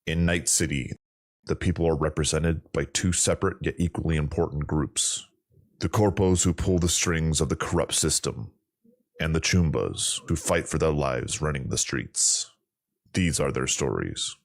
In Night City, the people are represented by two separate yet equally important groups. The Corpos, who pull the strings of the corrupt system, and the Choombas, who fight for their lives running the streets. These are their stories.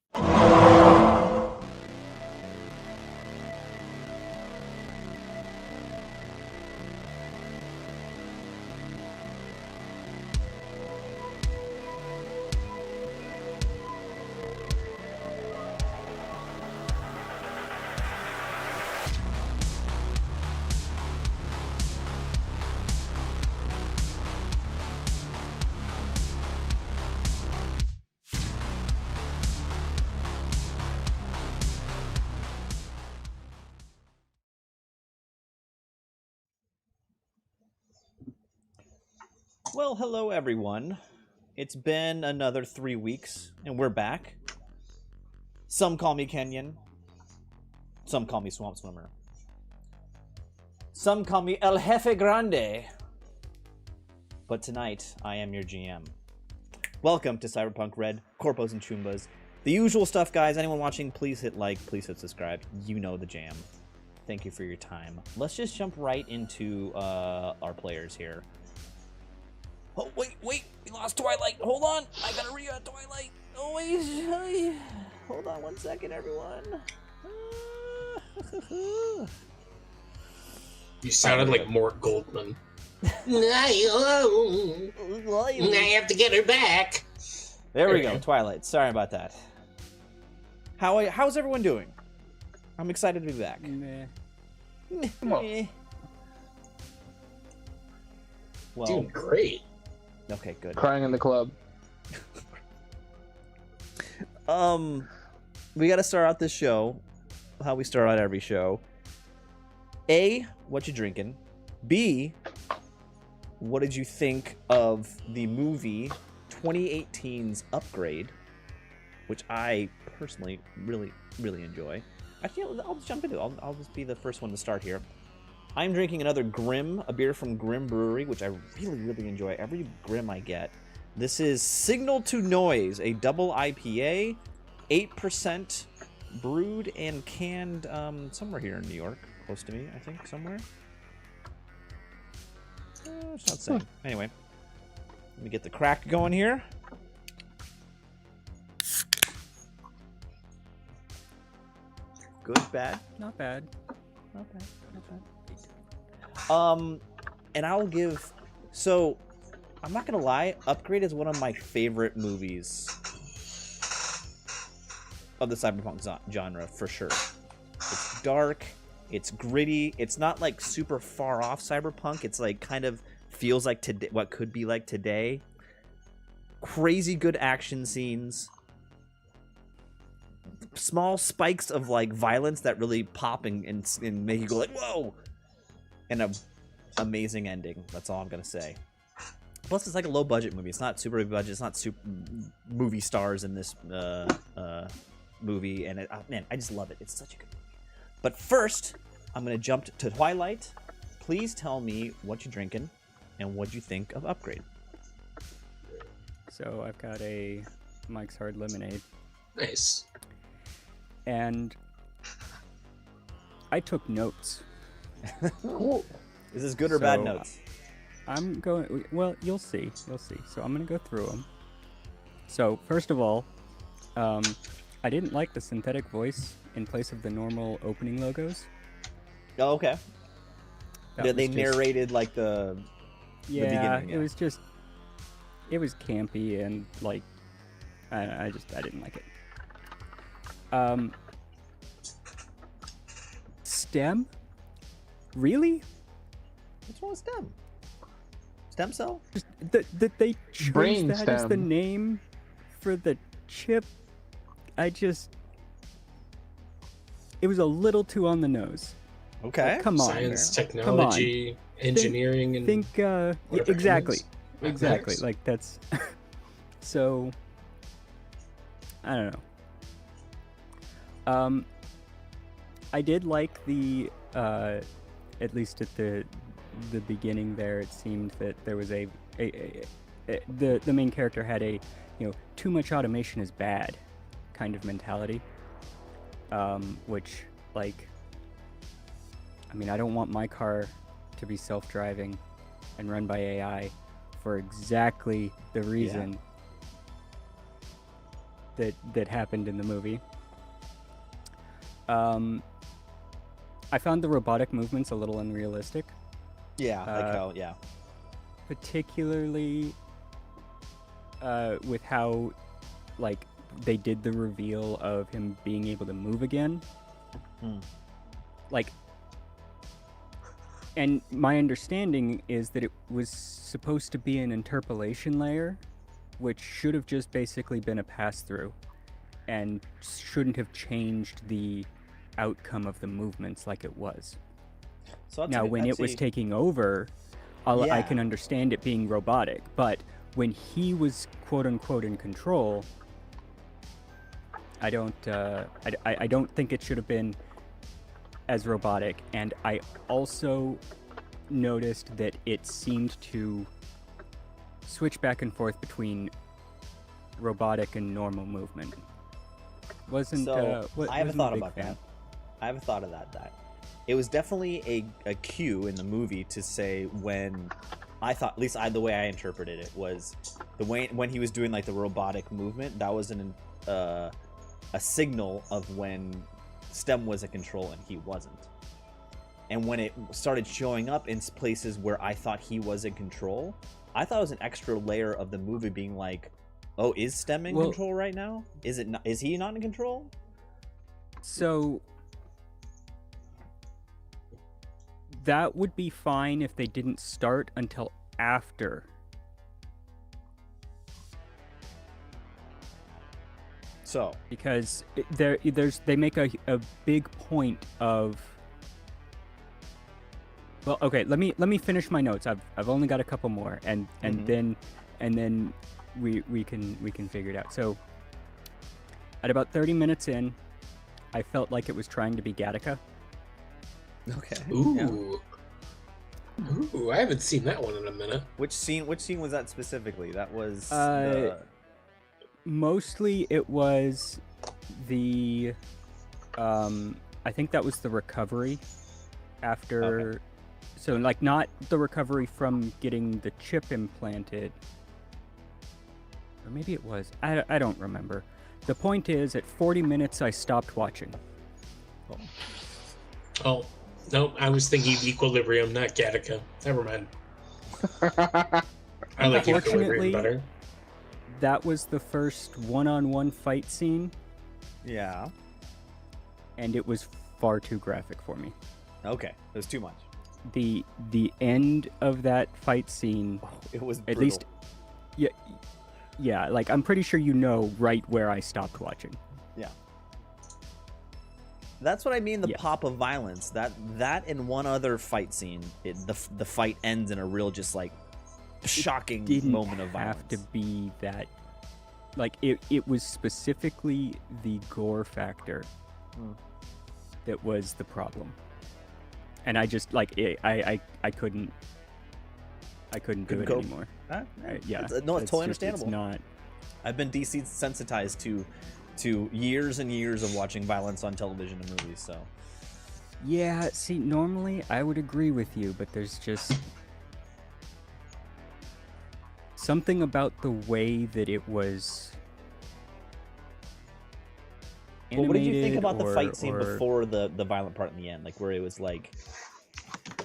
Well, hello everyone. It's been another 3 weeks, and we're back. Some call me Kenyan. Some call me Swamp Swimmer. Some call me El Jefe Grande. But tonight, I am your GM. Welcome to Cyberpunk Red, Corpos and Choombas. The usual stuff, guys. Anyone watching, please hit like, please hit subscribe. You know the jam. Thank you for your time. Let's just jump right into our players here. Oh, wait, we lost Twilight. Hold on. I gotta re-add Twilight. Oh, wait. Hold on 1 second, everyone. You sounded like Mort Goldman. I have to get her back. There we go, Twilight. Sorry about that. How's everyone doing? I'm excited to be back. Well, doing great. Okay, good. Crying in the club. We got to start out this show how we start out every show. A, what you drinking? B, what did you think of the movie 2018's Upgrade, which I personally really enjoy. Actually, I'll just jump into it. I'll just be the first one to start here. I'm drinking another Grimm, a beer from Grimm Brewery, which I really enjoy every Grimm I get. This is Signal to Noise, a double IPA, 8% brewed and canned somewhere here in New York, close to me, I think, somewhere. It's not saying. Anyway, let me get the crack going here. Good, bad? Not bad. Not bad. And I'll give... So, I'm not gonna lie, Upgrade is one of my favorite movies of the cyberpunk genre, for sure. It's dark, it's gritty, it's not like super far off cyberpunk, it's like kind of feels like today, what could be like today. Crazy good action scenes. Small spikes of like violence that really pop and make you go like, whoa! And an amazing ending. That's all I'm gonna say. Plus, it's like a low budget movie. It's not super big budget. It's not super movie stars in this movie. And man, I just love it. It's such a good movie. But first, I'm gonna jump to Twilight. Please tell me what you're drinking and what you think of Upgrade. So I've got a Mike's Hard Lemonade. Nice. And I took notes. Is this good or bad notes? I'm going... Well, you'll see. You'll see. So I'm going to go through them. So, first of all, I didn't like the synthetic voice in place of the normal opening logos. Oh, okay. They just narrated like the beginning. Yeah, it was just... It was campy and, like... I didn't like it. STEM? Really? What's wrong with STEM? Stem cell? That they chose Brain that as the stem. name for the chip. It was a little too on the nose. Okay. Come on. Science, man. technology, engineering, and Think whatever exactly. it is. Exactly. Mathematics. Like that's so I don't know. I did like the at least at the beginning there, it seemed that there was the main character had a, too much automation is bad kind of mentality. which, like, I mean, I don't want my car to be self-driving and run by AI for exactly the reason that happened in the movie. I found the robotic movements a little unrealistic. Yeah, like how, yeah. Particularly with how, like, they did the reveal of him being able to move again. Like, and my understanding is that it was supposed to be an interpolation layer, which should have just basically been a pass-through and shouldn't have changed the outcome of the movements like it was. So Now, when it was taking over, I Yeah. can understand it being robotic, but when he was quote-unquote in control, I don't think it should have been as robotic. And I also noticed that it seemed to switch back and forth between robotic and normal movement. Wasn't I have a wasn't thought big about fan. that. I have a thought of that. It was definitely a cue in the movie to say when I thought, at least the way I interpreted it was the way when he was doing like the robotic movement, that was a signal of when STEM was in control and he wasn't. And when it started showing up in places where I thought he was in control, I thought it was an extra layer of the movie being like, oh, is STEM in control right now? Is it not, is he not in control? So that would be fine if they didn't start until after. So Because they make a big point of. Well, okay, let me finish my notes. I've only got a couple more, and then we can figure it out. So at about 30 minutes in, I felt like it was trying to be Gattaca. okay. Ooh. Ooh, I haven't seen that one in a minute. Which scene was that specifically? That was Mostly it was the I think that was the recovery after. Okay. So, like, not the recovery from getting the chip implanted. Or maybe it was. I don't remember. The point is, at 40 minutes, I stopped watching. Oh, no, I was thinking Equilibrium, not Gattaca. Never mind. I like Equilibrium Unfortunately, Oh. better. that was the first one-on-one fight scene, yeah. and it was far too graphic for me. Okay, it was too much. The end of that fight scene, It was at brutal. least, yeah, like, I'm pretty sure you know right where I stopped watching. Yeah. That's what I mean. The Yeah. pop of violence. That and one other fight scene. The fight ends in a real just like shocking Didn't moment of violence. have to be that. Like, it was specifically the gore factor that was the problem. And I just, like, I couldn't do Couldn't it cope. anymore. No, Yeah. it's totally just- understandable. It's not. I've been desensitized to years and years of watching violence on television and movies. So Yeah, see, normally I would agree with you, but there's just something about the way that it was Well, what did you think animated about the or- fight scene or- before the violent part in the end? Like where it was like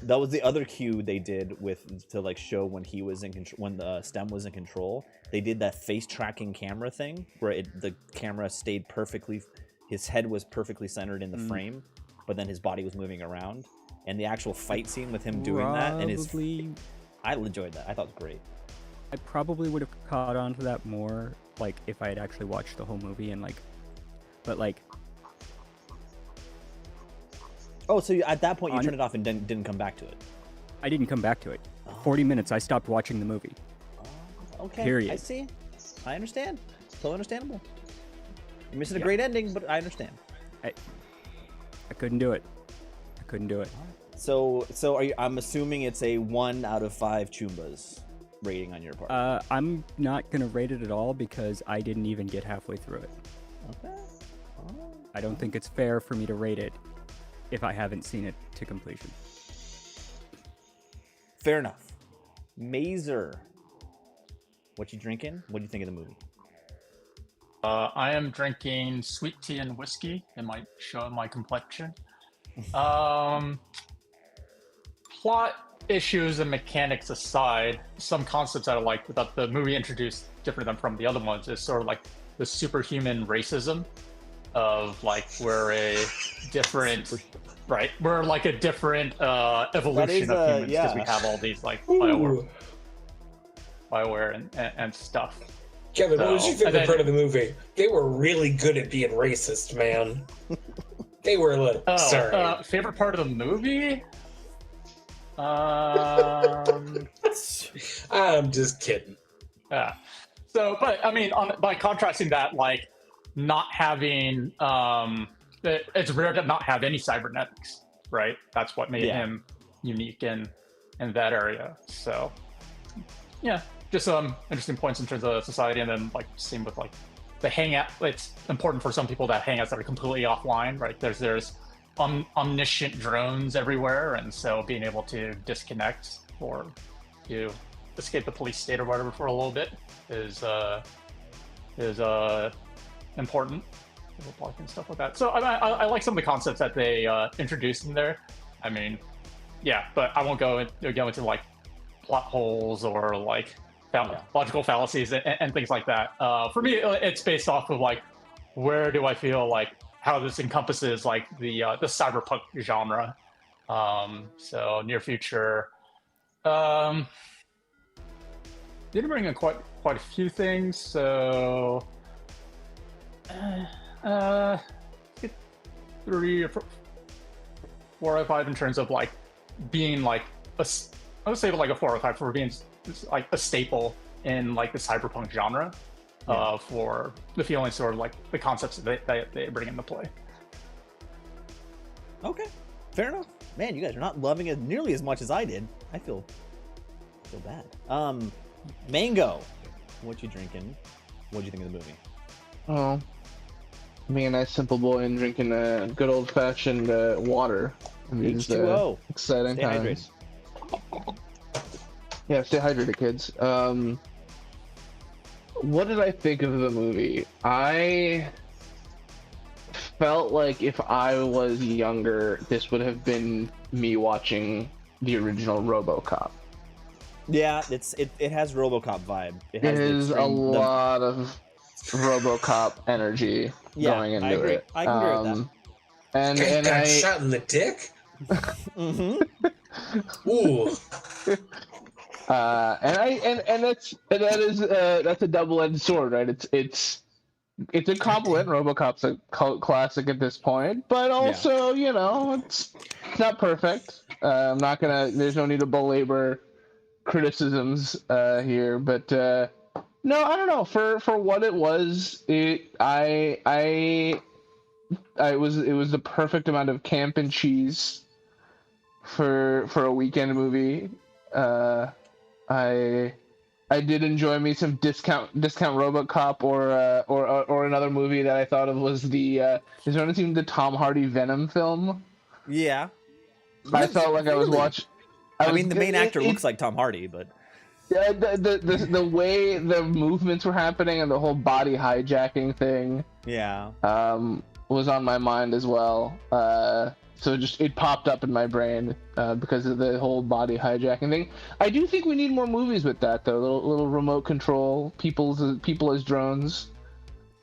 that was the other cue they did with to like show when he was in control, when the STEM was in control. They did that face tracking camera thing where the camera stayed perfectly, his head was perfectly centered in the frame, but then his body was moving around. And the actual fight scene with him doing that and his, Probably- I enjoyed that. I thought it was great. I probably would have caught on to that more, like, if I had actually watched the whole movie and, like, but, like, Oh, so at that point you On- turned it off and didn't come back to it. I didn't come back to it. 40 minutes, I stopped watching the movie. Okay, Period. I see. I understand. Totally understandable. You're missing a Yeah. great ending, but I understand. I couldn't do it. I couldn't do it. So are you, I'm assuming it's a 1 out of 5 Choombas rating on your part. I'm not gonna rate it at all because I didn't even get halfway through it. Okay. I don't think it's fair for me to rate it if I haven't seen it to completion. Fair enough. Mazer, what you drinking? What do you think of the movie? I am drinking sweet tea and whiskey. It might show my complexion. Plot issues and mechanics aside, some concepts I like that the movie introduced different than from the other ones is sort of like the superhuman racism of like we're a different, right? We're like a different evolution of humans because we have all these like Bioware and stuff. Kevin, what was your favorite part of the movie? They were really good at being racist, man. They were like, sorry. Favorite part of the movie? I'm just kidding. Yeah. So, but I mean, by contrasting that, like, not having, it's rare to not have any cybernetics, right? That's what made him unique in that area. So, yeah, just some interesting points in terms of society, and then like same with like the hangout. It's important for some people that hangouts that are completely offline, right? There's omniscient drones everywhere, and so being able to disconnect or to escape the police state or whatever for a little bit is important. And stuff like that. So I like some of the concepts that they introduced in there. I mean, yeah, but I won't go into like plot holes or like logical fallacies and things like that. For me, it's based off of like where do I feel like how this encompasses like the cyberpunk genre. So near future. Didn't bring in quite a few things. So 3 or 4 or 5 in terms of like being like I would say like a 4 or 5 for being like a staple in like the cyberpunk genre. For the feeling sort of like the concepts that they bring into play. Okay, fair enough. Man, you guys are not loving it nearly as much as I did. I feel bad. Mango, what you drinking? What do you think of the movie? Oh, being a nice simple boy and drinking a good old fashioned water. H2O. Exciting Stay times. Yeah, stay hydrated, kids. What did I think of the movie? I felt like if I was younger, this would have been me watching the original RoboCop. Yeah, it has RoboCop vibe. It has a lot of RoboCop energy going into it. I can agree with that. And got shot in the dick? Mm-hmm. Ooh. That's a double-edged sword, right? It's a compliment. RoboCop's a cult classic at this point, but also, you know, it's not perfect. I'm not gonna. There's no need to belabor criticisms here, but no, I don't know. For what it was, it was the perfect amount of camp and cheese for a weekend movie. I did enjoy me some discount RoboCop or another movie that I thought of was the is there anything the Tom Hardy Venom film? Yeah. I felt like I was watching. I mean, the main actor looks like Tom Hardy, but yeah, the way the movements were happening and the whole body hijacking thing, was on my mind as well. So it popped up in my brain because of the whole body hijacking thing. I do think we need more movies with that, though. Little remote control, people as drones.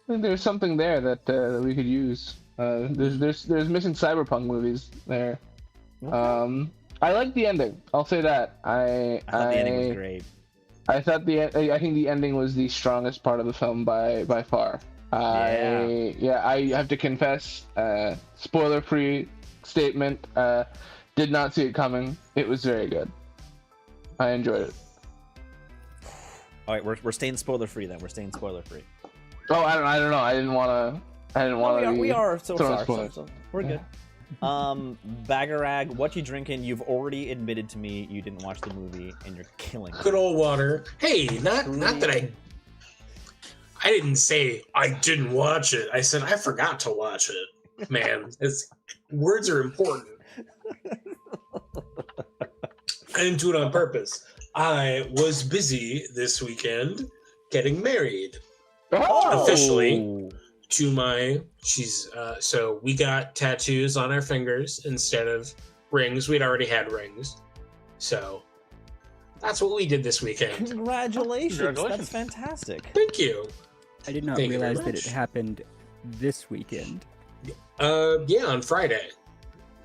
I think there's something there that we could use. There's missing cyberpunk movies there. Okay. I like the ending. I'll say that. I thought the ending was great. I think the ending was the strongest part of the film by far. I have to confess, spoiler-free statement, did not see it coming. It was very good. I enjoyed it. All right, we're staying spoiler-free then. We're staying spoiler-free. Oh, I don't know. I didn't want to. We are so far. So we're good. Yeah. Bagarag, what you drinking? You've already admitted to me you didn't watch the movie, and you're killing it. Good old water. Hey, not that I didn't say I didn't watch it. I said I forgot to watch it. Man, words are important. I didn't do it on purpose. I was busy this weekend getting married. Officially to my so we got tattoos on our fingers instead of rings. We'd already had rings. So that's what we did this weekend. Congratulations. That's fantastic. Thank you. I did not realize that it happened this weekend. Yeah, on Friday.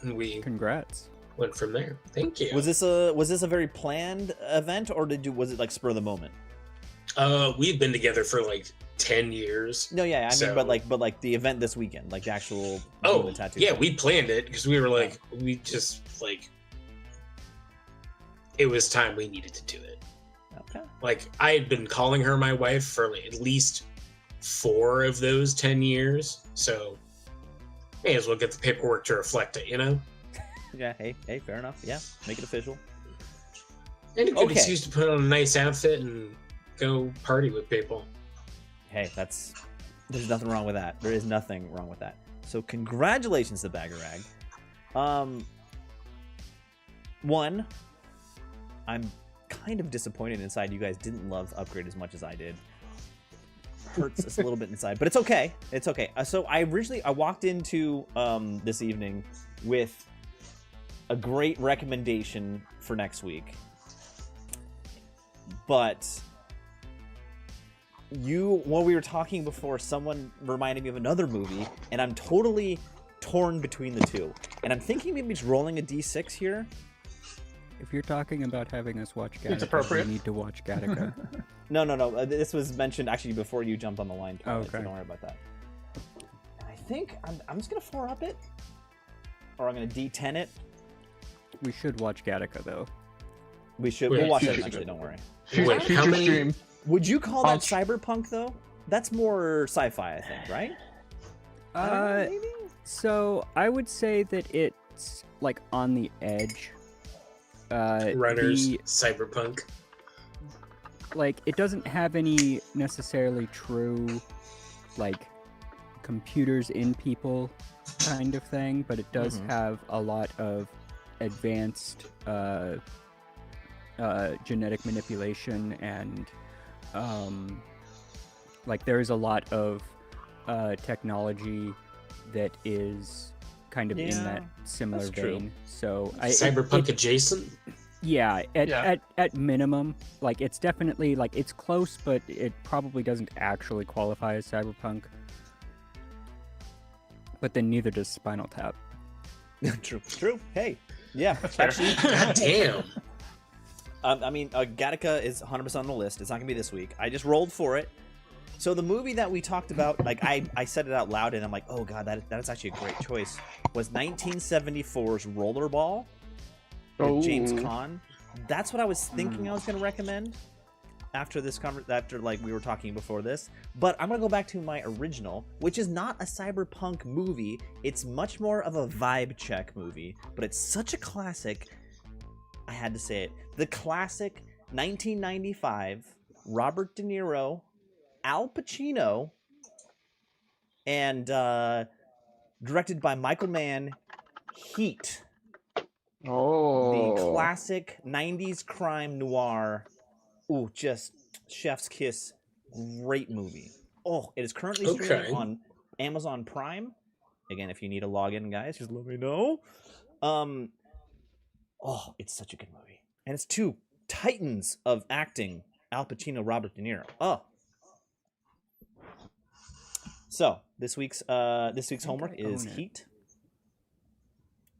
And we Congrats. Went from there. Thank you. Was this a very planned event, or was it like spur of the moment? We've been together for like 10 years. No, yeah, I mean, but like the event this weekend, like the actual tattoo. Yeah, we planned it because we were like, we just like, it was time we needed to do it. Okay. Like I had been calling her my wife for like, at least 4 of those 10 years, so may as well get the paperwork to reflect it, you know? Yeah. Hey, fair enough. Yeah, make it official. And a good excuse to put on a nice outfit and go party with people. Hey, there's nothing wrong with that. There is nothing wrong with that. So congratulations to Baggerag. One, I'm kind of disappointed inside you guys didn't love Upgrade as much as I did. Hurts us a little bit inside, but it's okay. It's okay. So I walked into this evening with a great recommendation for next week. But when we were talking before, someone reminded me of another movie, and I'm totally torn between the two. And I'm thinking maybe just rolling a d6 here. If you're talking about having us watch Gattaca, it's appropriate. We need to watch Gattaca. No. This was mentioned actually before you jumped on the line. Oh, okay. So don't worry about that. And I think I'm just gonna 4-up it, or I'm gonna d10 it. We should watch Gattaca though. We should. We'll watch it eventually. Don't worry. Wait, how many? Stream. Would you call that cyberpunk though? That's more sci-fi, I think, right? Maybe? So I would say that it's like on the edge. Runners, cyberpunk. Like it doesn't have any necessarily true, like computers in people kind of thing, but it does have a lot of advanced genetic manipulation and like there's a lot of technology that is kind of in that similar vein. True. So Cyberpunk adjacent? Yeah, at minimum, like it's definitely like it's close, but it probably doesn't actually qualify as cyberpunk. But then neither does Spinal Tap. True. Hey, yeah. Actually, goddamn. I mean, Gattaca is 100% on the list. It's not gonna be this week. I just rolled for it. So the movie that we talked about, like I said it out loud, and I'm like, oh god, that's actually a great choice. Was 1974's Rollerball with James Caan. That's what I was thinking I was gonna recommend after this after like we were talking before this. But I'm gonna go back to my original, which is not a cyberpunk movie. It's much more of a vibe check movie, but it's such a classic. I had to say it. The classic 1995 Robert De Niro, Al Pacino, and directed by Michael Mann, Heat. The classic 90s crime noir. Ooh, just chef's kiss. Great movie. Oh, it is currently streaming on Amazon Prime. Again, if you need a login, guys, just let me know. Oh, it's such a good movie. And it's two titans of acting, Al Pacino, Robert De Niro. Oh. So, this week's homework is Heat.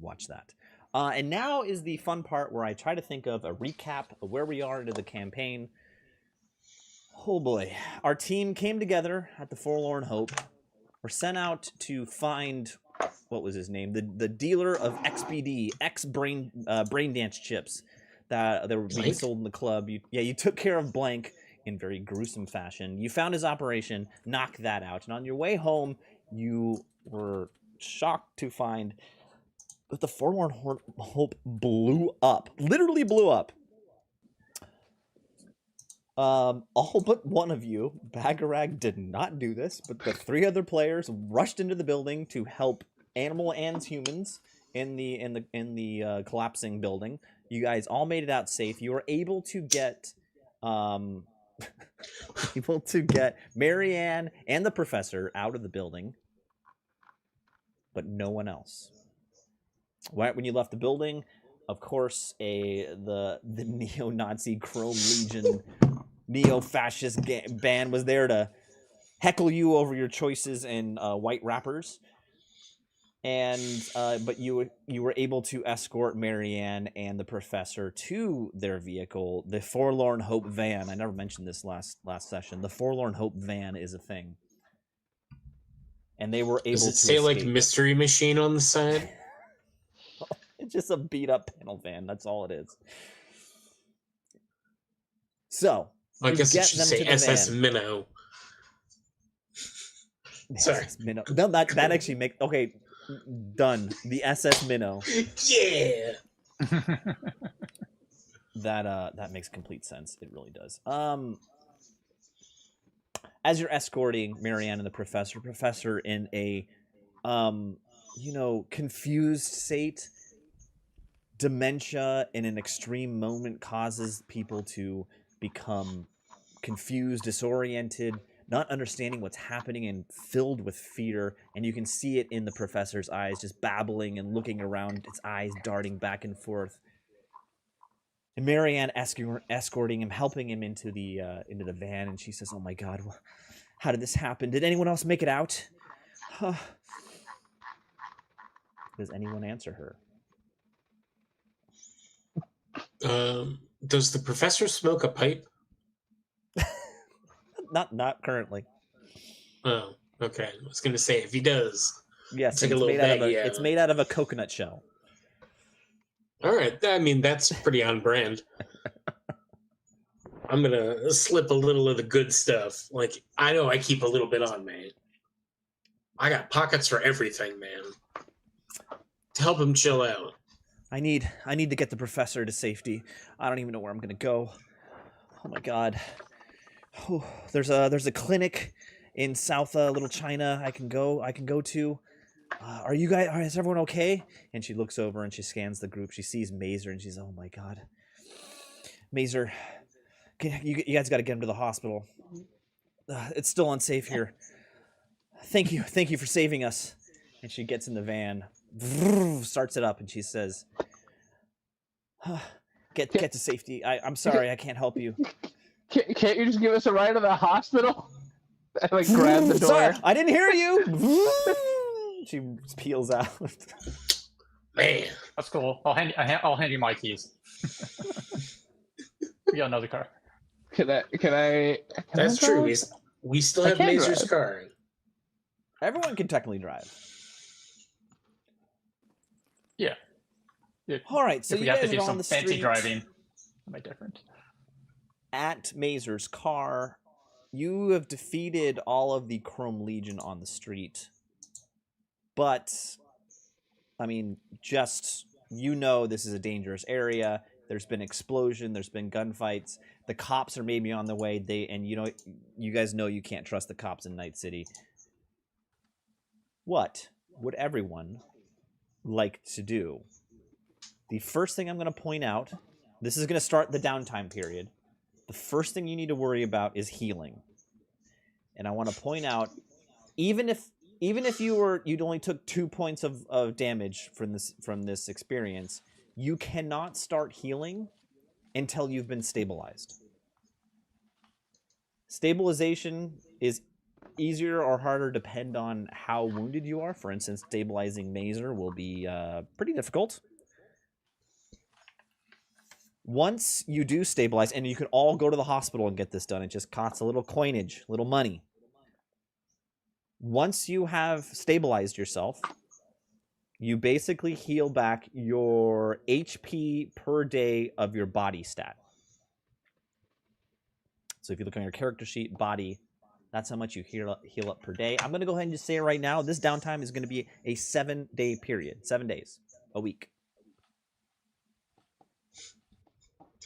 Watch that. And now is the fun part where I try to think of a recap of where we are into the campaign. Oh boy. Our team came together at the Forlorn Hope. We're sent out to find, what was his name? The dealer of XBD, brain dance chips that were being sold in the club. You took care of Blank in very gruesome fashion. You found his operation, knocked that out. And on your way home, you were shocked to find that the Forlorn Hope blew up. Literally blew up. All but one of you, Bagarag did not do this, but the 3 other players rushed into the building to help animal and humans in the collapsing building. You guys all made it out safe. You were able to get Marianne and the professor out of the building, but no one else. Right when you left the building, of course, the neo-Nazi Chrome Legion neo-fascist band was there to heckle you over your choices in white wrappers. And but you were able to escort Marianne and the professor to their vehicle, the Forlorn Hope van. I never mentioned this last session. The Forlorn Hope van is a thing, and they were able Does it to say escape. like Mystery Machine on the side? It's just a beat up panel van. That's all it is. So I guess it get should them say to the SS van. Minnow. Sorry. SS Minnow. No, that actually makes okay. Done. The SS Minnow. Yeah. That makes complete sense. It really does. As you're escorting Marianne and the professor in a confused state, dementia in an extreme moment causes people to become confused, disoriented, not understanding what's happening, and filled with fear. And you can see it in the professor's eyes, just babbling and looking around, its eyes darting back and forth. And Marianne escorting him, helping him into the van, and she says, "Oh my God, how did this happen? Did anyone else make it out?" Does anyone answer her? Does the professor smoke a pipe? Not currently. Oh, okay. I was gonna say if he does. Yes, take a little baggie out. It's made out of a coconut shell. All right. I mean, that's pretty on brand. I'm gonna slip a little of the good stuff. Like, I know I keep a little bit on me. I got pockets for everything, man. To help him chill out. I need to get the professor to safety. I don't even know where I'm gonna go. Oh my God. Oh, there's a clinic in South Little China I can go to. Are you guys? Is everyone okay? And she looks over and she scans the group. She sees Mazer and she's, oh my God, Mazer, you guys got to get him to the hospital. It's still unsafe here. Thank you for saving us. And she gets in the van, starts it up, and she says, "Get to safety. I'm sorry, I can't help you." Can't you just give us a ride to the hospital? I grab the door. Sorry, I didn't hear you. She peels out. Man, that's cool. I'll hand you my keys. We got another car. Can I that's true. We still have Mazer's car. Everyone can technically drive. Yeah. All right, so if you we have guys to do are some on the fancy street driving, that might be different. At Mazer's car, you have defeated all of the Chrome Legion on the street. But, I mean, this is a dangerous area. There's been explosion. There's been gunfights. The cops are maybe on the way. You guys know you can't trust the cops in Night City. What would everyone like to do? The first thing I'm going to point out, this is going to start the downtime period. The first thing you need to worry about is healing. And I want to point out, even if you'd only took 2 points of damage from this experience, you cannot start healing until you've been stabilized. Stabilization is easier or harder depend on how wounded you are. For instance, stabilizing Mazer will be pretty difficult. Once you do stabilize, and you can all go to the hospital and get this done, it just costs a little coinage, little money. Once you have stabilized yourself, you basically heal back your HP per day of your body stat. So if you look on your character sheet, body, that's how much you heal up per day. I'm going to go ahead and just say it right now. This downtime is going to be a 7-day period. 7 days. A week.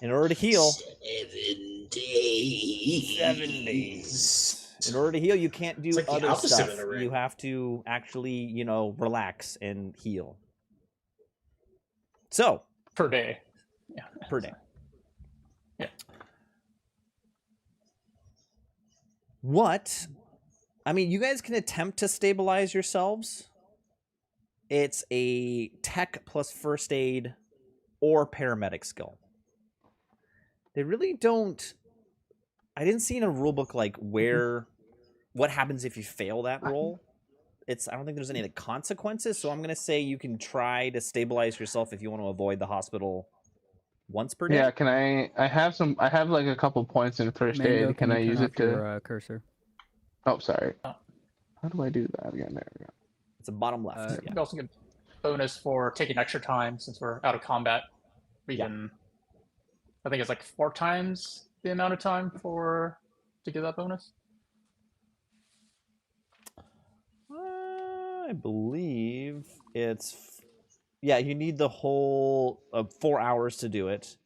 In order to heal, 7 days. 7 days. In order to heal, you can't do like the other opposite stuff. of a ring. You have to actually, relax and heal. So, Per day. Yeah. per day. Yeah. What? I mean, you guys can attempt to stabilize yourselves. It's a tech plus first aid or paramedic skill. They really don't. I didn't see in a rulebook like what happens if you fail that roll. I don't think there's any consequences, so I'm gonna say you can try to stabilize yourself if you want to avoid the hospital once per day. Yeah, can I have like a couple points in first Mango, aid. Can I you use turn it off to your cursor? Oh, sorry. Oh. How do I do that again? There we go. It's a bottom left. You also get bonus for taking extra time since we're out of combat. We can, I think it's like 4 times the amount of time to get that bonus. I believe it's you need the whole 4 hours to do it,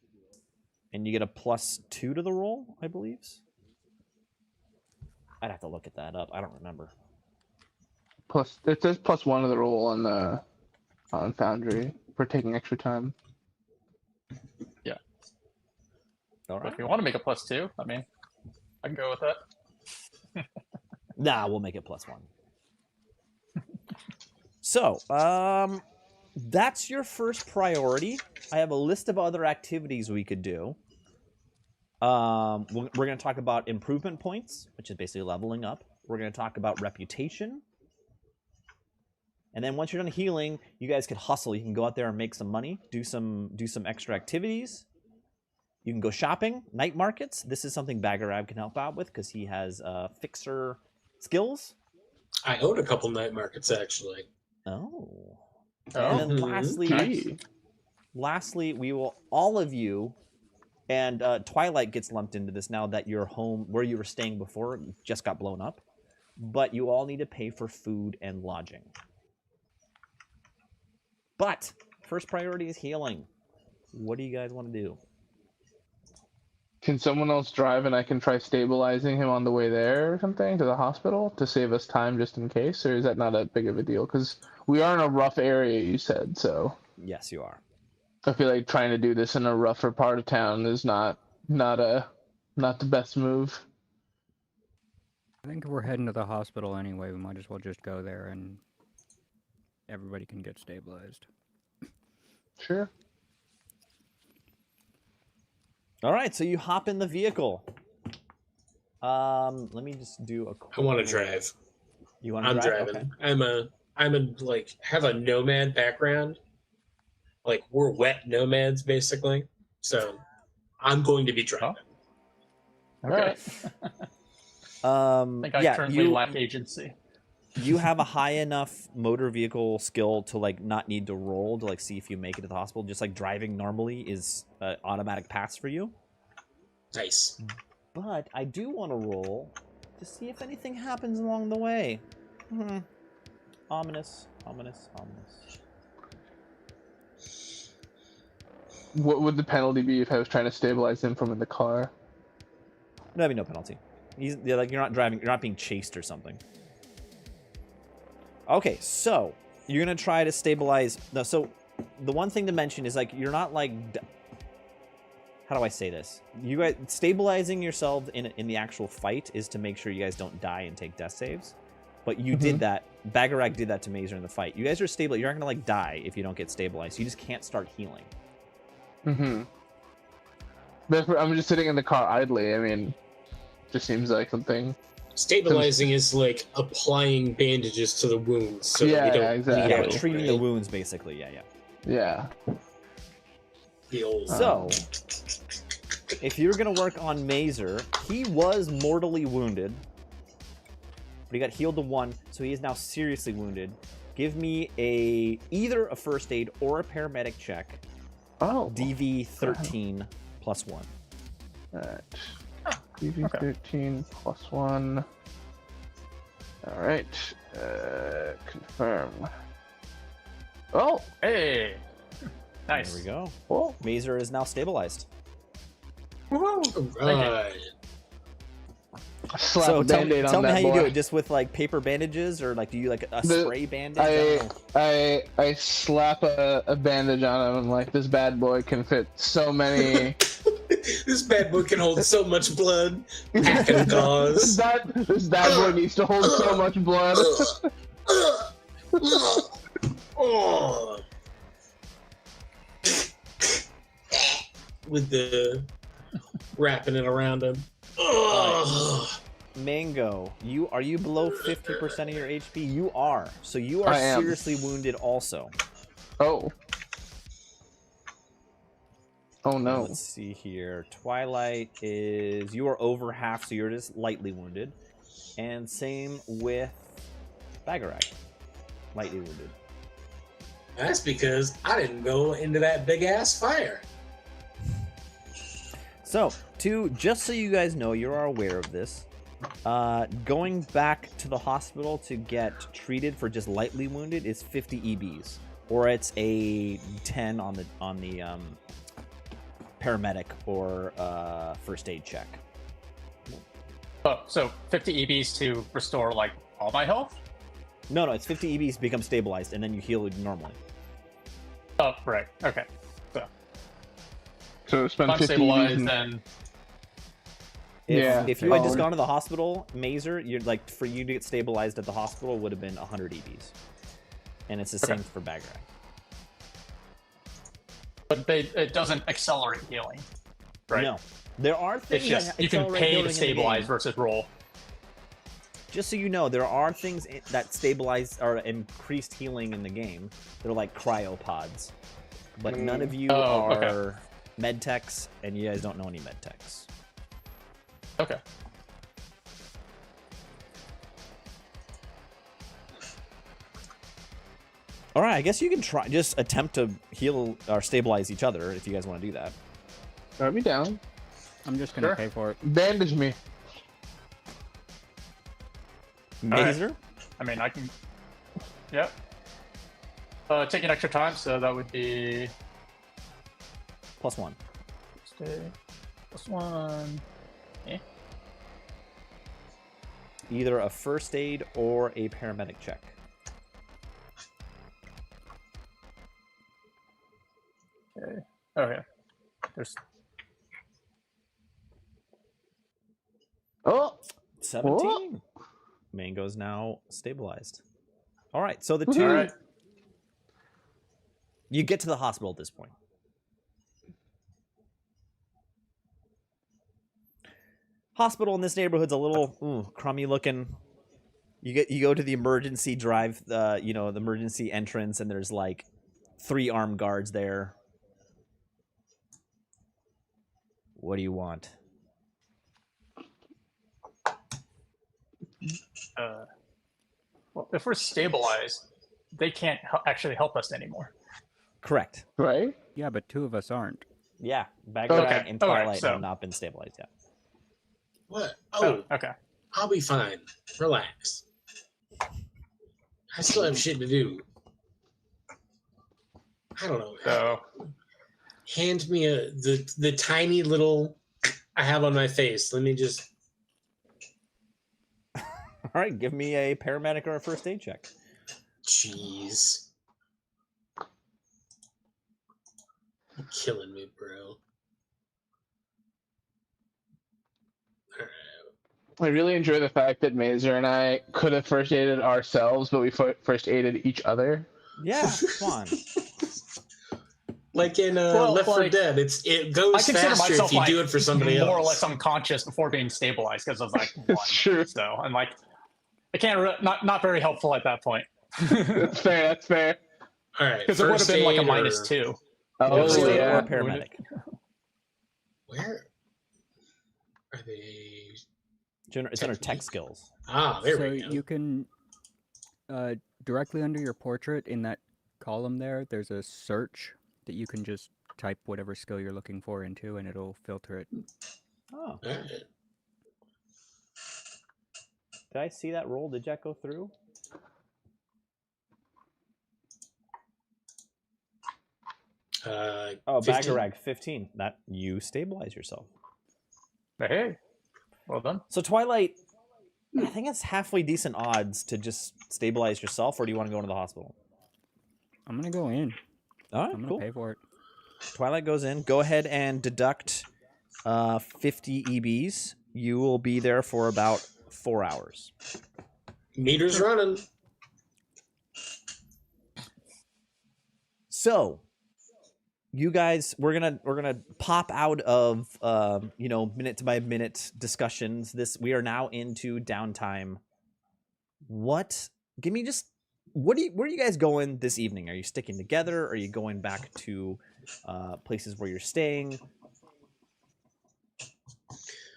and you get a +2 to the roll, I believe. I'd have to look at that up. I don't remember. It says +1 to the roll on Foundry for taking extra time. Yeah. All But right. if you want to make a +2, I mean, I can go with that. Nah, we'll make it +1. So, that's your first priority. I have a list of other activities we could do. We're going to talk about improvement points, which is basically leveling up. We're going to talk about reputation. And then once you're done healing, you guys could hustle. You can go out there and make some money, do some extra activities. You can go shopping, night markets. This is something Bagarab can help out with because he has fixer skills. I own a couple night markets, actually. Oh. Oh. And then Mhm. lastly, we will, all of you, and Twilight gets lumped into this now that your home, where you were staying before, just got blown up. But you all need to pay for food and lodging. But first priority is healing. What do you guys want to do? Can someone else drive and I can try stabilizing him on the way there or something to the hospital to save us time just in case? Or is that not a big of a deal? Because we are in a rough area, you said, so. Yes, you are. I feel like trying to do this in a rougher part of town is not the best move. I think if we're heading to the hospital anyway, we might as well just go there and everybody can get stabilized. Sure. All right, so you hop in the vehicle. Let me just do a quick... I want to drive. You want to I'm drive? driving. Okay. I'm a have a nomad background. Like we're wet nomads basically. So I'm going to be driving. Okay. All right. I think I currently lack agency. You have a high enough motor vehicle skill to like not need to roll to like see if you make it to the hospital. Just like driving normally is an automatic pass for you. Nice. But I do want to roll to see if anything happens along the way. Ominous, ominous, ominous. What would the penalty be if I was trying to stabilize him from in the car? There'd be no penalty. You're not driving. You're not being chased or something. Okay, so you're gonna try to stabilize. No, so the one thing to mention is like you're not like. How do I say this? You guys stabilizing yourself in the actual fight is to make sure you guys don't die and take death saves. But you did that. Bagarag did that to Mazer in the fight. You guys are stable. You're not gonna like die if you don't get stabilized. You just can't start healing. But if I'm just sitting in the car idly, I mean, just seems like something. Stabilizing is like applying bandages to the wounds so that we don't exactly. bleed Yeah, out, treating right? the wounds basically. Yeah. Yeah. The old So, if you're gonna work on Mazer, he was mortally wounded, but he got healed to 1, so he is now seriously wounded. Give me either a first aid or a paramedic check. Oh. DV 13 +1. Alright. DV 13 +1. Alright. Confirm. Oh! Hey! Nice. There we go. Whoa. Mazer is now stabilized. Right. Slap So a tell Band-Aid me on that how you boy. do it. Just with like paper bandages, or like do you like a spray bandage? I don't know. I slap a bandage on him, and like this bad boy can fit so many. This bad boy can hold so much blood. Packing gauze. This bad boy needs to hold so much blood. Oh. With the wrapping it around him. Oh. Mango, are you below 50% of your HP? You are. So you are seriously wounded also. Oh. Oh no. Let's see here. Twilight is you are over half, so you're just lightly wounded. And same with Bagarag. Lightly wounded. That's because I didn't go into that big ass fire. So, just so you guys know, you are aware of this. Going back to the hospital to get treated for just lightly wounded is 50 EBs, or it's a 10 on the paramedic or first aid check. Oh, so 50 EBs to restore like all my health? No, it's 50 EBs to become stabilized, and then you heal normally. Oh, right. Okay. So spend I'm 50 stabilized, and... then. If you had just gone to the hospital, Mazer, you're like for you to get stabilized at the hospital would have been 100 EBs, and it's the same for Bagarag. But it doesn't accelerate healing, right? No, there are things. It's just you can pay to stabilize versus roll. Just so you know, there are things that stabilize or increased healing in the game. They're like cryopods, but none of you are med techs, and you guys don't know any med techs. Okay. All right, I guess you can just attempt to heal or stabilize each other if you guys want to do that. Throw me down. I'm just gonna pay for it. Bandage me. Mazer? I mean, I can. Yep. Taking extra time, so that would be +1. +1. Eh? Either a first aid or a paramedic check. Okay. Okay. There's. Oh. 17. Mango's now stabilized. All right, so the two. All right. You get to the hospital at this point. Hospital in this neighborhood's a little crummy looking. You go to the emergency drive, the emergency entrance, and there's like 3 armed guards there. What do you want? Well, if we're stabilized, they can't actually help us anymore. Correct. Right? Yeah, but 2 of us aren't. Yeah, Bagarag and Twilight so... have not been stabilized yet. What? Okay. I'll be fine. Relax. I still have shit to do. I don't know. So, hand me the tiny little I have on my face. Let me just. All right, give me a paramedic or a first aid check. Jeez. You're killing me, bro. I really enjoy the fact that Mazer and I could have first aided ourselves, but we first aided each other. Yeah, come on. Like in Left 4 Dead, it goes faster if you do it for somebody else. More or less unconscious before being stabilized because of like 1. It's true. So I'm like, I can't. Not very helpful at that point. That's fair. That's fair. All right, because it would have been like a -2. Oh yeah. Or paramedic. Where are they? It's under tech skills. Ah, there So we go. you can directly under your portrait in that column there's a search that you can just type whatever skill you're looking for into, and it'll filter it. Oh. All right. Did I see that roll? Did Jack go through? Oh, 15. Bagarag, 15. That you stabilize yourself. Hey, well done. So Twilight, I think it's halfway decent odds to just stabilize yourself, or do you want to go into the hospital? I'm gonna go in. All right, I'm gonna cool. pay for it. Twilight goes in. Go ahead and deduct 50 EBs. You will be there for about 4 hours. Meter's running. So, you guys, we're gonna pop out of minute by minute discussions. We are now into downtime. Where are you guys going this evening? Are you sticking together? Are you going back to places where you're staying?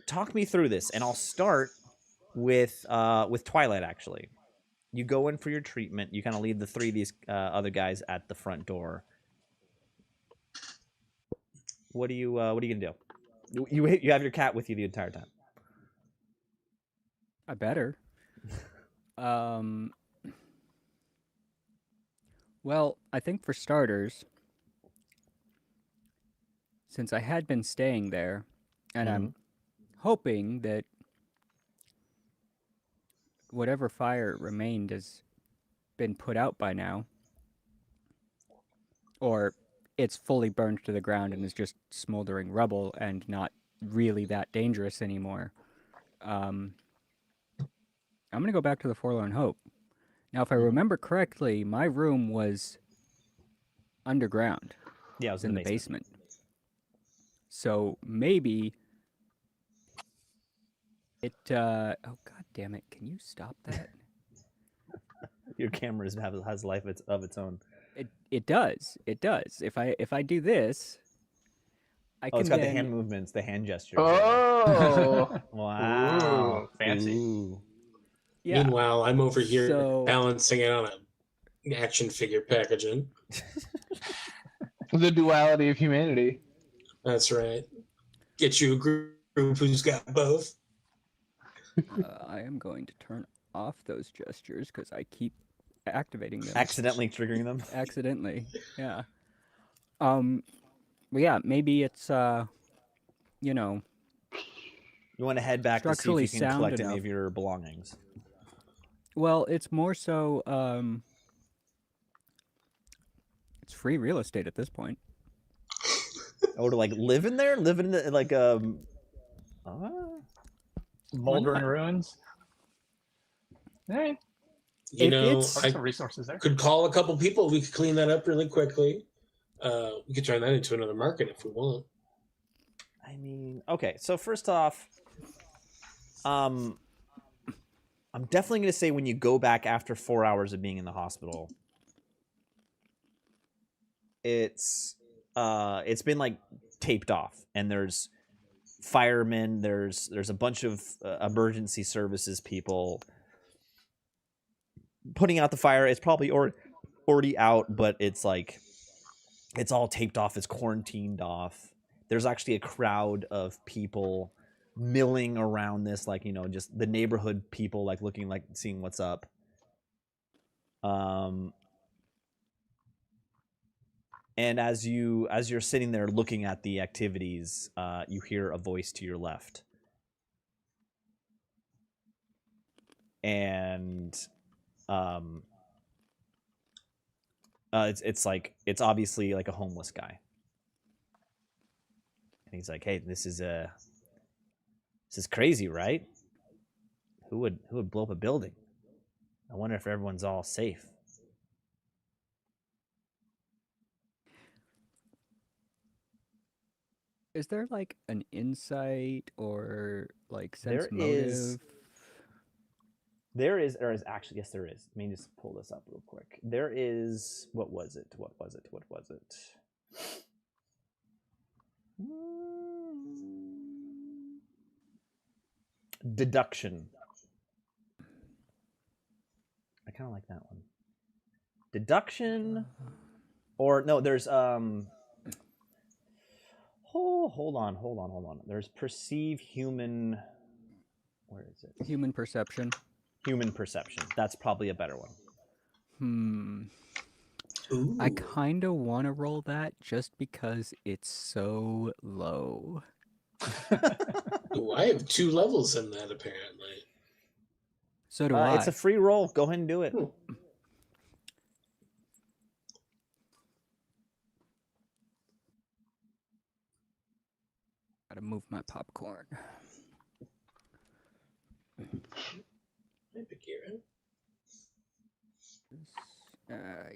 Talk me through this, and I'll start with Twilight. Actually, you go in for your treatment. You kind of leave the three of these other guys at the front door. What are you gonna do? You have your cat with you the entire time. I better. Well, I think for starters, since I had been staying there, and I'm hoping that whatever fire remained has been put out by now, or it's fully burned to the ground and is just smoldering rubble and not really that dangerous anymore. I'm going to go back to the Forlorn Hope. Now, if I remember correctly, my room was underground. Yeah, it was in the basement. So maybe it... oh, God damn it. Can you stop that? Your camera has life of its own. It does. It does. If I do this, I can. It's got the hand movements, the hand gestures. Oh, wow, ooh, fancy. Ooh. Yeah. Meanwhile, I'm over here balancing it on an action figure packaging. The duality of humanity. That's right. Get you a group who's got both. I am going to turn off those gestures because I keep activating them. Accidentally triggering them. Accidentally, yeah. But yeah, maybe it's you know. You want to head back to see if you can collect any of your belongings. Well, it's more so it's free real estate at this point. Oh, to like live in there, Moldering ruins. Hey, some resources there. Could call a couple people. We could clean that up really quickly. We could turn that into another market if we want. I mean, okay. So first off, I'm definitely going to say when you go back after 4 hours of being in the hospital, it's been like taped off, and there's firemen, there's a bunch of emergency services people putting out the fire. It's probably already out, but it's like it's all taped off, it's quarantined off. There's actually a crowd of people milling around this, like, you know, just the neighborhood people, like looking, like seeing what's up. And as you're sitting there looking at the activities, you hear a voice to your left. And it's obviously like a homeless guy. And he's like, "Hey, this is crazy, right? Who would blow up a building? I wonder if everyone's all safe." Is there like an insight or like sense motive? There is actually, yes, there is. Let me just pull this up real quick. There is, what was it? Deduction. I kind of like that one. Deduction, or no, there's hold on. There's perceive human. Where is it? Human perception. Human perception. That's probably a better one. Ooh. I kind of want to roll that just because it's so low. Ooh, I have 2 levels in that apparently. So do I. It's a free roll. Go ahead and do it. Ooh. Gotta move my popcorn. Hey, Bakira.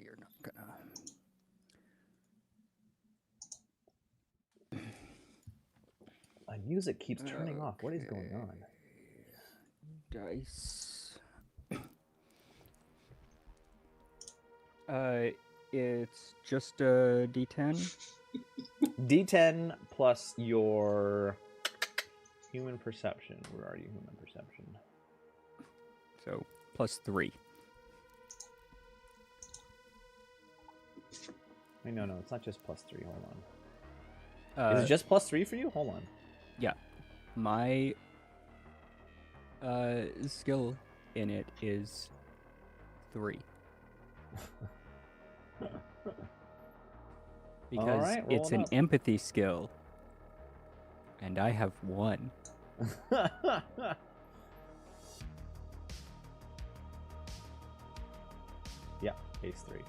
You're not gonna. My music keeps turning off. What is going on? Dice. It's just a D10. D10 plus your human perception. Where are you, human perception? So +3. Wait, no, it's not just +3. Hold on. Is it just +3 for you? Hold on. Yeah. My skill in it is 3. Because Alright, roll it's it an up. empathy skill. And I have 1. Yeah, case 3.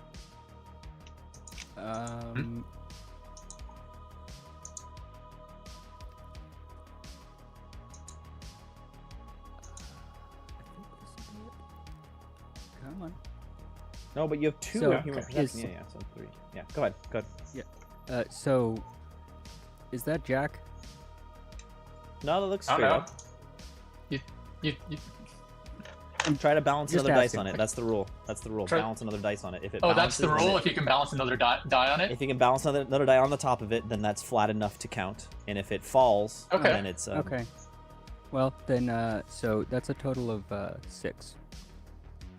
Come on. No, but you have 2 So, in human perception. is- Yeah, so 3. Yeah, go ahead. So, is that Jack? No, that looks I straight don't know. up. You Try to balance Just another dice asking. on it. That's the rule. That's the rule. Try- Balance another dice on it. If it oh, that's the balances, then rule. If you can balance another die on it. if you can balance another die on the top of it, then that's flat enough to count. And if it falls, Okay. then it's Okay. Well, then, so that's a total of 6.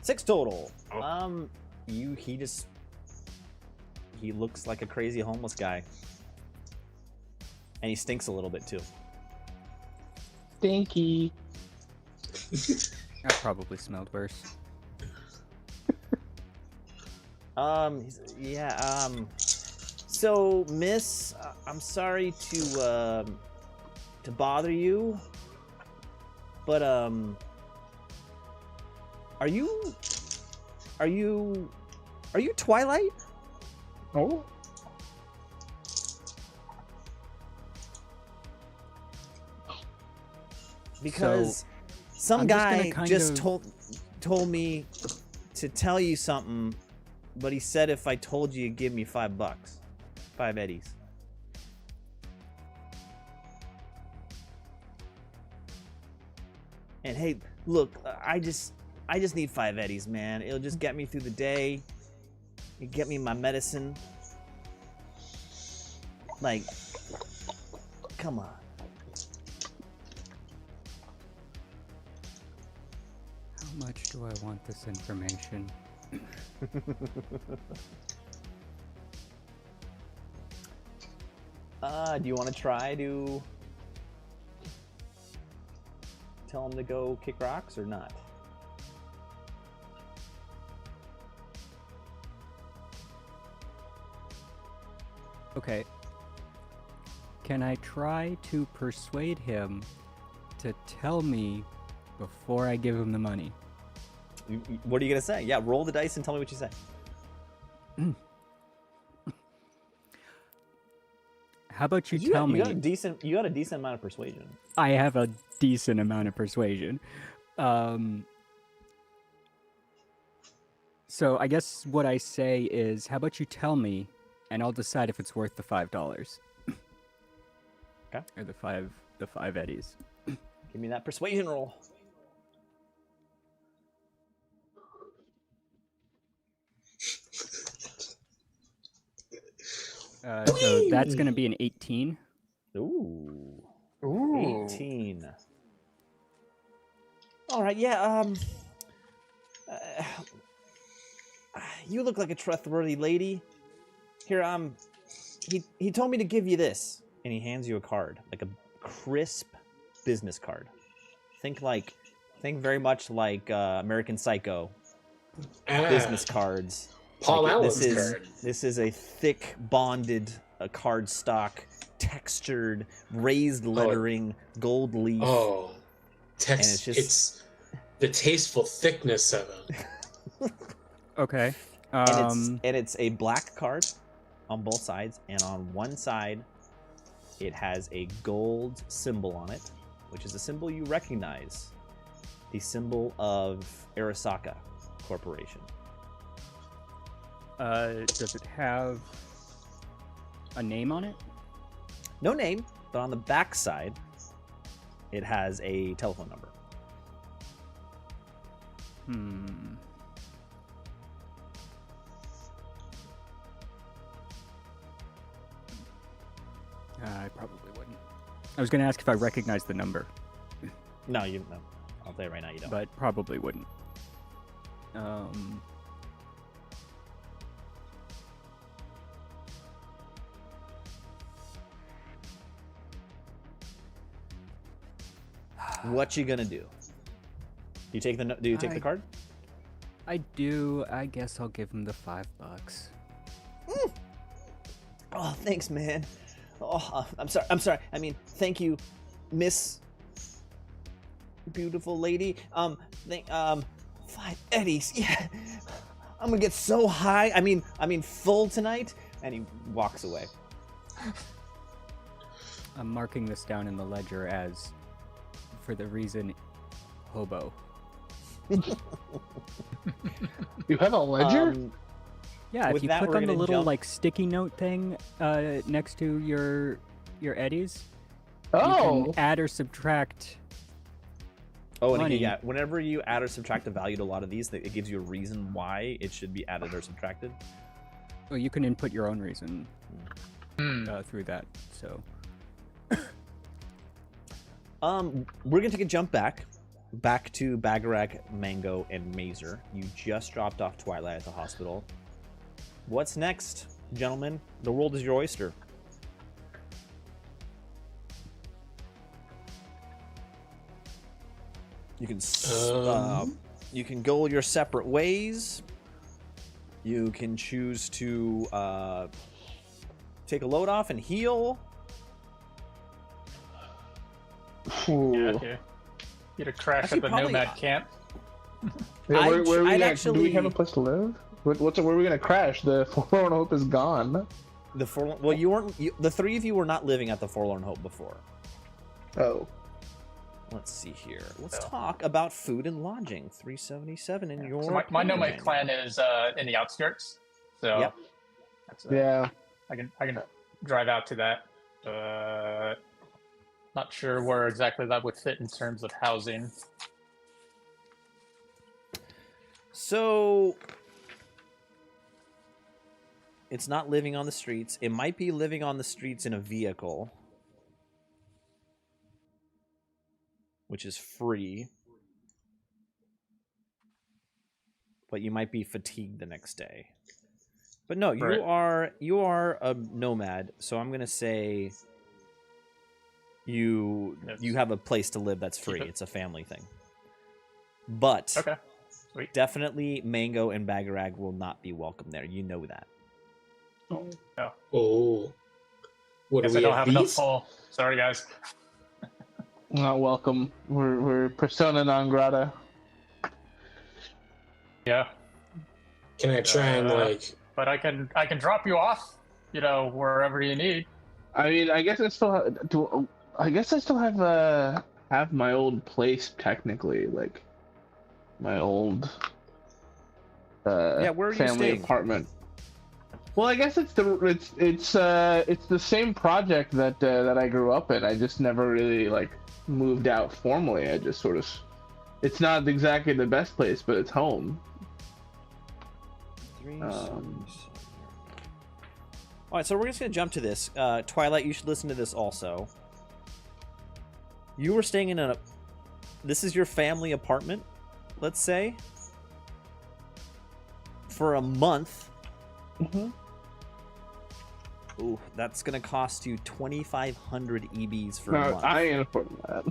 6 total. Oh. He looks like a crazy homeless guy, and he stinks a little bit too. Stinky. I probably smelled worse. So, Miss, I'm sorry to bother you, but are you Twilight? Oh. Because some I'm just gonna guy kind just of- told me to tell you something, but he said if I told you, you'd give me $5, 5 eddies. And hey, look, I just need 5 eddies, man. It'll just get me through the day. It get me my medicine. Like, come on. How much do I want this information? Do you want to try to tell him to go kick rocks or not? Okay. Can I try to persuade him to tell me before I give him the money? What are you gonna say? Yeah, roll the dice and tell me what you say. How about you tell me? You got a decent amount of persuasion. I have a decent amount of persuasion. So I guess what I say is, how about you tell me, and I'll decide if it's worth the $5. Okay. Or the five eddies. Give me that persuasion roll. So that's gonna be an 18. Ooh. Ooh. 18. All right, yeah, you look like a trustworthy lady. Here, he told me to give you this. And he hands you a card, like a crisp business card. Think very much like American Psycho business cards. Paul Like, Allen's card. This is a thick bonded a cardstock, textured, raised lettering, gold leaf. Oh, and it's the tasteful thickness of it. Okay. And it's a black card on both sides, and on one side, it has a gold symbol on it, which is a symbol you recognize, the symbol of Arasaka Corporation. Does it have a name on it? No name, but on the back side, it has a telephone number. I probably wouldn't. I was going to ask if I recognize the number. No, no. I'll tell you right now, you don't. But probably wouldn't. What you gonna do? Do you take the card? I do. I guess I'll give him the $5. Oh, thanks, man. Oh, I'm sorry. I mean, thank you, Miss Beautiful Lady. 5 eddies. Yeah. I'm gonna get so high. I mean, full tonight. And he walks away. I'm marking this down in the ledger as, for the reason, hobo. You have a ledger? Yeah, if with you that, click we're on the gonna little jump- like sticky note thing next to your eddies, you Oh, can add or subtract. Oh, and money. yeah, whenever you add or subtract a value to a lot of these, it gives you a reason why it should be added or subtracted. Well, you can input your own reason through that. So, We're gonna take a jump back to Bagarak, Mango, and Mazer. You just dropped off Twilight at the hospital. What's next, gentlemen? The world is your oyster. You can go your separate ways. You can choose to take a load off and heal. Yeah, okay. You to crash Actually, at the probably- Nomad camp. yeah, where are we I'd gonna, actually- do we have a place to live? Where are we gonna crash? The Forlorn Hope is gone. The forlorn. Well, you weren't. The three of you were not living at the Forlorn Hope before. Oh. Let's see here. Let's talk about food and lodging. 377 in your. So my Nomad plan. clan is in the outskirts. So Yep. that's, Yeah. I can drive out to that. Not sure where exactly that would fit in terms of housing. So it's not living on the streets. It might be living on the streets in a vehicle, which is free. But you might be fatigued the next day. But no, Right. you are a nomad, so I'm gonna say you have a place to live that's free. It's a family thing. But Okay. Sweet. definitely Mango and Bagarag will not be welcome there. You know that. No. Oh. What Guess do I we don't have? have enough Beef? full. Sorry, guys. Not welcome. We're persona non grata. Yeah, Can I try and but I can drop you off. Wherever you need. I mean, I guess I still have my old place technically, like my old Yeah, where are you family staying? apartment. Well, I guess it's the same project that I grew up in. I just never really moved out formally. I just sort of, it's not exactly the best place, but it's home. All right, so we're just gonna jump to this. Twilight, you should listen to this also. You were staying in this is your family apartment, let's say, for a month. Mm-hmm. Ooh, that's gonna cost you 2,500 EBs for a No, month. I ain't affording that.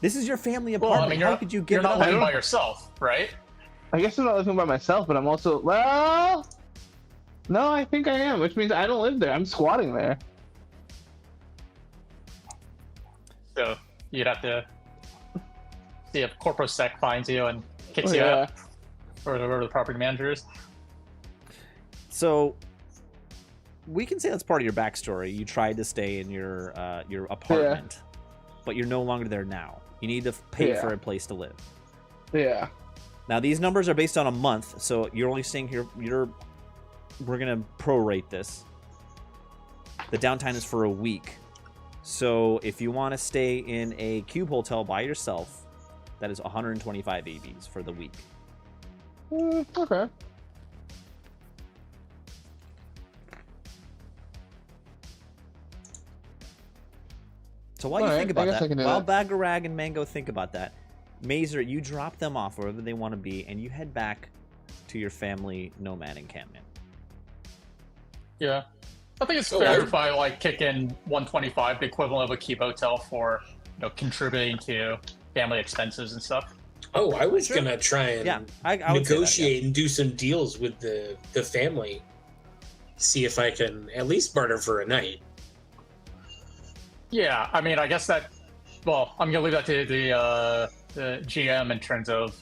This is your family Well, apartment. I mean, How could you give you're it not up? living by yourself, right? I guess I'm not living by myself, but I'm also, well, No, I think I am, which means I don't live there. I'm squatting there. So you'd have to see if Corpos Sec finds you and kicks you out, or whoever the property manager is. So we can say that's part of your backstory. You tried to stay in your apartment, but you're no longer there now. You need to pay for a place to live. Yeah. Now these numbers are based on a month, so you're only staying here. We're gonna prorate this. The downtime is for a week. So if you want to stay in a cube hotel by yourself, that is 125 ABs for the week. Okay. So while you think about that, while Bagarag and Mango think about that, Mazer, you drop them off wherever they want to be, and you head back to your family nomad encampment. Yeah. I think it's fair if I like kick in 125, the equivalent of a cube hotel for contributing to family expenses and stuff. Oh, I was gonna try and I negotiate and do some deals with the family. See if I can at least barter for a night. Yeah, I mean, I guess that. Well, I'm gonna leave that to the GM in terms of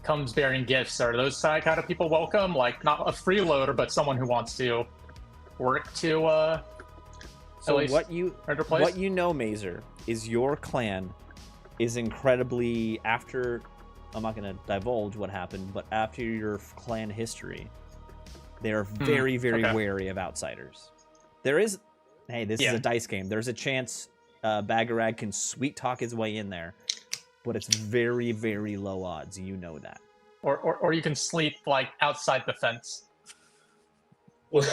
comes bearing gifts. Are those kind of people welcome? Like, not a freeloader, but someone who wants to work to so what you know, Mazer, is your clan is incredibly, after, I'm not going to divulge what happened, but after your clan history, they are very wary of outsiders. There is, this is a dice game, there's a chance Bagarag can sweet talk his way in there, but it's very, very low odds. You know that. Or you can sleep like outside the fence. Well,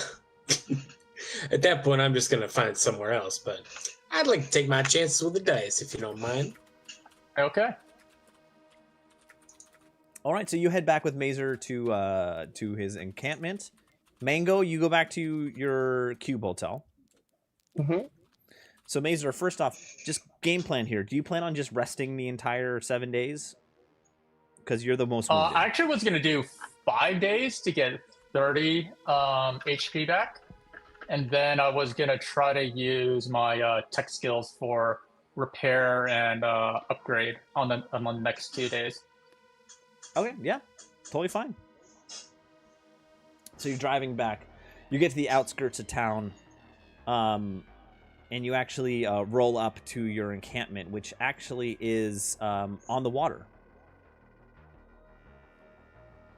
at that point, I'm just gonna find somewhere else. But I'd like to take my chances with the dice, if you don't mind. Okay. All right. So you head back with Mazer to his encampment. Mango, you go back to your cube hotel. Mm-hmm. So Mazer, first off, just game plan here. Do you plan on just resting the entire 7 days? Because you're the most wounded. I actually was gonna do 5 days to get 30 HP back, and then I was gonna try to use my tech skills for repair and upgrade on the next 2 days. Okay, yeah, totally fine. So you're driving back. You get to the outskirts of town, and you actually roll up to your encampment, which actually is on the water.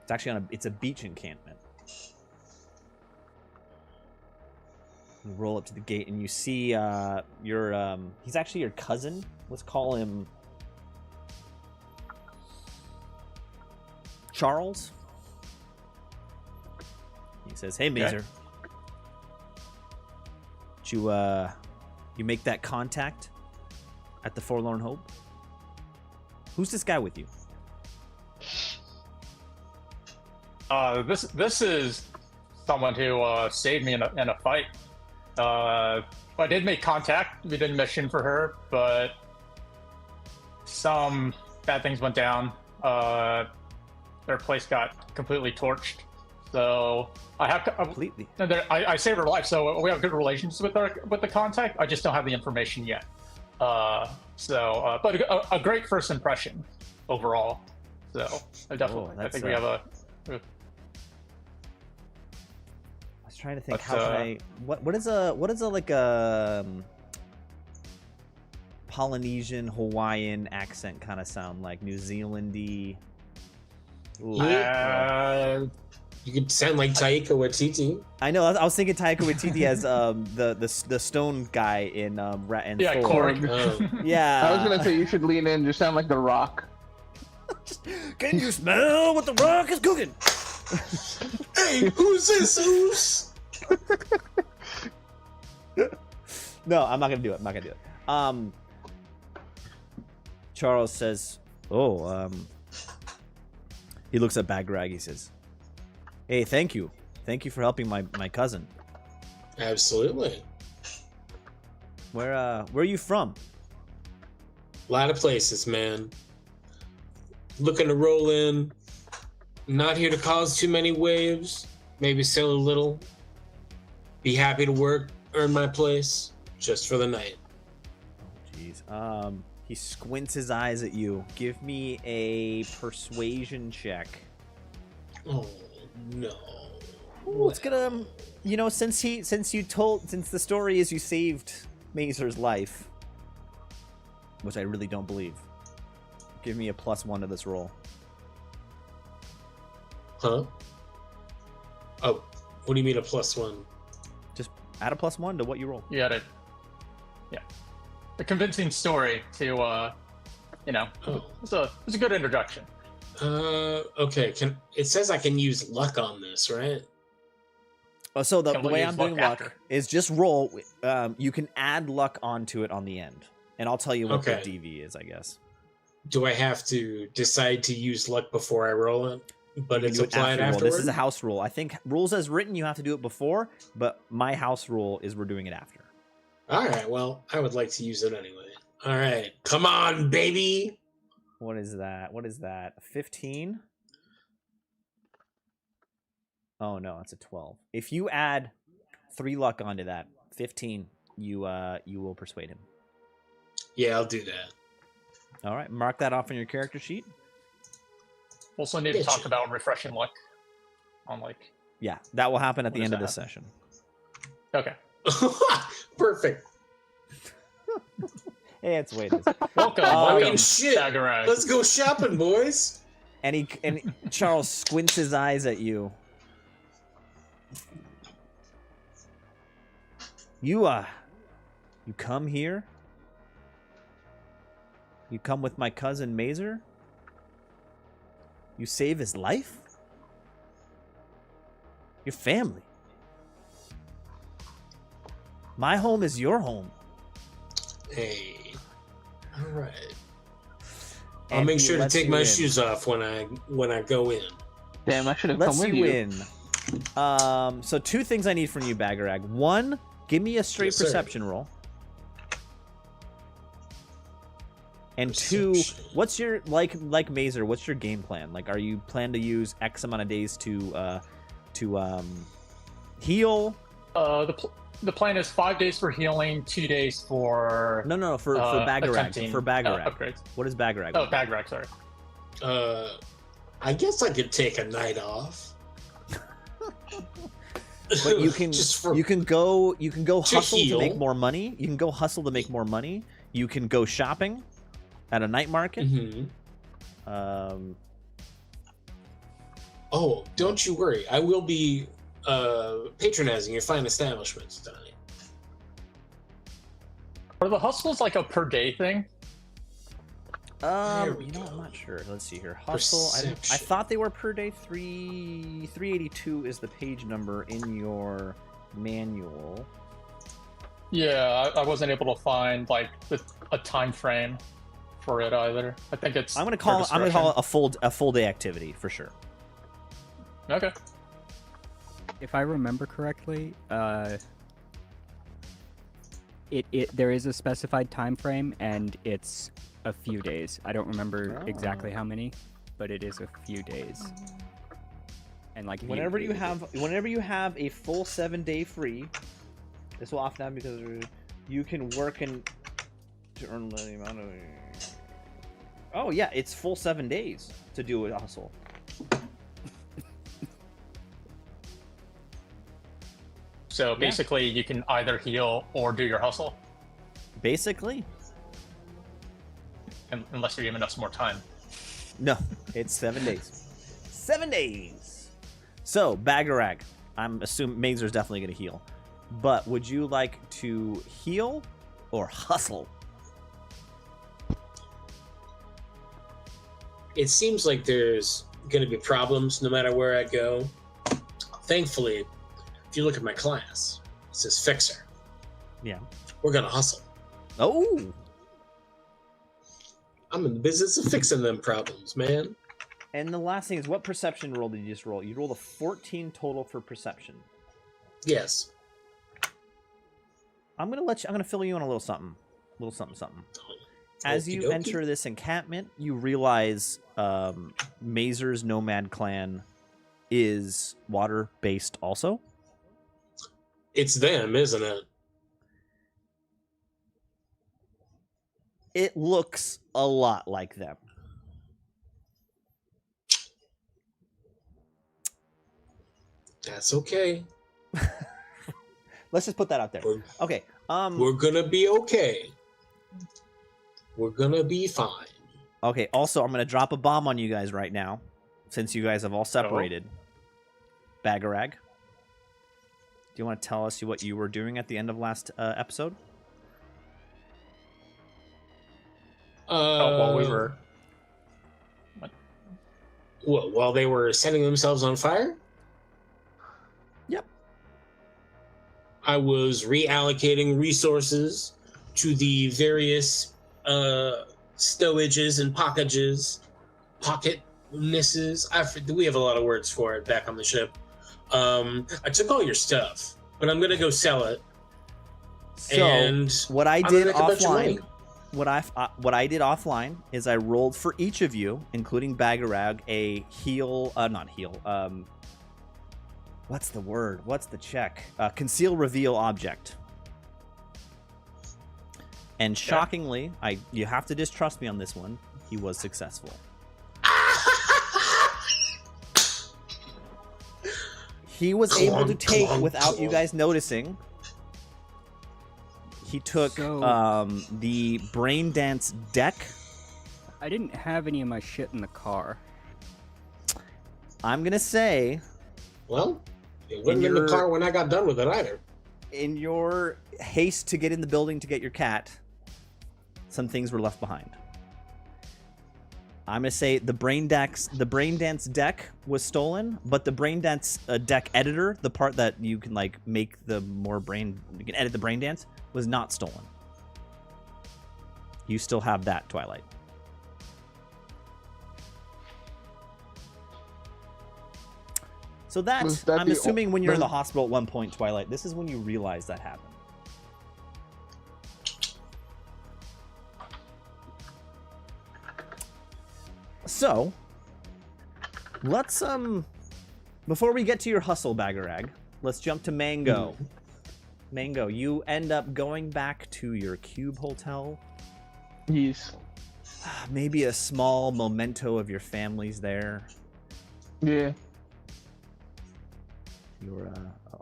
It's actually it's a beach encampment. You roll up to the gate and you see he's actually your cousin. Let's call him Charles. He says, "Hey, Mazer, did you make that contact at the Forlorn Hope? Who's this guy with you?" This is someone who saved me in a fight. I did make contact. We did a mission for her, but some bad things went down. Their place got completely torched. So I have completely. I saved her life, so we have good relations with the contact. I just don't have the information yet. But a great first impression overall. So I definitely, I think we have a. I was trying to think how can I. What is a like a Polynesian Hawaiian accent kind of sound like? New Zealandy. You could sound like Taika Waititi. I know. I was thinking Taika Waititi as the stone guy in Rat and Thor. Korg. Yeah. I was gonna say you should lean in. You sound like The Rock. Can you smell what the Rock is cooking? Hey, who's this? Who's? No, I'm not gonna do it. Charles says, he looks at Bagrag. He says, "Hey, thank you for helping my cousin." Absolutely. Where are you from? A lot of places, man. Looking to roll in. Not here to cause too many waves. maybe sell a little. Be happy to work, earn my place, just for the night. Jeez. He squints his eyes at you. Give me a persuasion check. Oh no. Ooh, it's gonna, you know, since the story is you saved Mazer's life, which I really don't believe. Give me a +1 to this roll. Huh? Oh, what do you mean a +1? Just add a +1 to what you roll. You got it. Yeah. A convincing story to, you know, it's a good introduction. Okay. It says I can use luck on this, right? Oh, so the Can we way use I'm doing luck luck after? is just roll. You can add luck onto it on the end, and I'll tell you what the Okay. DV is, I guess. Do I have to decide to use luck before I roll it? But You it's do it applied after you roll. afterward? This is a house rule. I think rules as written, you have to do it before, but my house rule is we're doing it after. All right, well, I would like to use it anyway. All right, come on, baby. What is that? 15? Oh no, it's a 12. If you add 3 luck onto that, 15, you will persuade him. Yeah, I'll do that. All right, mark that off on your character sheet. Also need to Bitchin'. talk about refreshing luck on like. Yeah, that will happen at What the does end of that this session. Okay. Perfect. Hey, it's waiting. Welcome. I welcome. mean, shit. Dagarag. Let's go shopping, boys. And Charles squints his eyes at you. You come here? You come with my cousin Mazer? You save his life? Your family. My home is your home. Hey. All right. I'll And make he sure to lets take you my in. shoes off when I go in. Damn, I should have come Lets with you you. in. So 2 things I need from you, Bagarag. 1, give me a straight Yes, sir. perception roll. And 2, Perception. what's your like Mazer? What's your game plan? Like, are you plan to use X amount of days to heal? The plan is 5 days for healing, 2 days for No, for Bagarag. attempting, For Bagarag. upgrades. What is Bagarag? Oh, Dagarag, sorry. I guess I could take a night off. But you can Just for you can go hustle to heal. make more money. You can go hustle to make more money. You can go shopping at a night market. Mhm. Um, don't you worry. I will be patronizing your fine establishments tonight. Are the hustles like a per day thing? There we you know, go. I'm not sure. Let's see here. Hustle. I Perception. thought they were per day. 382 is the page number in your manual. Yeah, I wasn't able to find like a time frame for it either. I think it's. I'm gonna call it a full day activity for sure. Okay. If I remember correctly, there is a specified time frame, and it's a few days. I don't remember exactly how many, but it is a few days. And like Whenever you have a full 7-day free, this will often happen because you can work and to earn the amount of. Oh yeah, it's full 7 days to do a hustle. So basically, you can either heal or do your hustle, Basically, unless you're giving us more time. no, it's 7 days. 7 days. So Bagarag, I'm assuming Mazer's definitely gonna heal, but would you like to heal or hustle? It seems like there's going to be problems no matter where I go. Thankfully, if you look at my class, it says fixer. Yeah. We're going to hustle. Oh. I'm in the business of fixing them problems, man. And the last thing is, what perception roll did you just roll? You rolled a 14 total for perception. Yes. I'm gonna fill you in a little something. As you Okey-dokey. enter this encampment, you realize Mazer's nomad clan is water-based also. It's them, isn't it? It looks a lot like them. That's okay. Let's just put that out there. Okay. We're gonna be okay. We're gonna be fine. Okay. Also, I'm gonna drop a bomb on you guys right now, since you guys have all separated. Bagarag, do you want to tell us what you were doing at the end of last episode? While we were. What? While they were setting themselves on fire? Yep. I was reallocating resources to the various stowages and pocketnesses. We have a lot of words for it back on the ship. I took all your stuff, but I'm gonna go sell it. So and what I I'm did gonna make a bunch of money. offline, what I did offline is I rolled for each of you, including Bagarag, a not heal. What's the word? What's the check? Conceal reveal object. And shockingly, you have to distrust me on this one. He was successful. He was able to take, without you guys noticing, he took the brain dance deck. I didn't have any of my shit in the car. I'm going to say... Well, it wasn't in the car when I got done with it either. In your haste to get in the building to get your cat, some things were left behind. I'm gonna say the brain dance deck was stolen, but the brain dance deck editor, the part that you can like make you can edit the brain dance, was not stolen. You still have that, Twilight. So I'm assuming when you're in the hospital at one point, Twilight, this is when you realize that happened. So, let's, before we get to your hustle, Bagarag, let's jump to Mango. Mango, you end up going back to your cube hotel. Yes. Maybe a small memento of your family's there. Yeah.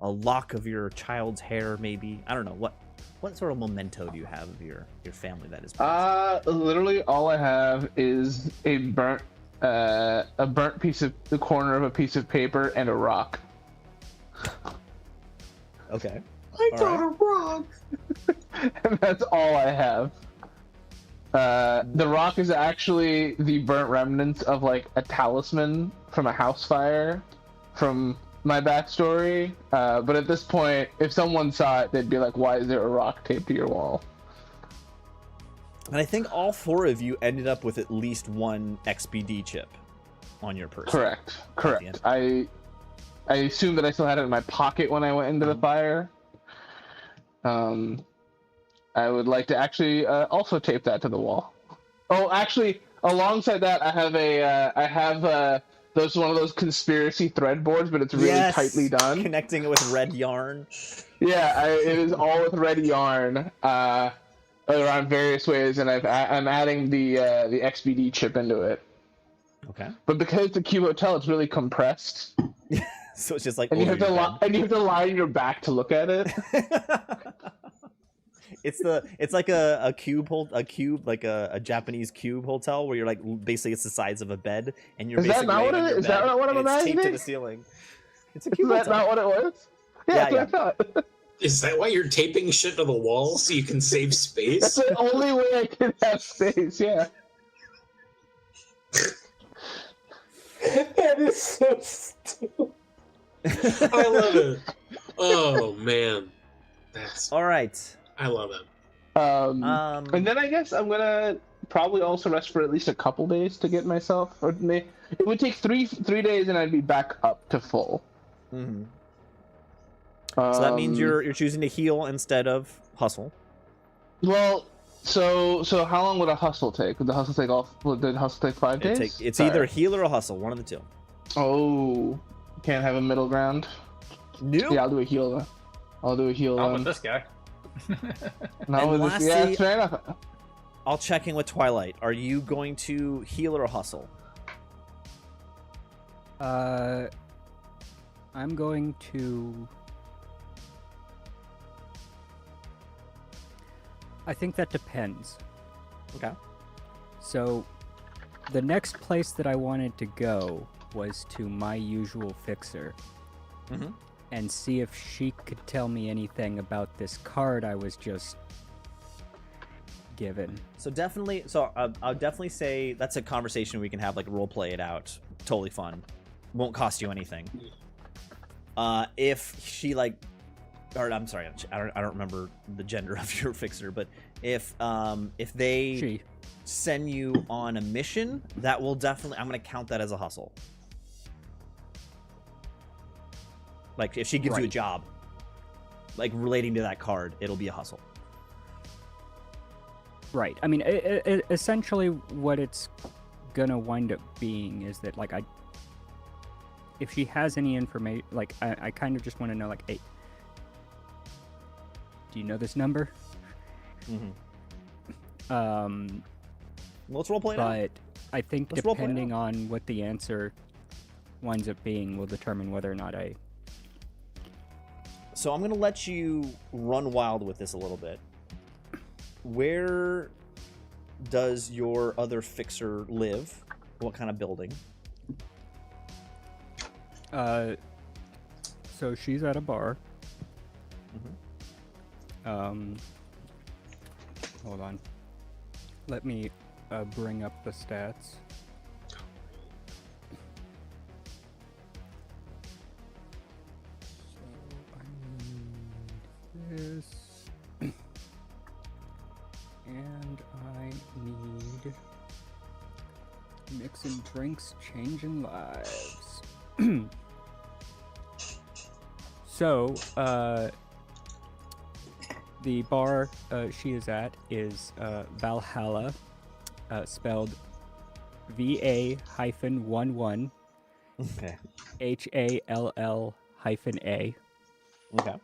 A lock of your child's hair, maybe. I don't know. What sort of memento do you have of your family that is present? Literally all I have is a burnt piece of the corner of a piece of paper and a rock. Okay. I got a rock. And that's all I have. The rock is actually the burnt remnants of like a talisman from a house fire from my backstory, but at this point, if someone saw it, they'd be like, why is there a rock taped to your wall? And I think all four of you ended up with at least one XPD chip on your person. Correct. I assumed that I still had it in my pocket when I went into the fire. I would like to actually also tape that to the wall. Oh, actually, alongside that, I have those one of those conspiracy thread boards, but it's really tightly done. Connecting it with red yarn. Yeah, it is all with red yarn around various ways, and I'm adding the XBD chip into it. Okay. But because it's a cube hotel, it's really compressed. So it's just like and you have to lie on your back to look at it. It's like a cube like a Japanese cube hotel where you're like basically it's the size of a bed and you're basically is that not what I'm imagining? Taped to the ceiling. It's a cube hotel. Is that not what it was? Yeah. I thought. Is that why you're taping shit to the wall so you can save space? That's the only way I can have space. Yeah. That is so stupid. I love it. Oh man, that's all right. I love it. And then I guess I'm gonna probably also rest for at least a couple days to get myself. It would take three days, and I'd be back up to full. Mm-hmm. So that means you're choosing to heal instead of hustle. Well, so how long would a hustle take? Would the hustle take 5 days? It's either heal or a hustle, one of the two. Oh, Can't have a middle ground. New? Yeah, I'll do a heal. Not with this guy. Not And with this. Yeah, lastly- fair enough. I'll check in with Twilight. Are you going to heal or hustle? I'm going to. I think that depends. Okay. So, the next place that I wanted to go was to my usual fixer Mhm. and see if she could tell me anything about this card I was just given. So definitely, I'll definitely say that's a conversation we can have, like role play it out. Totally fun. Won't cost you anything. If she like, or I'm sorry, I don't remember the gender of your fixer, but if they She. send you on a mission, that will definitely, I'm gonna count that as a hustle. Like if she gives you a Right. job, like relating to that card, it'll be a hustle. Right. I mean, essentially, what it's gonna wind up being is that, like, if she has any information, like, I kind of just want to know, like, hey, do you know this number? Mm-hmm. Let's role play it out. But I think Let's role play it depending on what the answer winds up being will determine whether or not I. So I'm gonna let you run wild with this a little bit. Where does your other fixer live? What kind of building? So she's at a bar. Mm-hmm. Hold on. Let me bring up the stats. So I need this. And I need mixing drinks, changing lives. So, the bar she is at is Valhalla, spelled VA-11 Okay. HALL-A. Okay.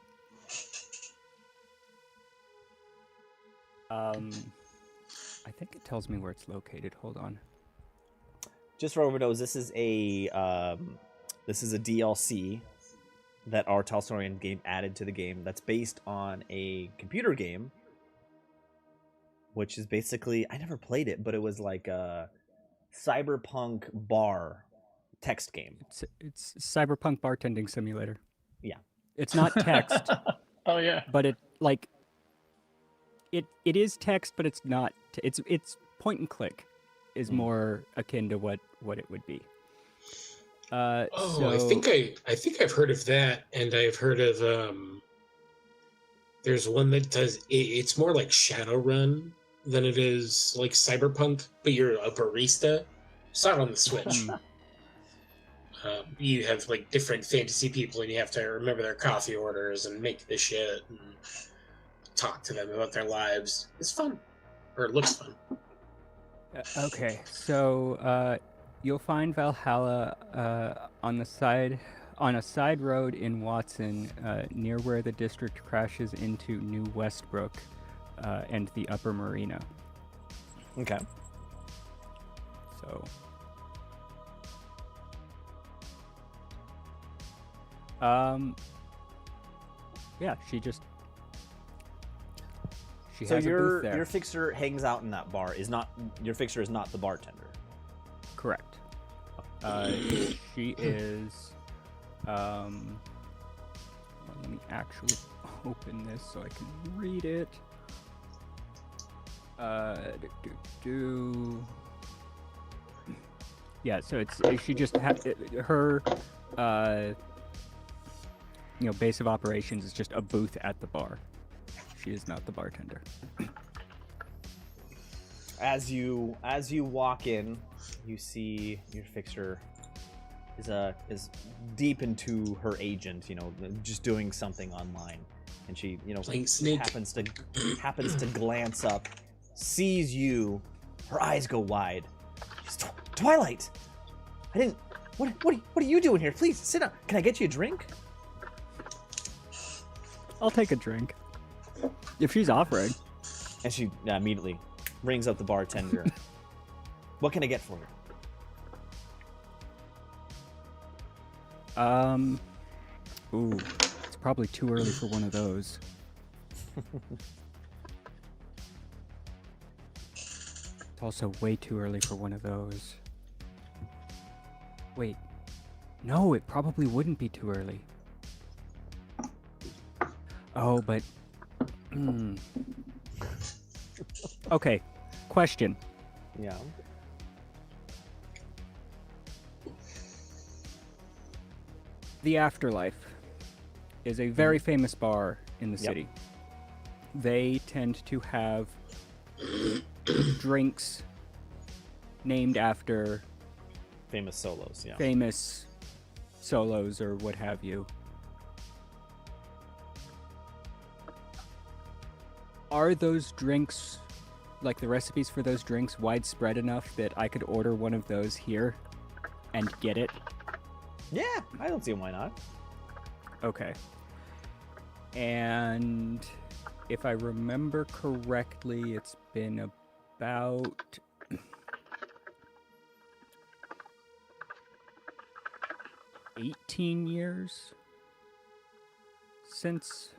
I think it tells me where it's located. Hold on. Just for everyone knows, this is a DLC that our Talsorian game added to the game. That's based on a computer game, which is basically, I never played it, but it was like a Cyberpunk bar text game. It's Cyberpunk bartending simulator. Yeah. It's not text, Oh yeah. but it like it is text, but it's not. It's point and click is more akin to what it would be. I So, think I've heard of that, and I've heard of there's one that does it's more like Shadowrun than it is like Cyberpunk, but you're a barista. It's not on the Switch. You have like different fantasy people, and you have to remember their coffee orders and make the shit and talk to them about their lives. It's fun, or it looks fun. okay, so you'll find Valhalla on a side road in Watson, near where the district crashes into New Westbrook and the Upper Marina. Okay. So, yeah, she So has a booth there. your fixer hangs out in that bar. Your fixer is not the bartender. Correct. She is. Let me actually open this so I can read it. Yeah, so she just her base of operations is just a booth at the bar. She is not the bartender. As you walk in, you see your fixer is deep into her agent, just doing something online, and she, Playing Snake. happens to glance up, sees you, her eyes go wide. She's, Twilight, I What are you doing here? Please sit down. Can I get you a drink? I'll take a drink. If she's offering. And she immediately rings up the bartender. What can I get for you? Ooh, it's probably too early for one of those. It's also way too early for one of those. Wait. No, it probably wouldn't be too early. Oh, but... Okay, question. Yeah. The Afterlife is a very famous bar in the city. They tend to have drinks named after famous solos, yeah. Famous solos or what have you. Are those drinks, like the recipes for those drinks, widespread enough that I could order one of those here and get it? Yeah, I don't see why not. Okay. And if I remember correctly, it's been about 18 years since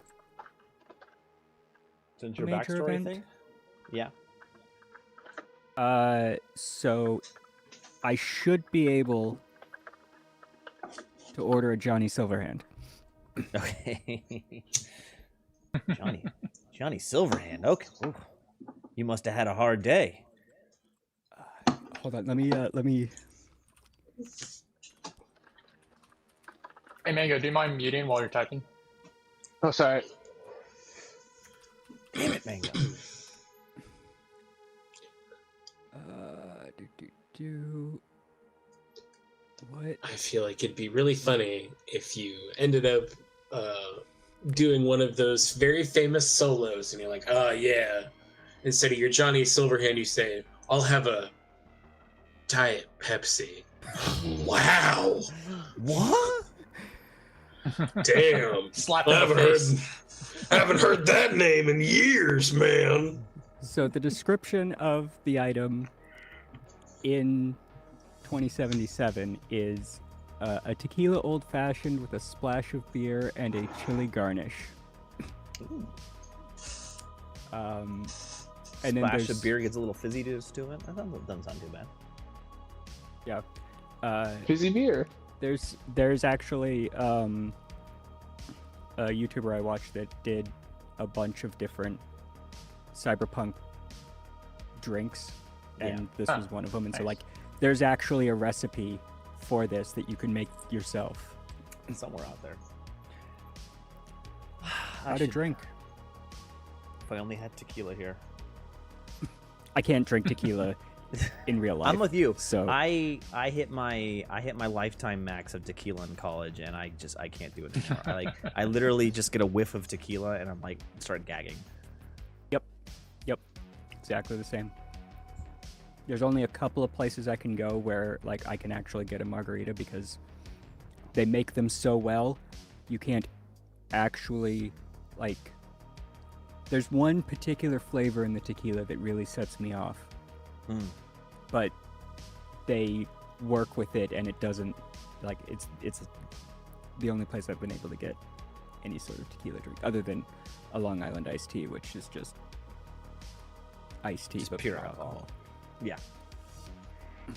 your major backstory event. thing? Yeah. So I should be able to order a Johnny Silverhand. Okay. Johnny Silverhand. Okay. Ooh. You must have had a hard day. Hold on, let me. Hey, Mango, do you mind muting while you're typing? Oh, sorry. Damn it, Mango. What? I feel like it'd be really funny if you ended up doing one of those very famous solos, and you're like, "Oh yeah." Instead of your Johnny Silverhand, you say, "I'll have a Diet Pepsi." Wow. What? Damn. Slap I in the face. haven't heard that name in years, man. So the description of the item in 2077 is a tequila old-fashioned with a splash of beer and a chili garnish. And then Splash there's of beer gets a little fizziness to it. That doesn't sound too bad. yeah. Fizzy beer. There's actually a YouTuber I watched that did a bunch of different Cyberpunk drinks, and this was one of them. And so, like, there's actually a recipe for this that you can make yourself. Somewhere out there. How to drink. If I only had tequila here. I can't drink tequila in real life. I'm with you. So I hit my lifetime max of tequila in college, and I can't do it anymore. I literally just get a whiff of tequila, and I'm like start gagging. Yep, exactly the same. There's only a couple of places I can go where like I can actually get a margarita because they make them so well, you can't actually like. There's one particular flavor in the tequila that really sets me off. But they work with it, and it doesn't like it's the only place I've been able to get any sort of tequila drink other than a Long Island iced tea, which is just iced tea, Just but pure for alcohol. Yeah.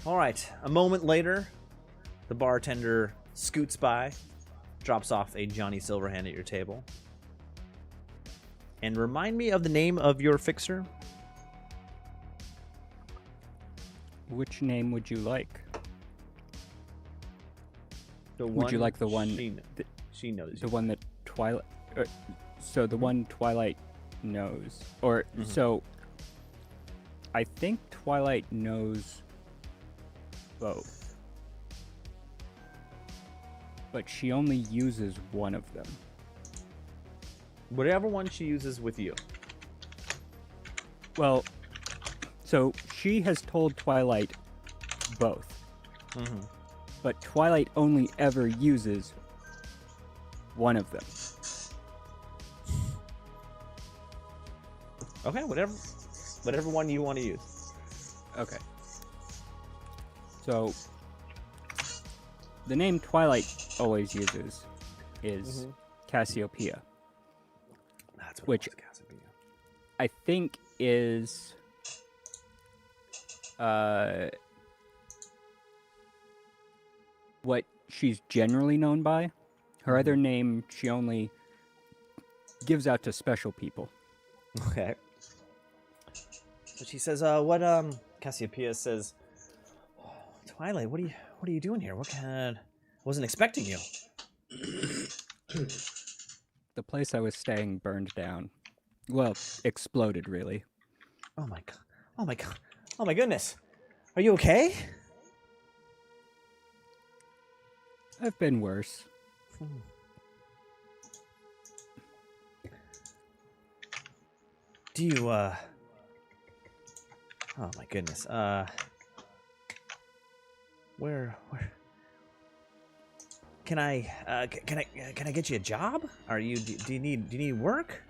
All right. A moment later, the bartender scoots by, drops off a Johnny Silverhand at your table. And remind me of the name of your fixer. Which name would you like? Would you like the one? She knows. The one that Twilight. So the one Twilight knows, or so. I think Twilight knows both, but she only uses one of them. Whatever one she uses with you. Well, so she has told Twilight both. but Twilight only ever uses one of them. Okay, whatever one you want to use. Okay. So, the name Twilight always uses is Cassiopeia. That's which Cassiopeia. I think is what she's generally known by. Her other name she only gives out to special people. Okay. So she says, what Cassiopeia says, oh, Twilight, what are you doing here? Wasn't expecting you. The place I was staying burned down. Well, exploded, really. Oh my god. Oh my god. Oh my goodness. Are you okay? I've been worse. Do you, oh my goodness. Where can I get you a job? Do you need work?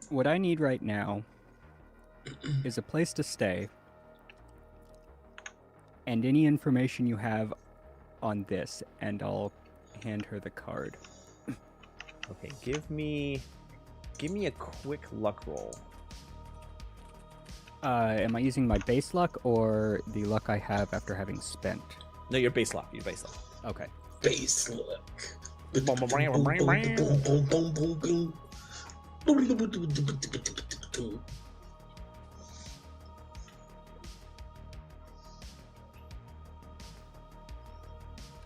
What I need right now is a place to stay and any information you have on this, and I'll hand her the card. Okay, give me a quick luck roll. Am I using my base luck or the luck I have after having spent? No, your base luck. Your base luck. Okay. Base luck.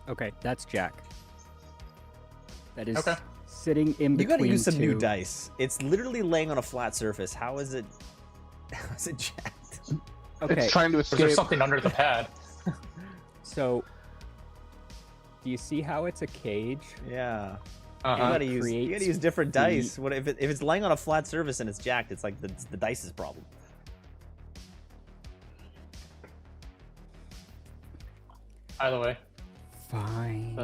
Okay, that's Jack. That is Okay. sitting in between You gotta use some new two. dice. It's literally laying on a flat surface. How is it jacked? Okay, It's trying to Is there escape. something under the pad? so do you see how it's a cage? Yeah. You Uh-huh. gotta use different the- dice. What if it's laying on a flat surface and it's jacked? It's like the dice's problem. By the way. Fine.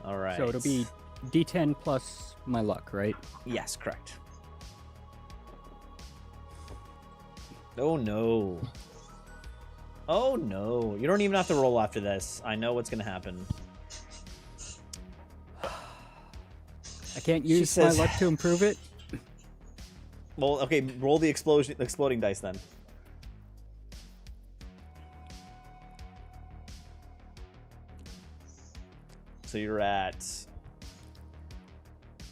All right. So it'll be D10 plus my luck, right? Yes, correct. Oh no. Oh no. You don't even have to roll after this. I know what's gonna happen. I can't She use says- my luck to improve it? Well, okay, roll the exploding dice then. So you're at...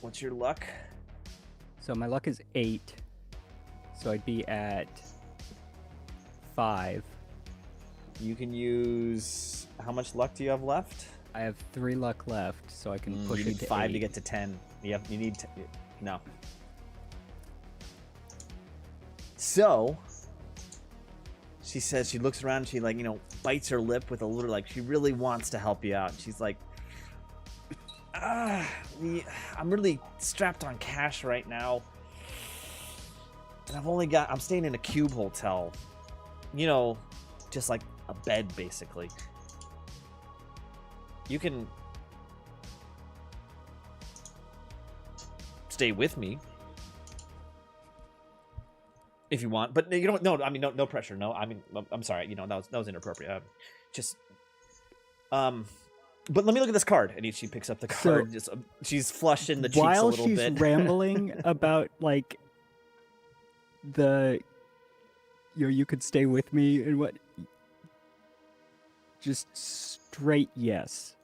What's your luck? So my luck is 8. So I'd be at 5. You can use... How much luck do you have left? I have 3 luck left, so I can push you it need to 5 to 8. get to 10. Yep, you need... No. So... She says, she looks around, she bites her lip with a little, she really wants to help you out. She's like, I'm really strapped on cash right now. And I'm staying in a cube hotel. Just like a bed, basically. You can stay with me if you want, but you don't. No, I mean, no pressure. No, I mean, I'm sorry. That was inappropriate. But let me look at this card. And she picks up the card. She's flushed in the cheeks a While little she's bit. rambling about you could stay with me and what, just straight yes.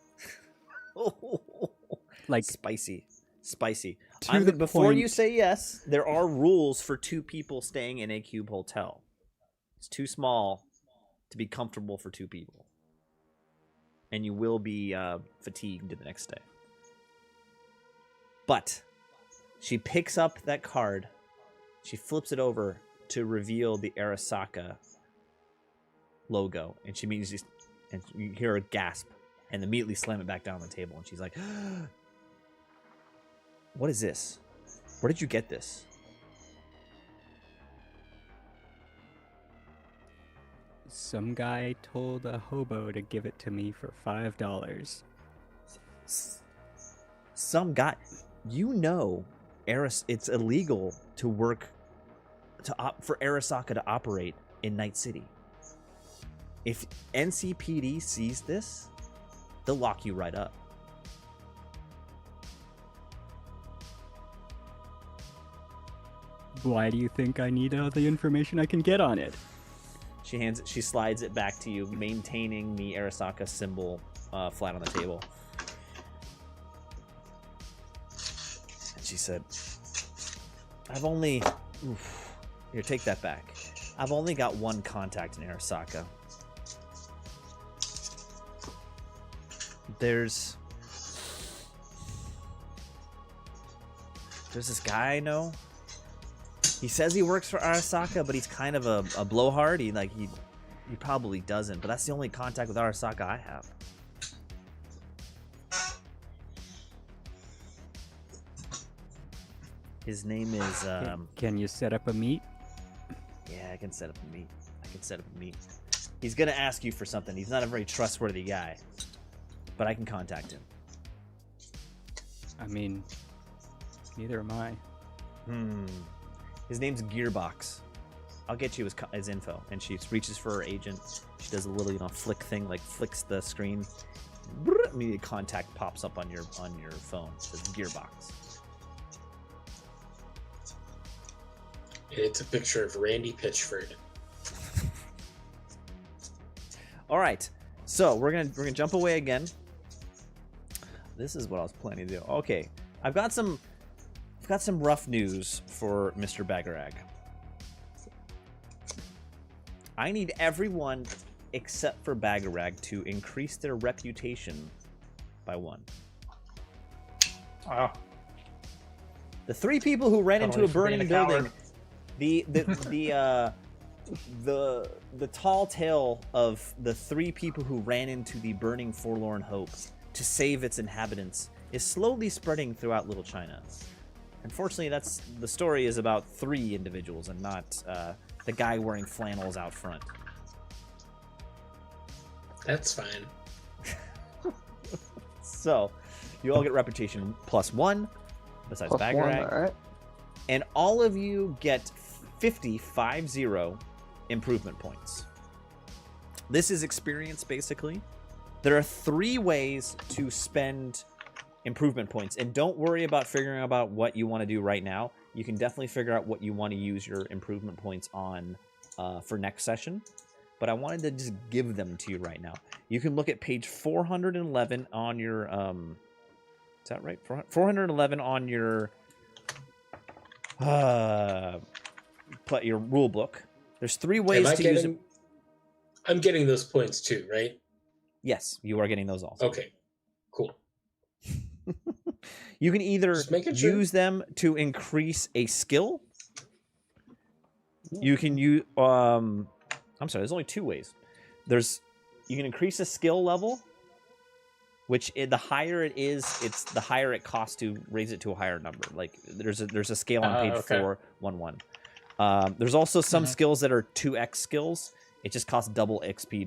Like spicy. to the Before point. you say yes, there are rules for 2 people staying in a cube hotel. It's too small to be comfortable for 2 people. And you will be fatigued the next day. But she picks up that card, she flips it over, to reveal the Arasaka logo, and she immediately, and you hear her gasp, and immediately slam it back down on the table, and she's like, "What is this? Where did you get this?" Some guy told a hobo to give it to me for $5. Some guy, it's illegal to work for Arasaka to operate in Night City. If NCPD sees this, they'll lock you right up. Why do you think I need all the information I can get on it? She slides it back to you, maintaining the Arasaka symbol flat on the table. And she said, here, take that back. I've only got one contact in Arasaka. There's this guy I know. He says he works for Arasaka, but he's kind of a blowhard. He probably doesn't, but that's the only contact with Arasaka I have. His name is Can you set up a meet? Yeah, I can set up a meet. He's gonna ask you for something. He's not a very trustworthy guy, but I can contact him. I mean, neither am I. His name's Gearbox. I'll get you his info. And she reaches for her agent. She does a little, flick thing, like flicks the screen. Immediate contact pops up on your phone. It says Gearbox. It's a picture of Randy Pitchford. All right, so we're gonna jump away again. This is what I was planning to do. Okay, I've got some rough news for Mr. Bagarag. I need everyone except for Bagarag to increase their reputation by 1. Wow. The 3 people who ran into a burning building, the tall tale of the 3 people who ran into the burning forlorn hope to save its inhabitants is slowly spreading throughout Little China. Unfortunately, the story is about 3 individuals and not the guy wearing flannels out front. That's fine. So, you all get reputation +1, besides Bagarag. All right. And all of you get 50 improvement points. This is experience, basically. There are 3 ways to spend improvement points, and don't worry about figuring out what you want to do right now. You can definitely figure out what you want to use your improvement points on for next session, but I wanted to just give them to you right now. You can look at page 411 on your is that right? 411 on your your rule book. There's 3 ways to use it. I'm getting those points too, right? Yes, you are getting those also. Okay, cool. You can either use them to increase a skill. You can use I'm sorry, there's only 2 ways. You can increase a skill level, which the higher it is, it's the higher it costs to raise it to a higher number. Like there's a scale on page 411. There's also some skills that are 2x skills. It just costs double XP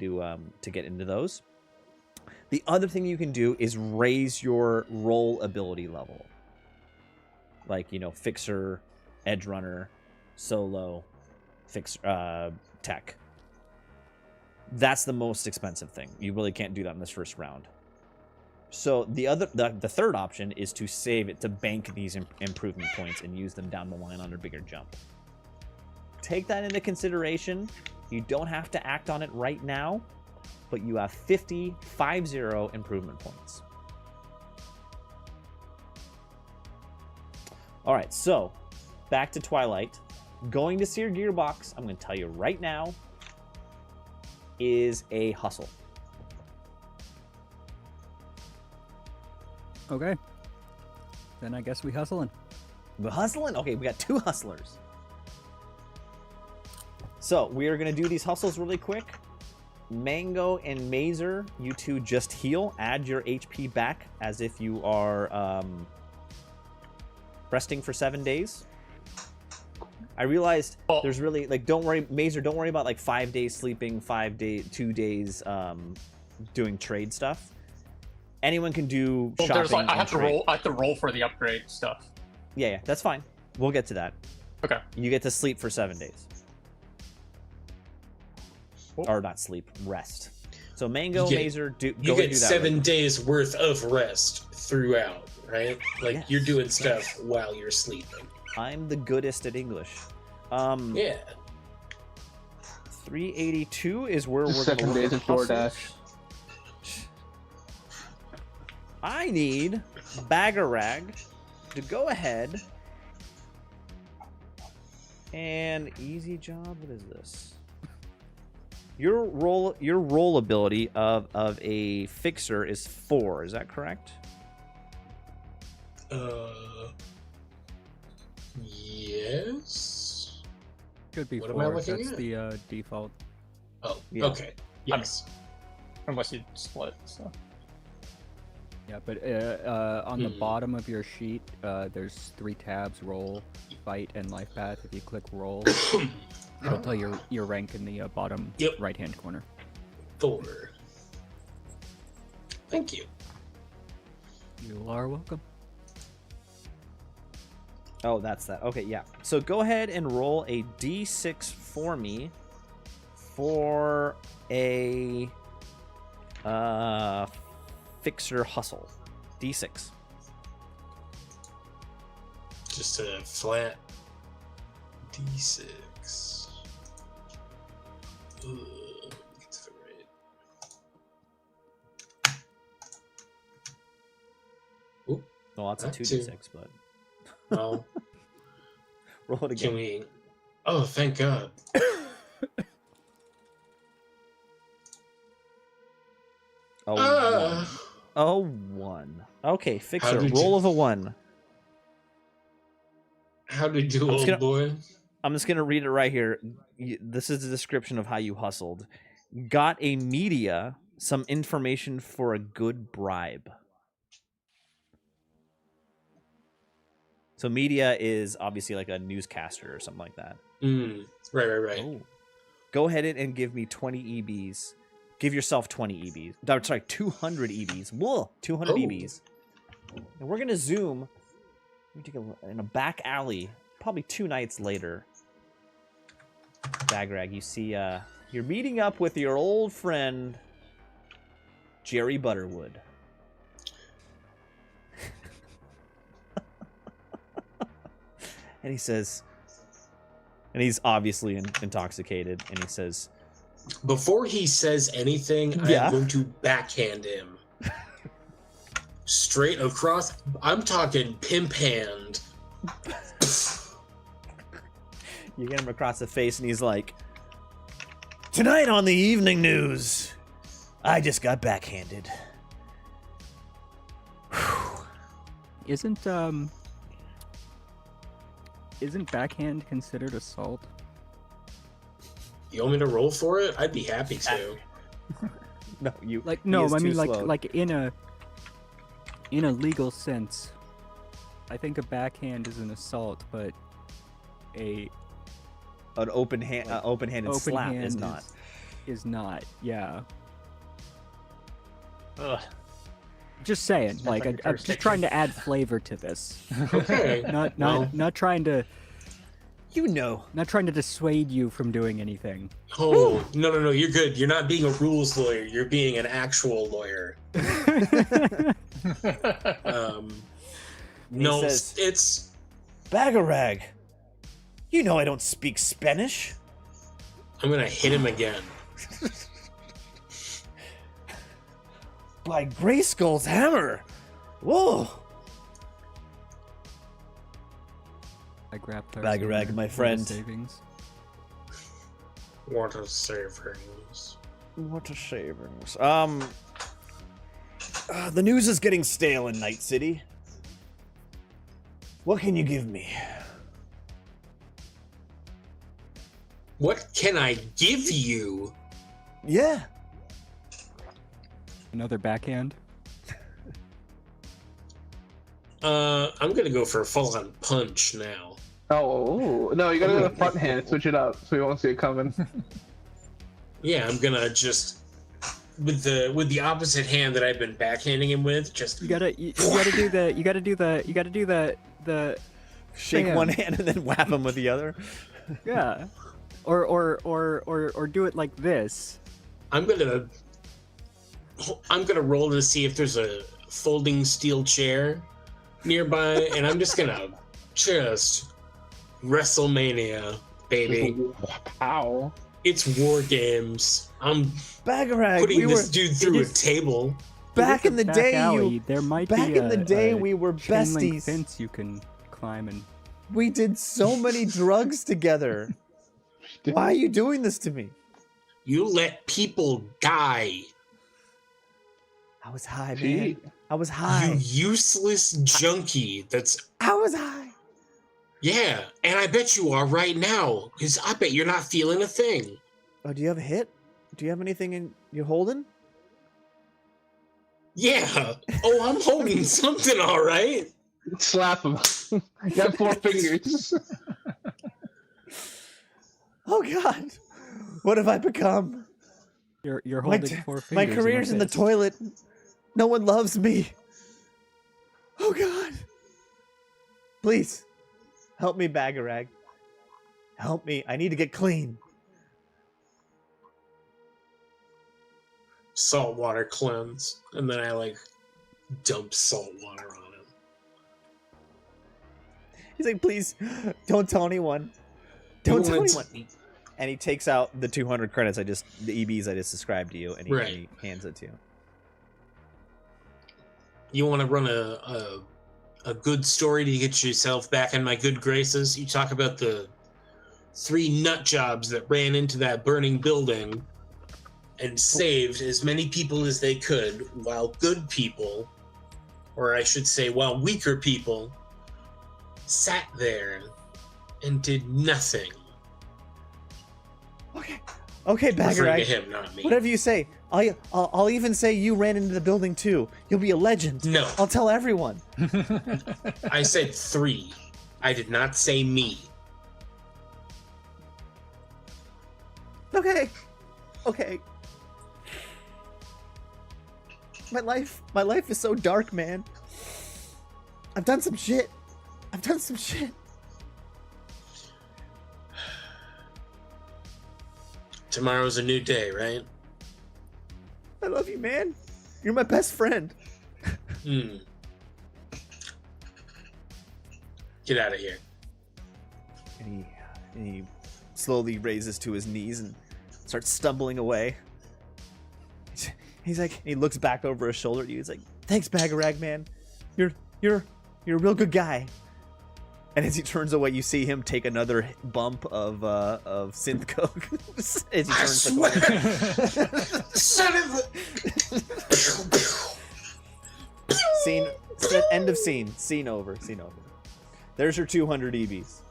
to get into those. The other thing you can do is raise your role ability level. Like, Fixer, Edge Runner, Solo, Tech. That's the most expensive thing. You really can't do that in this first round. So the third option is to save it, to bank these improvement points and use them down the line on a bigger jump. Take that into consideration. You don't have to act on it right now, but you have 50 improvement points. All right, so back to Twilight. Going to see your Gearbox, I'm going to tell you right now, is a hustle. Okay. Then I guess we hustling. We're hustling? Okay, we got 2 hustlers. So we are going to do these hustles really quick. Mango and Mazer, you two just heal. Add your HP back as if you are resting for 7 days. I realized there's really, like, don't worry, Mazer, don't worry about, like, 5 days sleeping, 2 days doing trade stuff. Anyone can do shopping. There's like, I have trade. to roll for the upgrade stuff. Yeah, that's fine. We'll get to that. Okay. You get to sleep for 7 days. Or not sleep, rest. So Mango, Mazer, go and do that. You get 7 days worth of rest throughout, right? Like, Yes. you're doing stuff while you're sleeping. I'm the goodest at English. Yeah. 382 is where we're going to Second look days at of DoorDash. hustles. I need Bagarag to go ahead and easy job. What is this? Your roll ability of a fixer is 4. Is that correct? Yes. Could be What am I 4. looking That's at? the default. Oh, Yeah. okay. Yes. Unless you split. So. Yeah, but on the bottom of your sheet, there's 3 tabs: roll, fight, and life path. If you click roll, it'll tell your rank in the bottom right-hand corner. 4. Thank you. You are welcome. Oh, that's that. Okay, yeah. So go ahead and roll a d6 for me for a fixer hustle. D6. Just a flat D6. Ugh, get to the right. Oop, Well, that's a Not 2d6, but well, roll it again. can we? Oh, thank God. Oh, 1. Okay, fixer. did Roll you- of a 1. How do we do, I'm just old boy? I'm just going to read it right here. This is the description of how you hustled. Got a media, some information for a good bribe. So media is obviously like a newscaster or something like that. Right. Oh. Go ahead and give me 20 EBs. Give yourself 20 EBs. No, sorry, 200 EBs. Whoa, 200 Oh. EBs. And we're going to zoom in a back alley, probably 2 nights later. Bagrag, you see, you're meeting up with your old friend, Jerry Butterwood. And he says, and he's obviously intoxicated, and he says, Before he says anything, Yeah. I'm going to backhand him. Straight across. I'm talking pimp hand. you get him across the face, and he's like, tonight on the evening news, I just got backhanded. Isn't backhand considered assault? You want me to roll for it? I'd be happy to. No, you Like he no, is I too mean slow. like in a legal sense, I think a backhand is an assault, but an open-handed slap is not. Is not, yeah. Ugh. Just saying, like like a I'm just trying to add flavor to this. Okay. Not trying to You know. not trying to dissuade you from doing anything. Oh, no, you're good. You're not being a rules lawyer. You're being an actual lawyer. No, says- it's... Bagarag, you know I don't speak Spanish. I'm going to hit him again. By Grayskull's hammer. Whoa. I grabbed Bagarag, my friend. Savings. What a savings. What a savings. The news is getting stale in Night City. What can you give me? What can I give you? Yeah. Another backhand. I'm gonna go for a full-on punch now. Oh no! You gotta go to the front hand. Switch it up so we won't see it coming. Yeah, I'm gonna just with the opposite hand that I've been backhanding him with. Just You gotta do the shake bam. one hand and then whap him with the other. Yeah. Or do it like this. I'm gonna roll to see if there's a folding steel chair nearby, and I'm just gonna WrestleMania, baby. Ow. It's War Games. I'm Bagarag, putting this dude through a table. Back in the Back day, alley, there might back be in the day we were chain link besties. fence you can climb and. We did so many drugs together. Why are you doing this to me? You let people die. I was high, man. Gee. I was You high. useless junkie. I was high. Yeah, and I bet you are right now, because I bet you're not feeling a thing. Oh, do you have a hit? Do you have anything in you're holding? Yeah. Oh, I'm holding something, all right. Slap him. You got 4 fingers. Oh God, what have I become? You're My, holding 4 fingers. my career's in the toilet. No one loves me. Oh God. Please, help me, Bagarag. Help me. I need to get clean. Saltwater cleanse, and then I dump salt water on him. He's like, please, don't tell anyone. Don't tell anyone. And he takes out the 200 credits the EBs I just described to you, and he hands it to you. You want to run a good story to get yourself back in my good graces? You talk about the 3 nut jobs that ran into that burning building and saved as many people as they could, while good people, or I should say, while weaker people, sat there and did nothing. Okay, Referring to Bagarag. him, not me. Whatever you say. I'll even say you ran into the building too. You'll be a legend. No. I'll tell everyone. I said 3. I did not say me. Okay. My life is so dark, man. I've done some shit. Tomorrow's a new day, right? I love you, man. You're my best friend. Get out of here. And he slowly raises to his knees and starts stumbling away. He's like, he looks back over his shoulder at you. He's like, "Thanks, Bagarag, man. You're a real good guy." And as he turns away, you see him take another bump of synth coke as he turns the corner. Son of a... Scene. End of scene. Scene over. There's your 200 EBs.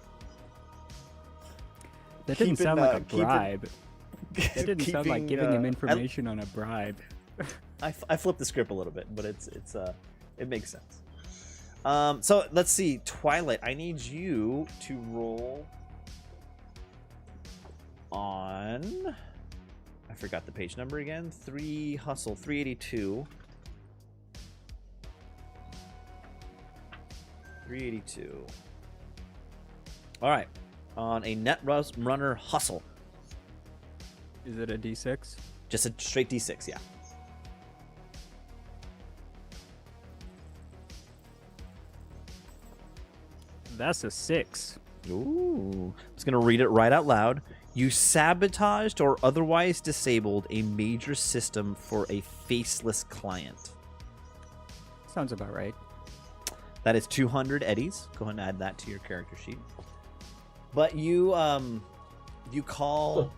That didn't sound like a bribe. That That didn't sound like giving him information on a bribe. I flipped the script a little bit, but it makes sense. So let's see, Twilight. I need you to roll on. I forgot the page number again. 382. 382. All right, on a net runner hustle. Is it a D6? Just a straight D6, yeah. That's a 6. Ooh. I was going to read it right out loud. You sabotaged or otherwise disabled a major system for a faceless client. Sounds about right. That is 200 eddies. Go ahead and add that to your character sheet. But you call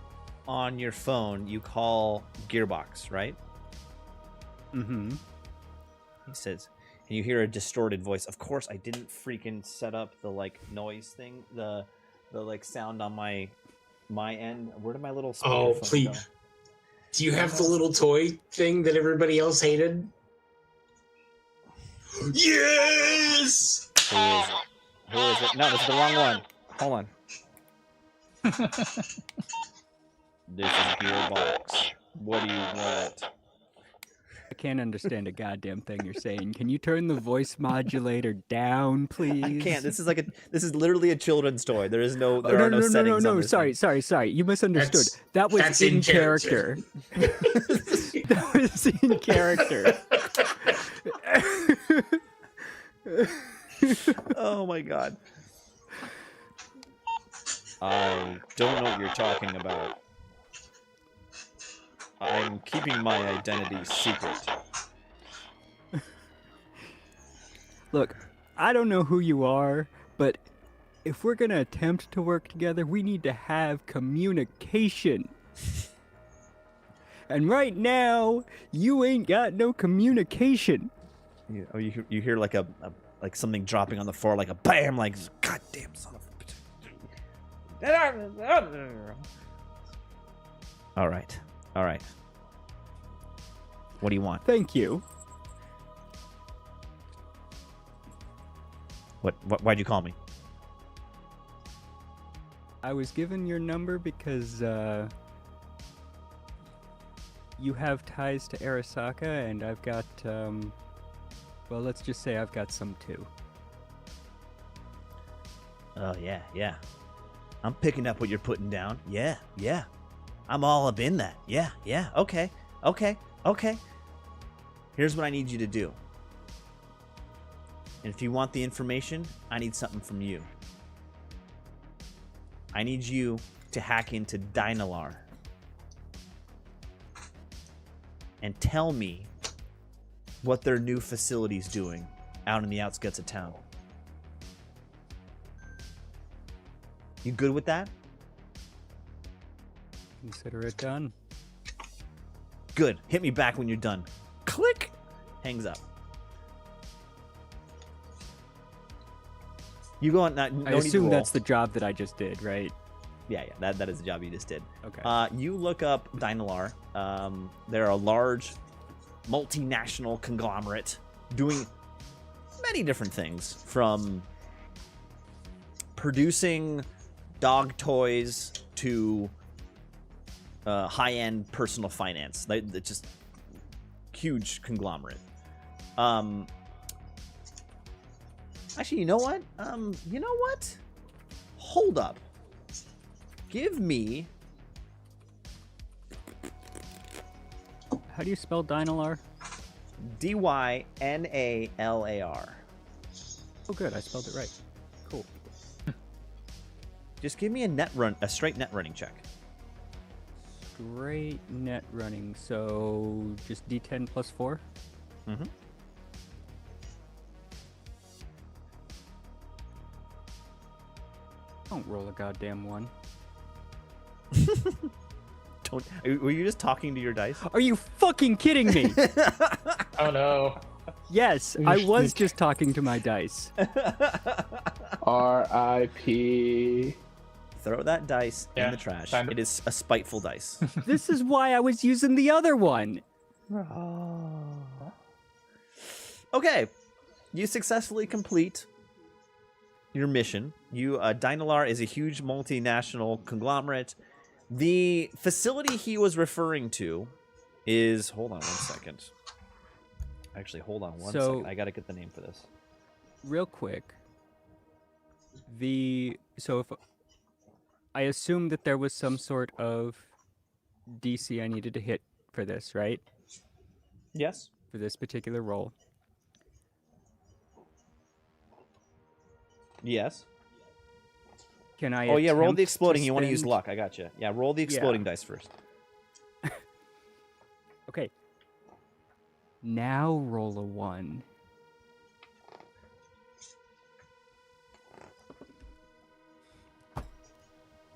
on your phone, you call Gearbox, right? Mm-hmm. He says, and you hear a distorted voice. Of course, I didn't freaking set up the noise thing, the sound on my my end. Where did my little Oh, phone please. go? Do you have the little toy thing that everybody else hated? Yes! Who is it? Who is it? No, this is the wrong one. Hold on. This is Gearbox. What do you want? I can't understand a goddamn thing you're saying. Can you turn the voice modulator down, please? I can't. This is literally a children's toy. There is no. There no, are no settings. No. on this Sorry, thing. sorry. You misunderstood. That's was in character. That was in character. Oh my god. I don't know what you're talking about. I'm keeping my identity secret. Look, I don't know who you are, but if we're gonna attempt to work together, we need to have communication. And right now, you ain't got no communication. You hear like like something dropping on the floor, like a bam, like goddamn son of a. All right. What do you want? Thank you. What? Why'd you call me? I was given your number because you have ties to Arasaka, and I've got well, let's just say I've got some too. Oh yeah. I'm picking up what you're putting down. Yeah. I'm all up in that. Yeah. Okay. Here's what I need you to do. And if you want the information, I need something from you. I need you to hack into Dynalar and tell me what their new facility's doing out in the outskirts of town. You good with that? Consider it done. Good. Hit me back when you're done. Click. Hangs up. You go on. No I assume that's the job that I just did, right? Yeah. That is the job you just did. Okay. You look up Dynalar. They're a large, multinational conglomerate doing many different things, from producing dog toys to high-end personal finance. They're just huge conglomerate. Actually, you know what? Hold up. Give me. How do you spell Dynalar? Dynalar. Oh, good. I spelled it right. Cool. Just give me a straight net running check. Great net running. So just D10 plus 4? Mm-hmm. Don't roll a goddamn 1. Were you just talking to your dice? Are you fucking kidding me? Oh no. Yes, I was just talking to my dice. R.I.P. Throw that dice in Yeah, the trash. kind of. It is a spiteful dice. This is why I was using the other one. Okay, you successfully complete your mission. Dynalar is a huge multinational conglomerate. The facility he was referring to is. Hold on 1 second. Actually, hold on one second. I gotta get the name for this. Real quick. So if I assume that there was some sort of DC I needed to hit for this, right? Yes. For this particular role. Yes. Can I? Oh yeah, roll the attempt exploding. You want to use spend- luck. I got you. Yeah, roll the exploding dice first. Okay. Now roll a 1.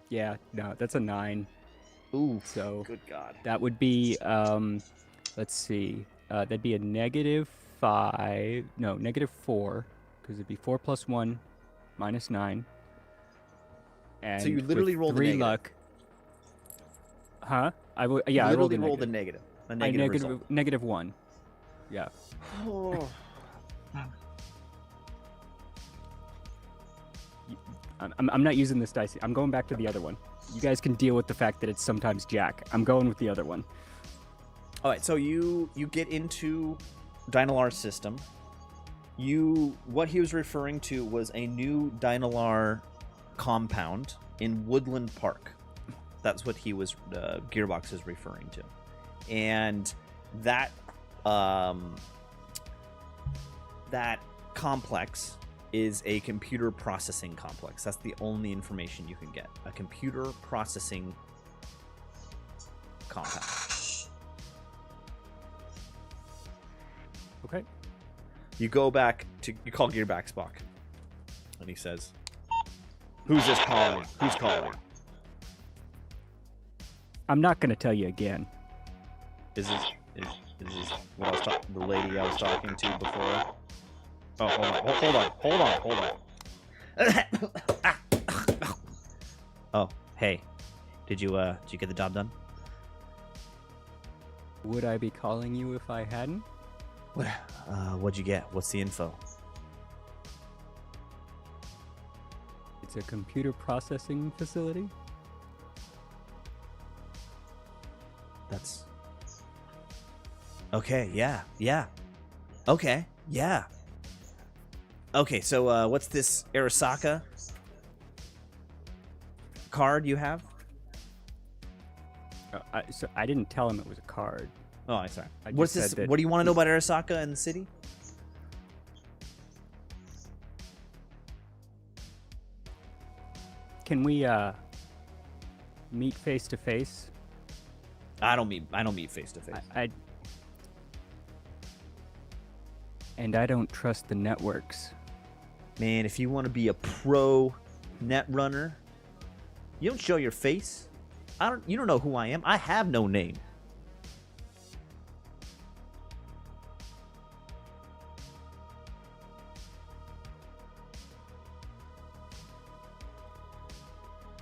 Yeah, no, that's a 9. Ooh. So Good God. that would be, let's see, that'd be a -5. No, -4, because it'd be 4 plus 1 minus 9. And So you literally with rolled a 3 negative. luck, Huh? I rolled a negative. A negative result. -1. Yeah. Oh. I'm not using this dice. I'm going back to the other one. You guys can deal with the fact that it's sometimes Jack. I'm going with the other one. All right, so you get into Dynalar's system. What he was referring to was a new Dynalar compound in Woodland Park. That's what he was Gearbox is referring to, and that complex is a computer processing complex. That's the only information you can get. A computer processing compound. Okay. You go back to, you call Gearbox Spock, and he says, "Who's this calling? Who's calling?" I'm not gonna tell you again. Is this what I was the lady I was talking to before? Oh, hold on. Oh, hey, did you get the job done? Would I be calling you if I hadn't? What'd you get? What's the info? It's a computer processing facility. That's okay. Yeah. Okay. Yeah. Okay. So, what's this Arasaka card you have? So I didn't tell him it was a card. Oh, I'm sorry. I What's just this? said that What do you want to know about Arasaka and the city? Can we meet face to face? I don't meet face to face. And I don't trust the networks. Man, if you want to be a pro net runner, you don't show your face. You don't know who I am. I have no name.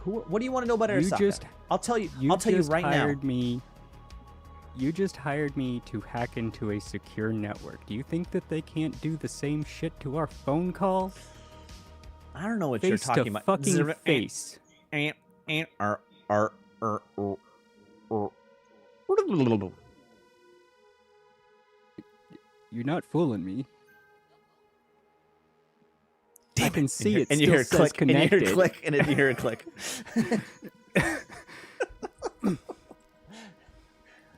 What do you want to know about Arasaka? I'll tell you right now. You just hired me to hack into a secure network. Do you think that they can't do the same shit to our phone calls? I don't know what you're talking about. Fucking face. You're not fooling me. Damn, I can see it. And you hear a click. And you hear a click. And you hear a click.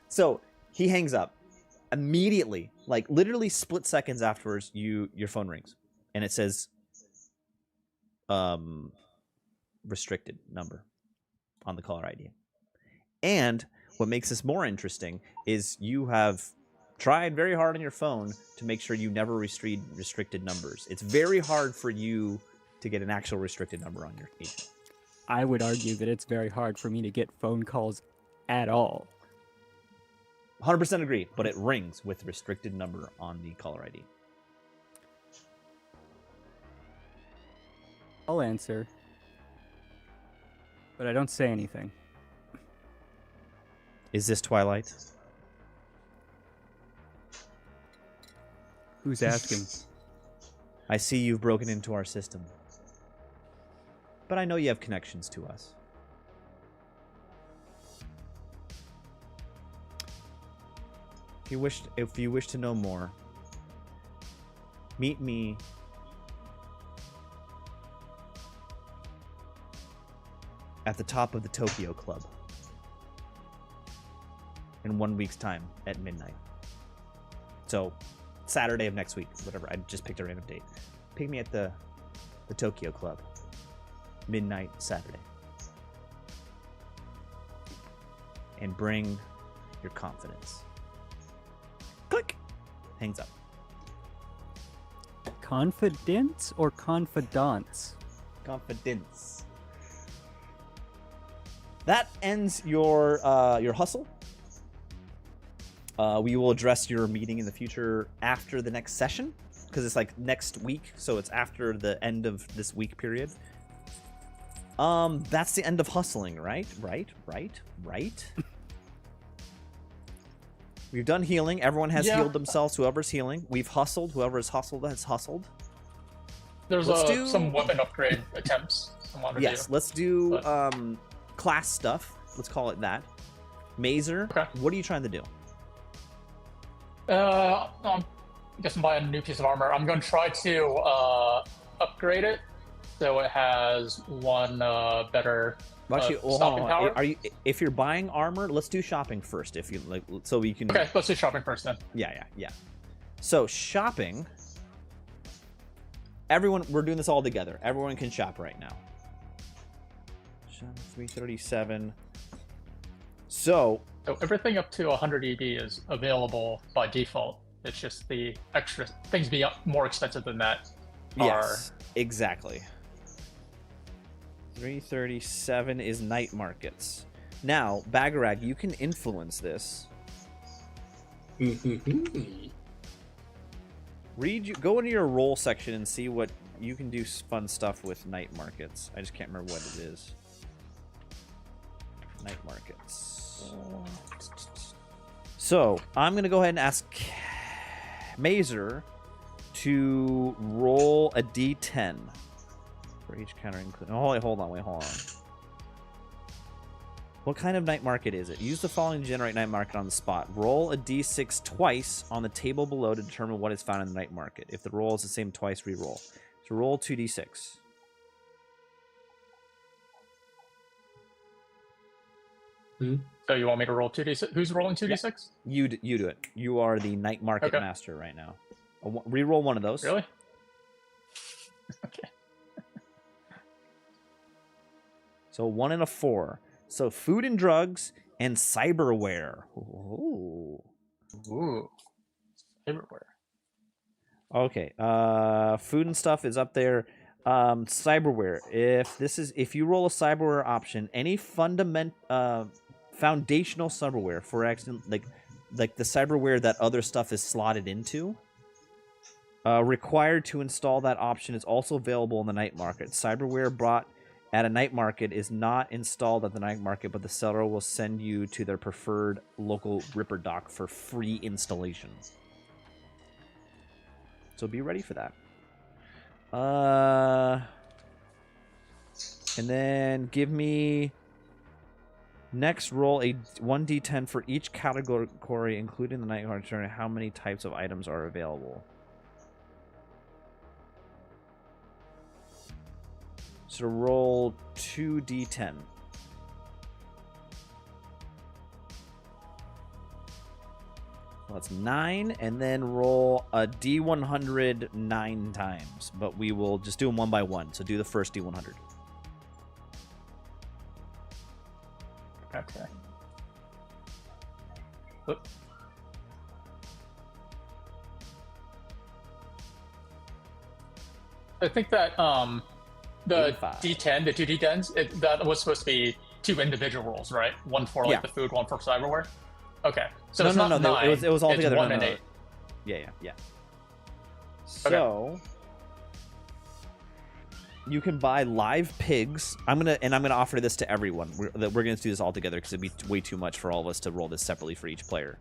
So he hangs up immediately, like literally split seconds afterwards. Your phone rings, and it says, restricted number on the caller ID. And what makes this more interesting is you have tried very hard on your phone to make sure you never restricted numbers. It's very hard for you to get an actual restricted number on your agent. I would argue that it's very hard for me to get phone calls at all. 100% agree, but it rings with restricted number on the caller ID. I'll answer, but I don't say anything. Is this Twilight? Who's asking? I see you've broken into our system, but I know you have connections to us. If you wish to know more, meet me at the top of the Tokyo Club in 1 week's time at midnight. So, Saturday of next week, whatever. I just picked a random date. Pick me at the Tokyo Club, midnight Saturday, and bring your confidence. Click. Hangs up. Confidence or confidants? Confidence. That ends your hustle. We will address your meeting in the future after the next session, because it's like next week, so it's after the end of this week period. That's the end of hustling, right? Right. We've done healing. Everyone has healed themselves. Whoever's healing. We've hustled. Whoever has hustled. There's some weapon upgrade attempts. Yes, let's do class stuff. Let's call it that. Mazer, what are you trying to do? I'm guessing buy a new piece of armor. I'm going to try to upgrade it so it has one better stopping power. Are you? If you're buying armor, let's do shopping first. If you like, so we can. Okay, let's do shopping first then. Yeah. So shopping. Everyone, we're doing this all together. Everyone can shop right now. 337. So everything up to 100 EB is available by default. It's just the extra things be more expensive than that. Yes, exactly. 337 is night markets. Now, Bagarag, you can influence this. Go into your role section and see what you can do. Fun stuff with night markets. I just can't remember what it is. Night markets. So I'm gonna go ahead and ask Mazer to roll a D10 for each counter include. Oh, hold on. What kind of night market is it? Use the following to generate night market on the spot. Roll a D6 twice on the table below to determine what is found in the night market. If the roll is the same twice, re-roll. So roll 2D6. So you want me to roll 2D6? Who's rolling 2D6? You do it. You are the night market master right now. Re-roll one of those. Really? Okay. So 1 and a 4. So food and drugs and cyberware. Ooh. Cyberware. Okay. Food and stuff is up there. Cyberware. If you roll a cyberware option, any foundational cyberware, for example, like the cyberware that other stuff is slotted into, required to install that option is also available in the night market. Cyberware brought at a night market is not installed at the night market, but the seller will send you to their preferred local Ripper dock for free installation. So be ready for that. And then give me next roll a 1d10 for each category, including the night market, how many types of items are available. So roll 2d10. Well, that's 9, and then roll a d100 9 times. But we will just do them one by one. So do the first d100. Okay. Oop. I think that the 85. D10, the two D10s, that was supposed to be 2 individual rolls, right? One for like the food, one for cyberware. Okay, so it's not 9. It was all it's together. 1 and 8. Yeah. So you can buy live pigs. I'm gonna offer this to everyone. We're gonna do this all together because it'd be way too much for all of us to roll this separately for each player.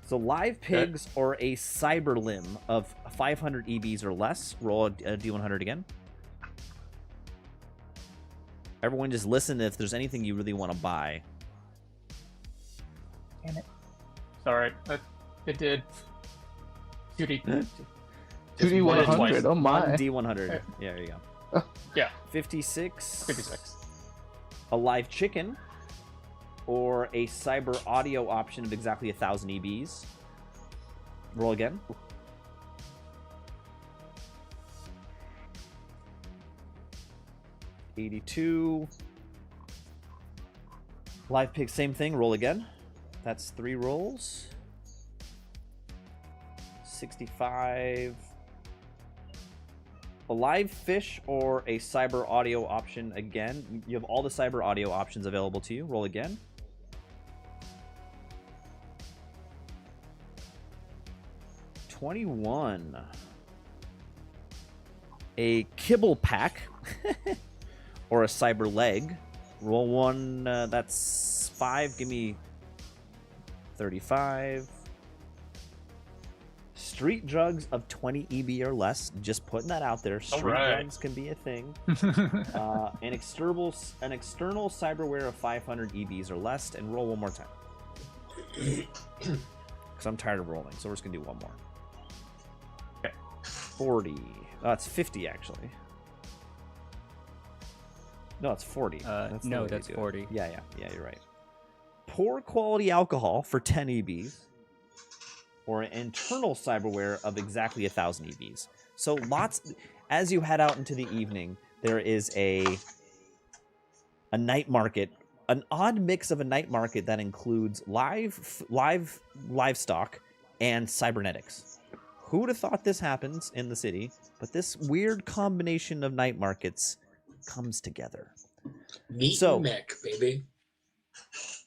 So live pigs or a cyber limb of 500 EBs or less. Roll a D100 again. Everyone just listen if there's anything you really want to buy. Damn it. Sorry. It did 2D. 2D100. Oh my. 1D100. Yeah, there you go. Yeah. 56. 56. A live chicken. Or a cyber audio option of exactly 1,000 EBs. Roll again. $82. Live pig, same thing. Roll again. That's 3 rolls. 65. A live fish or a cyber audio option again. You have all the cyber audio options available to you. Roll again. $21. A kibble pack or a cyber leg. Roll 1. That's 5. Give me 35. street drugs of 20 EB or less. Just putting that out there. Street drugs can be a thing. An external cyberware of 500 EBs or less, and roll one more time. Because I'm tired of rolling, so we're just gonna do one more. Okay. 40. It's 50 actually. No, it's 40. That's 40. Yeah, you're right. Poor quality alcohol for 10 EBs, or an internal cyberware of exactly 1,000 EBs. So lots. As you head out into the evening, there is a night market, an odd mix of a night market that includes livestock and cybernetics. Who would have thought this happens in the city? But this weird combination of night markets comes together. Meat and neck, baby.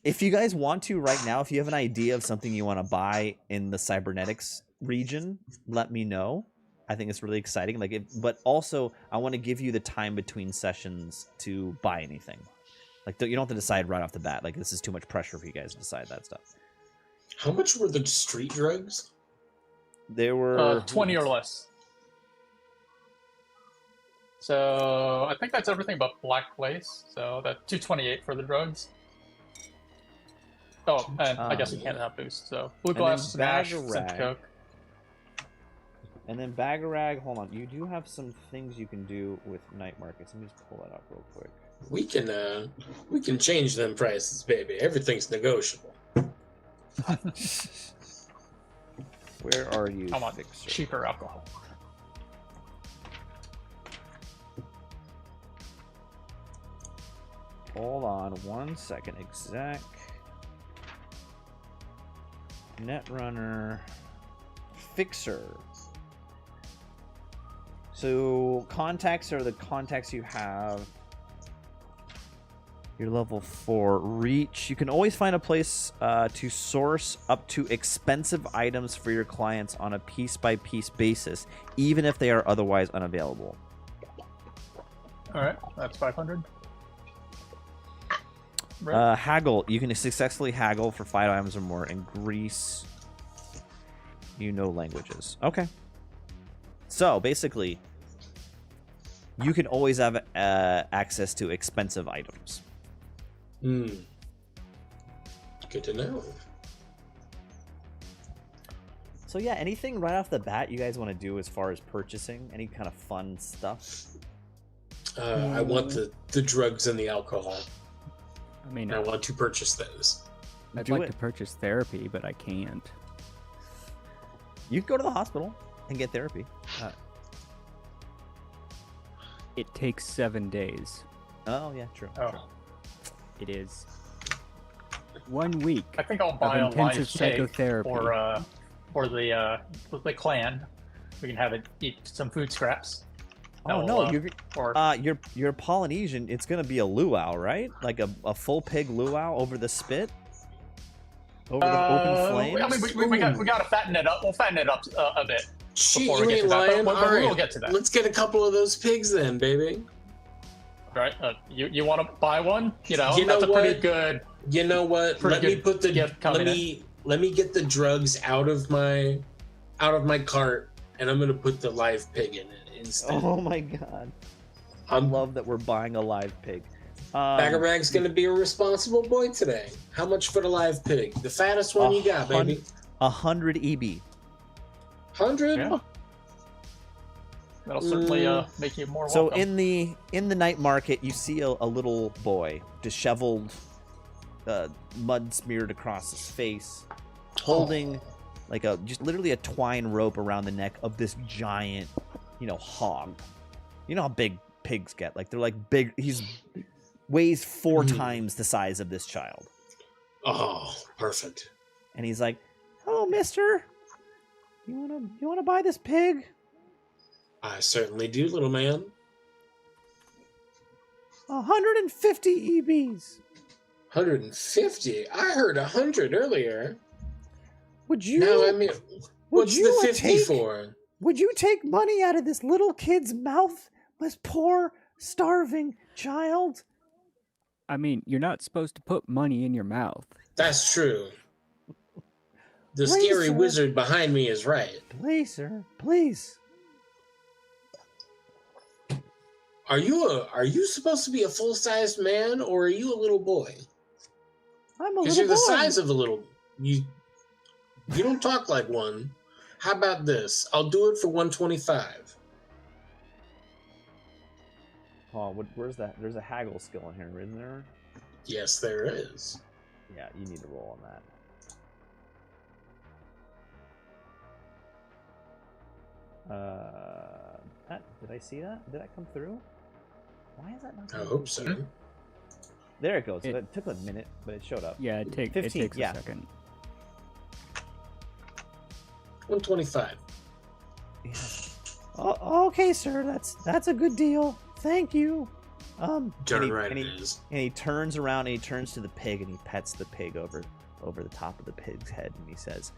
If you guys want to right now, if you have an idea of something you want to buy in the cybernetics region, let me know. I think it's really exciting. But also, I want to give you the time between sessions to buy anything. Like, you don't have to decide right off the bat. Like, this is too much pressure for you guys to decide that stuff. How much were the street drugs? They were 20 or less. So I think that's everything but Black Place. So that's 228 for the drugs. Oh, and I guess you can't have boost. So blue glass, Smash, Coke. And then Bagarag, hold on. You do have some things you can do with night markets. Let me just pull that up real quick. We can change them prices, baby. Everything's negotiable. Where are you? I want cheaper alcohol. Hold on 1 second. Exec. Netrunner. Fixer. So contacts are the contacts you have. You're level 4. Reach. You can always find a place to source up to expensive items for your clients on a piece-by-piece basis, even if they are otherwise unavailable. All right, that's 500. Right. Haggle. You can successfully haggle for 5 items or more. In Greece, you know languages. Okay. So, basically, you can always have access to expensive items. Good to know. So, yeah, anything right off the bat you guys want to do as far as purchasing? Any kind of fun stuff? I want the drugs and the alcohol. I mean, I want to purchase those. I'd like to purchase therapy, but I can't. You can go to the hospital and get therapy. It takes 7 days. Oh, yeah, true. Oh. True. It is 1 week. I think I'll buy a intensive live cake psychotherapy for the clan. We can have it eat some food scraps. Oh no, you're Polynesian. It's gonna be a luau, right? Like a full pig luau over the spit, over the open flames. I mean, we got to fatten it up. We'll fatten it up a bit. Shit, before we you get ain't to that, lying. but All right, we'll get to that. Let's get a couple of those pigs then, baby. Right? You want to buy one? You know that's a what? pretty good. You know what? Let me get the drugs out of my cart, and I'm gonna put the live pig in it instead. Oh my god! I love that we're buying a live pig. Bagarag's gonna be a responsible boy today. How much for the live pig? The fattest one you got, baby. 100 EB. 100? Yeah. That'll certainly make you more So welcome. in the night market, you see a little boy, disheveled, mud smeared across his face, holding like just literally a twine rope around the neck of this giant, hog. You know how big pigs get? Like they're like big. He's weighs 4 times the size of this child. Oh, perfect. And he's like, "Hello, mister. You wanna buy this pig?" I certainly do, little man. 150 EBs. 150? I heard 100 earlier. Would you? No, I mean, what's the 50 for? Would you take money out of this little kid's mouth, this poor, starving child? I mean, you're not supposed to put money in your mouth. That's true. The scary wizard behind me is right. Please, sir. Please. Are you supposed to be a full-sized man, or are you a little boy? I'm a little boy. Because you're the size of a little. You don't talk like one. How about this? I'll do it for 125. Oh, where's that? There's a haggle skill in here, isn't there? Yes, there is. Yeah, you need to roll on that. Did I see that? Did that come through? Why is that not coming I hope so. through? There it goes. It took a minute, but it showed up. Yeah, it 15, takes yeah. a second. 125. Yeah. Oh, okay, sir. That's a good deal. Thank you. Darn right it is. And he turns around and he turns to the pig and he pets the pig over the top of the pig's head and he says,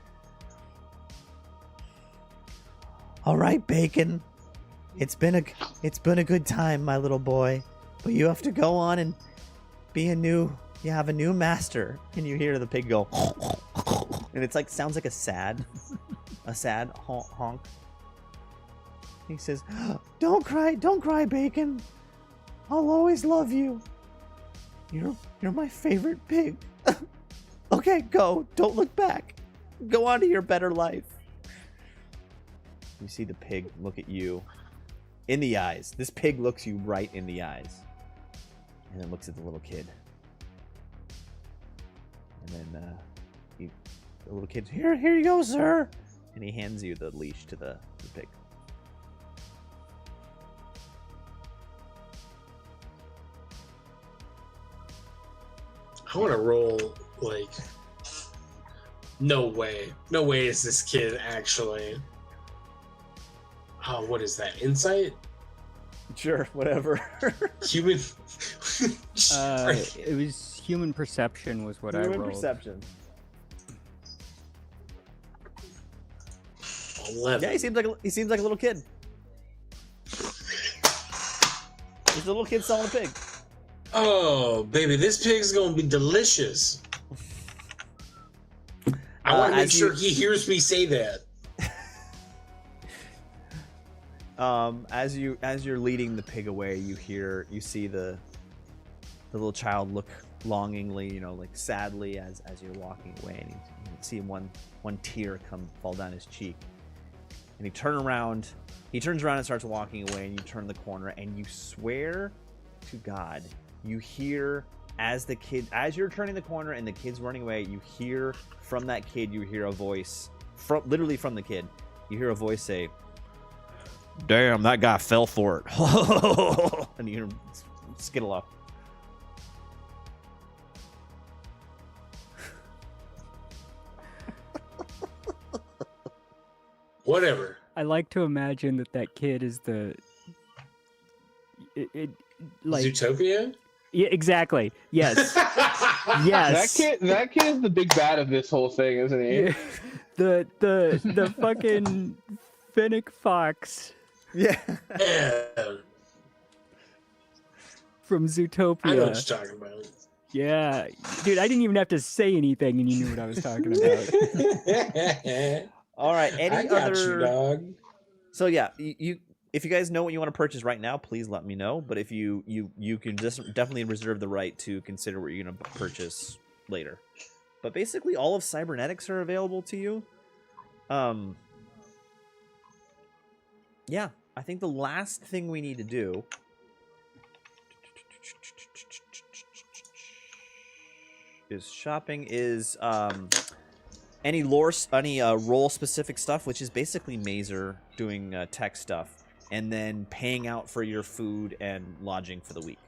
"All right, Bacon. It's been a good time, my little boy. But you have to go on and you have a new master." And you hear the pig go and it's like sounds like a sad honk. He says, Don't cry, Bacon. I'll always love you. You're my favorite pig. Okay, go. Don't look back. Go on to your better life." You see the pig look at you in the eyes. This pig looks you right in the eyes. And then looks at the little kid. And then the little kid, here you go, sir. And he hands you the leash to the pig. I want to roll, like... No way. No way is this kid actually... Oh, what is that? Insight? Sure, whatever. Human... It was human perception was what I rolled. Human perception. 11. Yeah, he seems like a little kid. He's a little kid selling a pig. Oh, baby, this pig's gonna be delicious. I want to make sure he hears me say that. As you're leading the pig away, you see the little child look longingly, like sadly as you're walking away, and you see one tear fall down his cheek. And he turns around and starts walking away, and you turn the corner, and you swear to God, you hear as you're turning the corner and the kid's running away, you hear from that kid, you hear a voice literally from the kid. You hear a voice say, "Damn, that guy fell for it." And you hear him skittle off. Whatever. I like to imagine that kid is like Zootopia? Yeah, exactly. Yes. Yes. That kid is the big bad of this whole thing, isn't he? Yeah. The fucking Fennec Fox. Yeah. From Zootopia. I know what you're talking about. Yeah. Dude, I didn't even have to say anything and you knew what I was talking about. All right. I got you, dog. So yeah, if you guys know what you want to purchase right now, please let me know. But if you can just definitely reserve the right to consider what you're going to purchase later. But basically, all of cybernetics are available to you. Yeah, I think the last thing we need to do is shopping is any role specific stuff, which is basically Mazer doing tech stuff, and then paying out for your food and lodging for the week.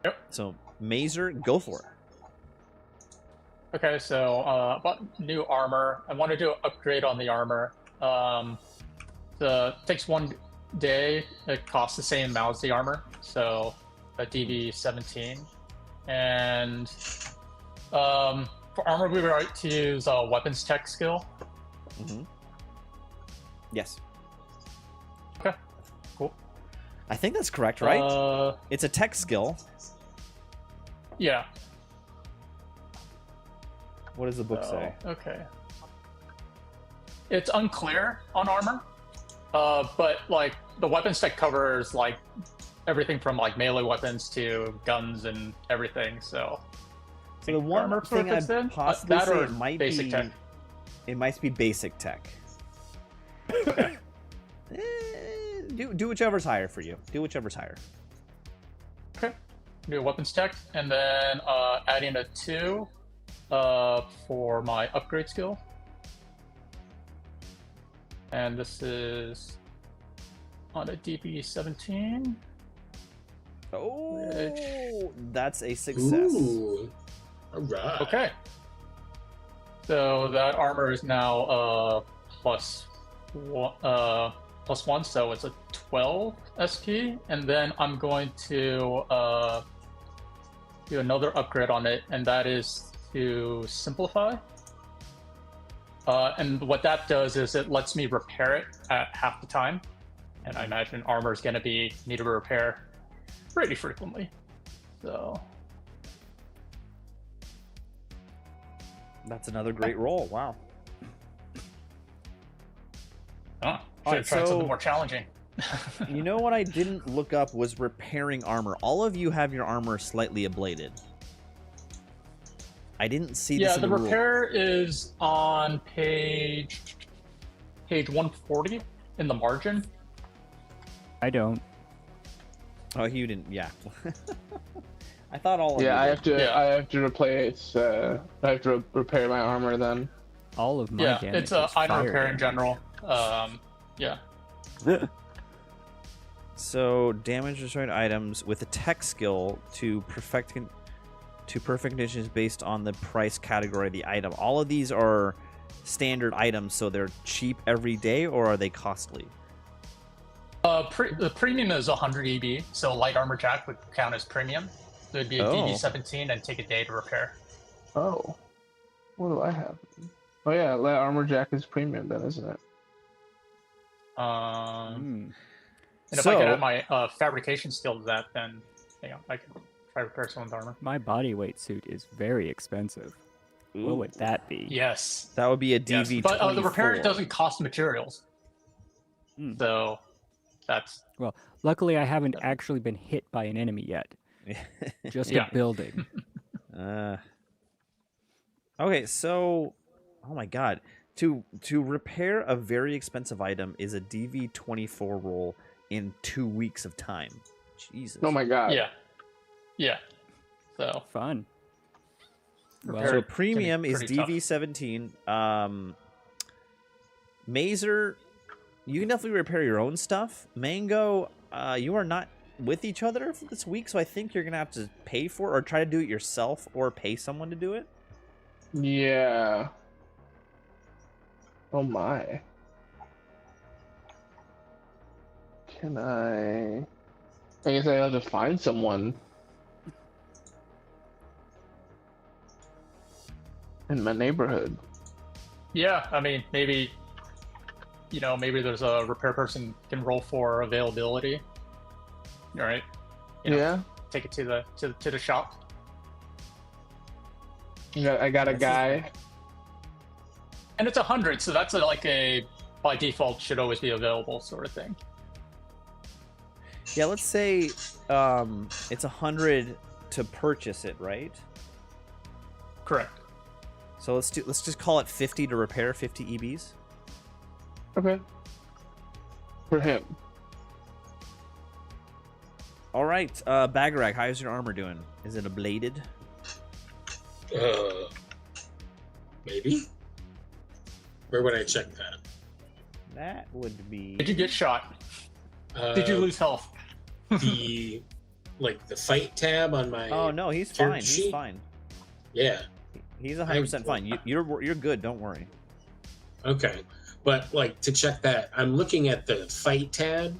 Yep. So Mazer, go for it. Okay, so bought new armor. I want to do an upgrade on the armor. It takes 1 day. It costs the same amount as the armor, so a DV 17. And for armor, we would like to use a weapons tech skill. Mm-hmm. Yes. Okay, cool. I think that's correct, right? It's a tech skill. Yeah. What does the book say? Okay. It's unclear on armor, but like the weapon spec covers like everything from like melee weapons to guns and everything. So the one thing I'd possibly that say or it might basic be tech. It might be basic tech. Do whichever's higher for you. Do whichever's higher. Okay. Do weapons tech, and then adding a 2 for my upgrade skill. And this is on a DB 17. Oh, that's a success. Ooh. All right. Okay. So that armor is now plus 1, so it's a 12 SP, and then I'm going to do another upgrade on it, and that is to simplify. And what that does is it lets me repair it at half the time, and I imagine armor is going to be needed to repair pretty frequently. So that's another great roll. Wow. should Alright, have tried something more challenging. You know what I didn't look up was repairing armor. All of you have your armor slightly ablated. I didn't see this in the the rule. repair is on page 140 in the margin. I don't. Oh, you didn't. Yeah. I thought all of you Yeah, did. I have to replace. I have to repair my armor then. All of my Yeah, damage it's is item fire repair in damage. general. Yeah. So damage destroyed items with a tech skill to perfect conditions based on the price category of the item. All of these are standard items, so they're cheap every day, or are they costly? The premium is 100 EB, so light armor jack would count as premium. So it'd be a DD 17 and take a day to repair. Oh, what do I have? Oh yeah, light armor jack is premium then, isn't it? And if I could add my fabrication skill to that, then I could try to repair someone's armor. My body weight suit is very expensive. What would that be? Yes. That would be a DV. Yes. But the repair doesn't cost materials. So that's... Well, luckily I haven't actually been hit by an enemy yet. Just a building. Okay, so... Oh my god. To repair a very expensive item is a DV24 roll in 2 weeks of time. Jesus. Oh my god. Yeah. So fun. So premium is DV17. Mazer, you can definitely repair your own stuff. Mango, you are not with each other for this week, so I think you're gonna have to pay for it, or try to do it yourself, or pay someone to do it. Yeah. Oh my. Can I guess I have to find someone in my neighborhood. Yeah, I mean, maybe there's a repair person can roll for availability. All right. Yeah. Take it to the shop. I got a guy. And it's 100, so that's like a by default should always be available sort of thing. Yeah, let's say it's 100 to purchase it, right? Correct. So let's just call it 50 to repair 50 EBs. Okay. For him. All right, Bagarag, how's your armor doing? Is it ablated? Maybe. Where would I check that? That would be. Did you get shot? Did you lose health? The fight tab on my. Oh no, he's character fine. He's sheet? fine. Yeah. He's 100% fine. You're good. Don't worry. Okay, but to check that, I'm looking at the fight tab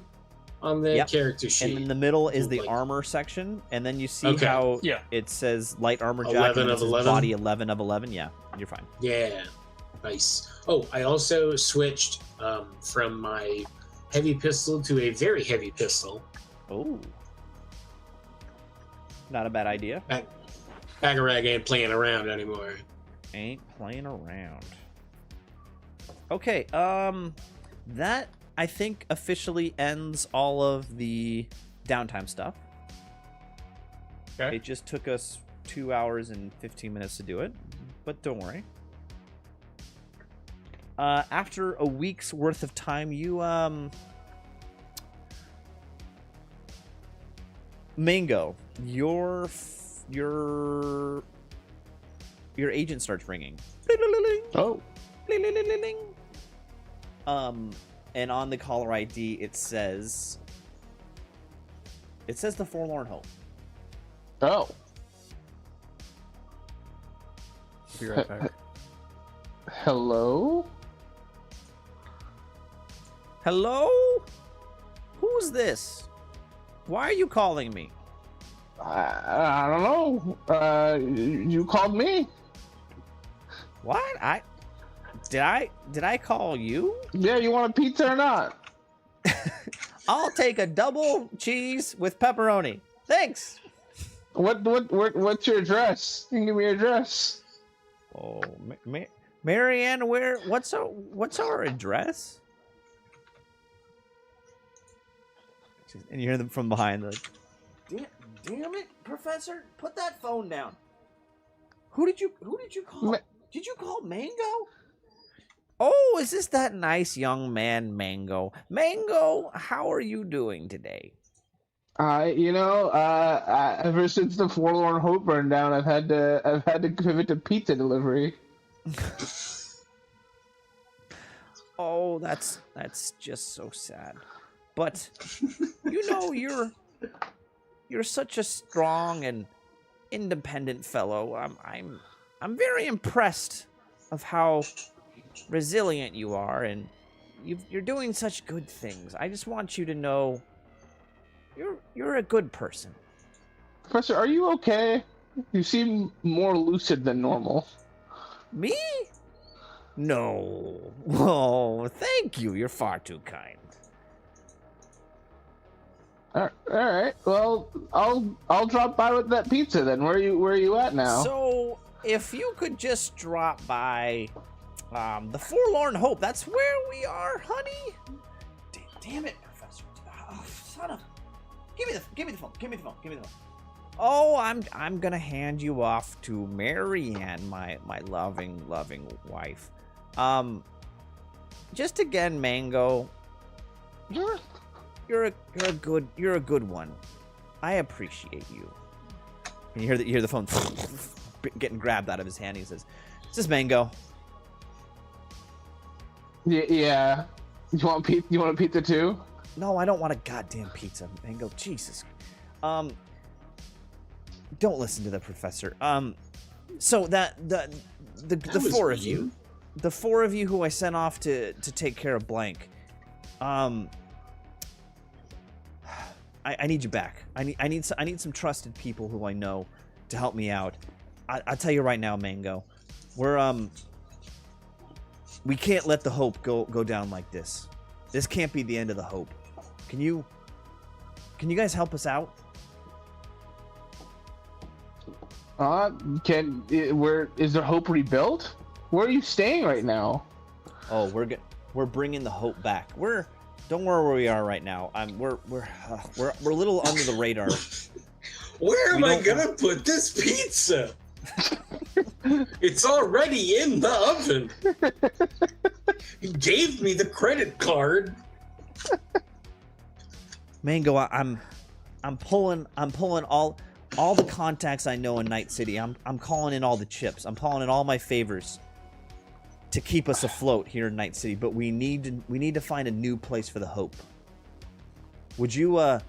on the character sheet. And in the middle is the armor section, and then you see how it says light armor jack 11 and it of says 11? body 11 of 11. Yeah, you're fine. Yeah, nice. Oh, I also switched from my heavy pistol to a very heavy pistol. Oh, not a bad idea. Bagarag ain't playing around anymore. ain't playing around. Okay, that I think officially ends all of the downtime stuff. Okay. It just took us 2 hours and 15 minutes to do it, but don't worry. After a week's worth of time, you Mango, your agent starts ringing. Oh. And on the caller ID it says the Forlorn Hope. Oh. Be right back. Hello? Hello? Who's this? Why are you calling me? I don't know. You called me? What? Did I call you? Yeah, you want a pizza or not? I'll take a double cheese with pepperoni. Thanks. What's your address? You can give me your address. Oh, Marianne, what's our address? And you hear them from behind, like, damn it, Professor, put that phone down. Who did you call? Did you call Mango? Oh, is this that nice young man, Mango? Mango, how are you doing today? Ever since the Forlorn Hope burned down, I've had to pivot to pizza delivery. Oh, that's just so sad. But you're such a strong and independent fellow. I'm very impressed of how resilient you are, and you're doing such good things. I just want you to know you're a good person. Professor, are you okay? You seem more lucid than normal. Me? No. Oh, thank you. You're far too kind. All right. Well, I'll drop by with that pizza then. Where are you at now? So, if you could just drop by the Forlorn Hope. That's where we are, honey. Damn it, Professor. Oh, son of. Give me the phone. Oh, I'm gonna hand you off to Marianne, my loving wife. Just again, Mango. You're a good one. I appreciate you. And you hear the phone getting grabbed out of his hand. He says, "Is this Mango?" Yeah. You want a pizza too? No, I don't want a goddamn pizza, Mango. Jesus. Don't listen to the professor. So the four of you, the four of you who I sent off to take care of blank. I need you back. I need some trusted people who I know to help me out. I'll tell you right now, Mango. We can't let the hope go down like this. This can't be the end of the hope. Can you guys help us out? Where is there hope rebuilt? Where are you staying right now? Oh, we're bringing the hope back. Don't worry where we are right now. We're a little under the radar. Where am I gonna put this pizza? It's already in the oven. You gave me the credit card. Mango, I'm pulling all the contacts I know in Night City. I'm calling in all the chips. I'm calling in all my favors to keep us afloat here in Night City. But we need to find a new place for the hope. Would you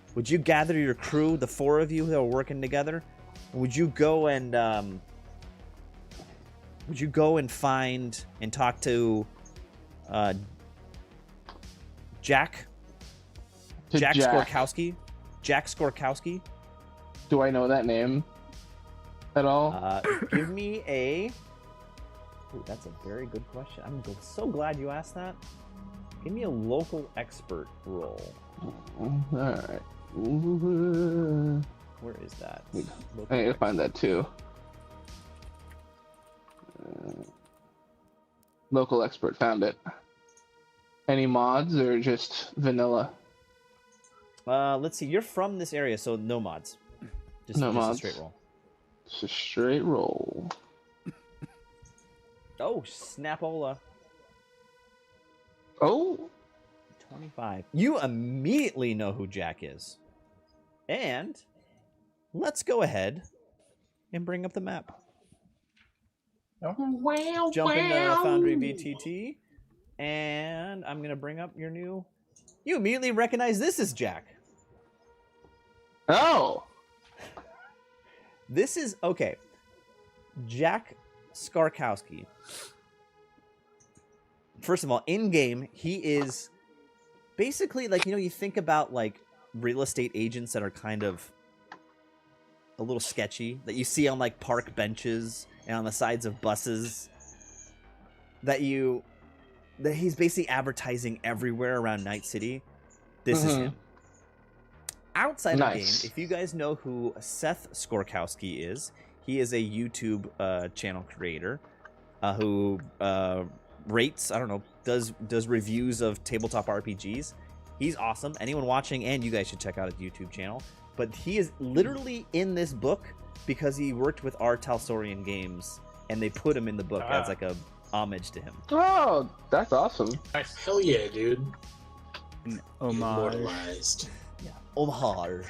gather your crew, the four of you that are working together? Would you go and find and talk to Jack Skorkowski? Jack Skorkowski? Do I know that name at all? Give me a... Ooh, that's a very good question. I'm so glad you asked that. Give me a local expert roll. All right. Where is that? I need to find that too. local expert found it. Any mods or just vanilla? Let's see. You're from this area, so no mods. Just mods. A straight roll. It's a straight roll. Oh, snapola. Oh. 25. You immediately know who Jack is. And let's go ahead and bring up the map. Jump into Foundry VTT. And I'm going to bring up your new... You immediately recognize this is Jack. Oh. This is... Okay. Jack Skarkowski. First of all, in-game, he is... Basically, like, you think about, like, real estate agents that are kind of a little sketchy, that you see on, like, park benches and on the sides of buses, that he's basically advertising everywhere around Night City. This is him. Outside of the game, if you guys know who Seth Skorkowski is, he is a YouTube channel creator who rates, I don't know, does reviews of tabletop RPGs. He's awesome. Anyone watching, and you guys should check out his YouTube channel. But he is literally in this book because he worked with our Talsorian games, and they put him in the book as like a homage to him. Oh, that's awesome. Hell yeah, dude. Homage. Immortalized. Yeah, homage.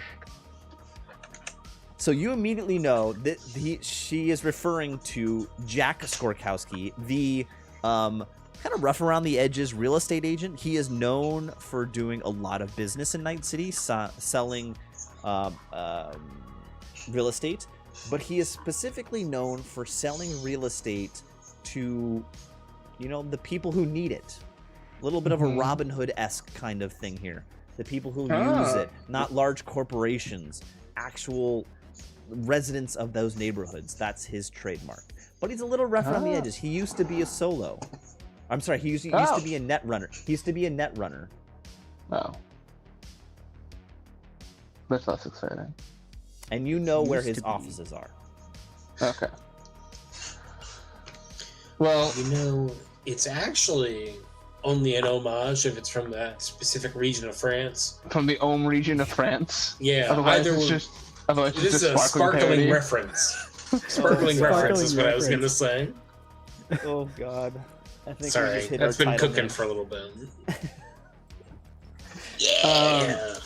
So you immediately know that she is referring to Jack Skorkowski, the kind of rough around the edges real estate agent. He is known for doing a lot of business in Night City, selling real estate, but he is specifically known for selling real estate to, the people who need it. A little bit of a Robin Hood-esque kind of thing here. The people who use it, not large corporations, actual residents of those neighborhoods. That's his trademark. But he's a little rough around the edges. He used to be a solo. I'm sorry, he used to be a net runner. He used to be a net runner. Oh. That's less exciting. And you know where his offices are. Okay. Well, it's actually only an homage if it's from that specific region of France. From the Ohm region of France. Yeah, Otherwise, it's just a sparkling reference. Sparkling reference is what I was going to say. Oh God. I think sorry, that's been cooking for a little bit. Yeah.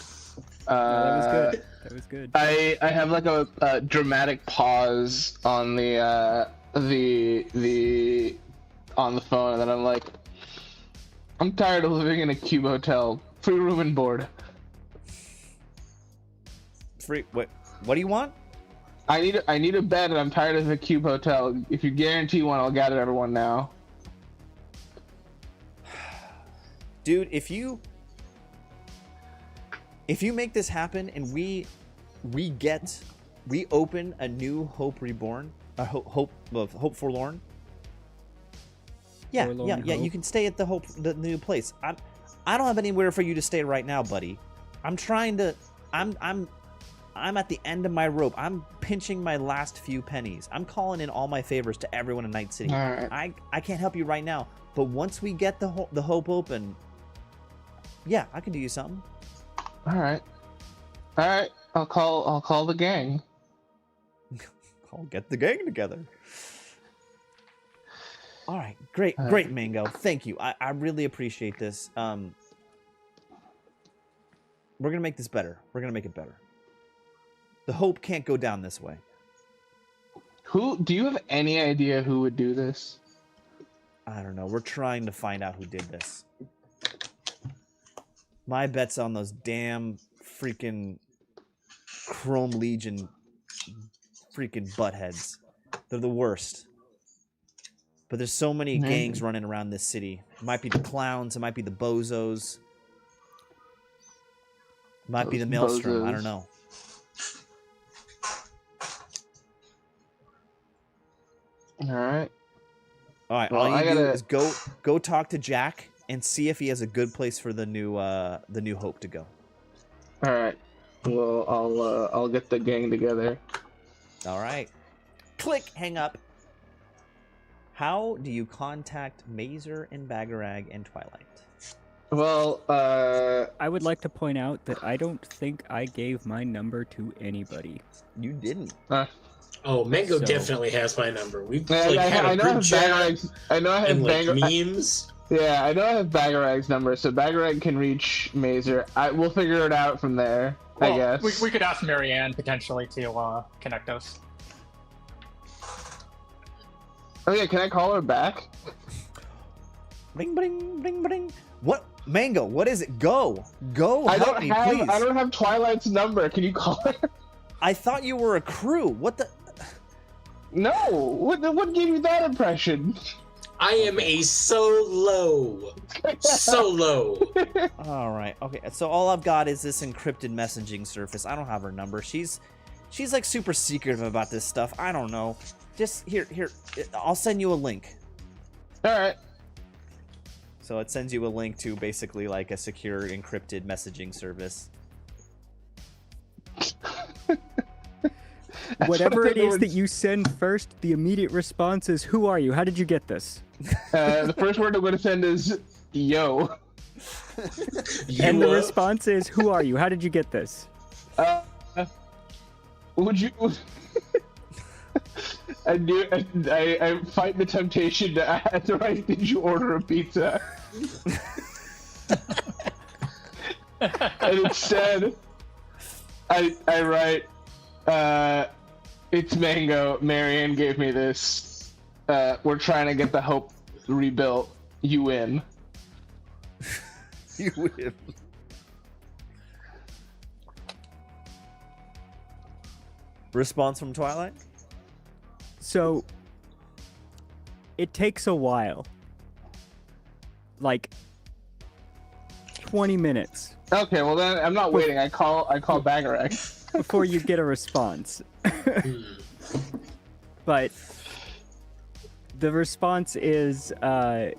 That was good. That was good. I have like a dramatic pause on the on the phone, and then I'm like, I'm tired of living in a cube hotel. Free room and board. Free. What do you want? I need a bed, and I'm tired of a cube hotel. If you guarantee one, I'll gather everyone now. Dude, if you make this happen and we open a new Hope Reborn, Hope Forlorn. Yeah, Forlorn yeah, Hope. you can stay at the new place. I don't have anywhere for you to stay right now, buddy. I'm at the end of my rope. I'm pinching my last few pennies. I'm calling in all my favors to everyone in Night City. All right. I can't help you right now, but once we get the Hope open, yeah, I can do you something. All right. I'll call the gang. Get the gang together. All right, great, Mango. Thank you. I really appreciate this. We're gonna make this better. We're gonna make it better. The Hope can't go down this way. Who do you have any idea who would do this? I don't know. We're trying to find out who did this. My bet's on those damn freaking Chrome Legion freaking buttheads. They're the worst. But there's so many gangs running around this city. It might be the clowns. It might be the bozos. It might be the Maelstrom. Bozos. I don't know. All right. Well, all you do is go talk to Jack and see if he has a good place for the new Hope to go. All right. Well, I'll get the gang together. All right. Click. Hang up. How do you contact Mazer and Bagarag and Twilight? Well, I would like to point out that I don't think I gave my number to anybody. You didn't. Oh, Mango So- definitely has my number. We've I had a know I have group chat Bagarag's. I know I have and like Bagarag. memes. Yeah, I know I have Bagarag's number, so Bagarag can reach Mazer. We'll figure it out from there. I Well, guess. we could ask Marianne potentially to connect us. Oh yeah, can I call her back? Bing, bing, bing, bing. What? Mango, what is it? Go. I Help don't me, have. please. I don't have Twilight's number. Can you call her? I thought you were a crew. What the? No. What gave you that impression? I am a solo. All right. Okay. So all I've got is this encrypted messaging surface. I don't have her number. She's like super secretive about this stuff. I don't know. Just here. I'll send you a link. All right. So it sends you a link to basically like a secure encrypted messaging service. Whatever it is that you send first, the immediate response is, "Who are you? How did you get this?" The first word I'm going to send is yo. And the response is, "Who are you? How did you get this?" Would you? I fight the temptation to write, "Did you order a pizza?" And instead, I write, "It's Mango. Marianne gave me this. We're trying to get the Hope rebuilt. You win." You win. Response from Twilight? So it takes a while. Like 20 minutes Okay, well then I'm not waiting. I call Bagarag. before you get a response. But the response is Mhm.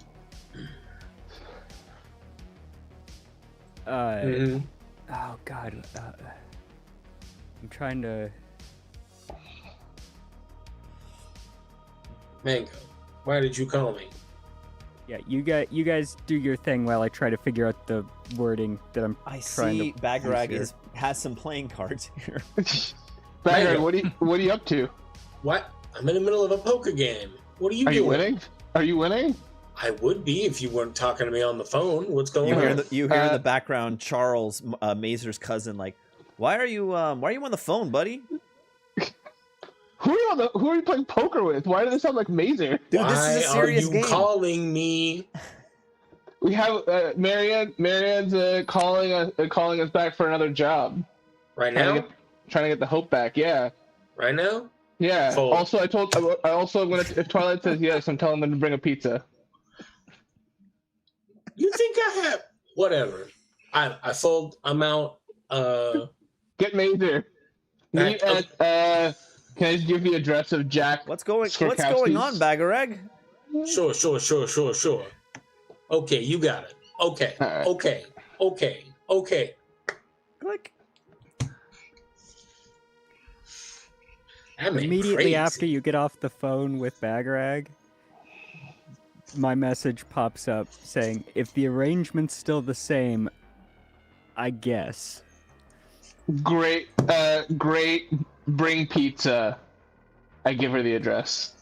oh god, I'm trying to. Mango, why did you call me? Yeah, you guys do your thing while I try to figure out the wording that I'm I trying see to Bagarag use has some playing cards here. Bagarag, what are you up to? What? I'm in the middle of a poker game. What are you Are doing? you winning? Are you winning? I would be if you weren't talking to me on the phone. What's going You hear on? you hear in the background Charles, Mazer's cousin, like, why are you on the phone, buddy? Who are you playing poker with? Why do they sound like Mazer? Dude, Why this is a serious are you game. calling me? We have Marianne's calling us back for another job. Right now? Trying to get the Hope back. Yeah. Right now? Yeah. Fold. Also, I also am gonna, if Twilight says yes, I'm telling them to bring a pizza. You think I have whatever. I fold, I'm out. Get Mazer. Meet at can I just give the address of Jack? What's going Skorkowski's? on, Bagarag? Sure. Okay, you got it. Okay. All right. Okay. Click. I'm Immediately crazy. after you get off the phone with Bagarag, my message pops up saying, "If the arrangement's still the same, I guess." Great. Bring pizza. I give her the address.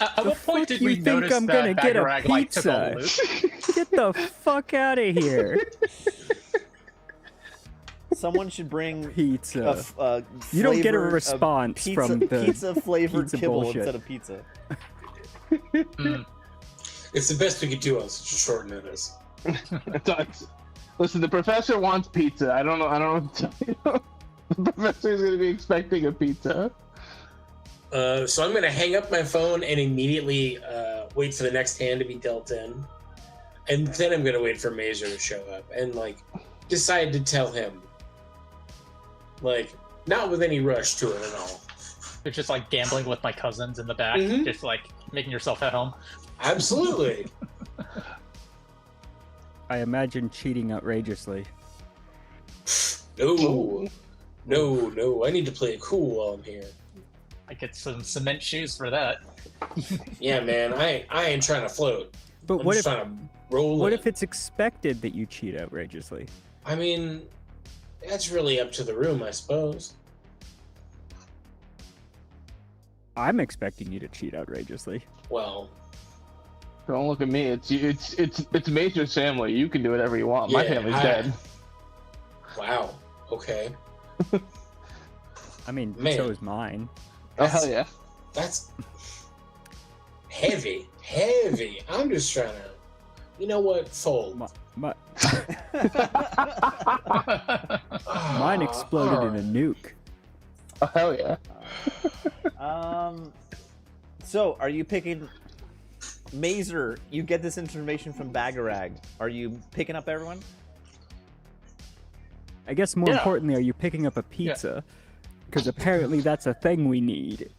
At what point did you we think notice I'm that gonna get a Bagarag like took pizza? a loop? Get the fuck out of here. Someone should bring Pizza. a You don't get a flavor of response pizza, from the pizza flavored pizza kibble bullshit. instead of pizza. It's the best we could do on such a short notice. Listen, the professor wants pizza. I don't know what to tell you. The professor is going to be expecting a pizza. So I'm going to hang up my phone and immediately wait for the next hand to be dealt in. And then I'm going to wait for Mazer to show up and, like, decide to tell him. Like, not with any rush to it at all. You're just like gambling with my cousins in the back, Mhm. just like making yourself at home. Absolutely. I imagine cheating outrageously. No. I need to play it cool while I'm here. I get some cement shoes for that. Yeah, man, I ain't trying to float. But I'm what just if trying to roll what in. if it's expected that you cheat outrageously? I mean, that's really up to the room, I suppose. I'm expecting you to cheat outrageously. Well, Don't look at me. It's Major's family. You can do whatever you want. My Yeah, family's dead. wow. Okay. I mean, Man. so is mine. Oh hell yeah! That's heavy. Heavy. I'm just trying to. You know what? Fold. Mine Ah, exploded in a nuke. Oh hell yeah! So, are you picking Mazer? You get this information from Bagarag. Are you picking up everyone? I guess more Yeah. importantly, are you picking up a pizza? Because apparently that's a thing we need.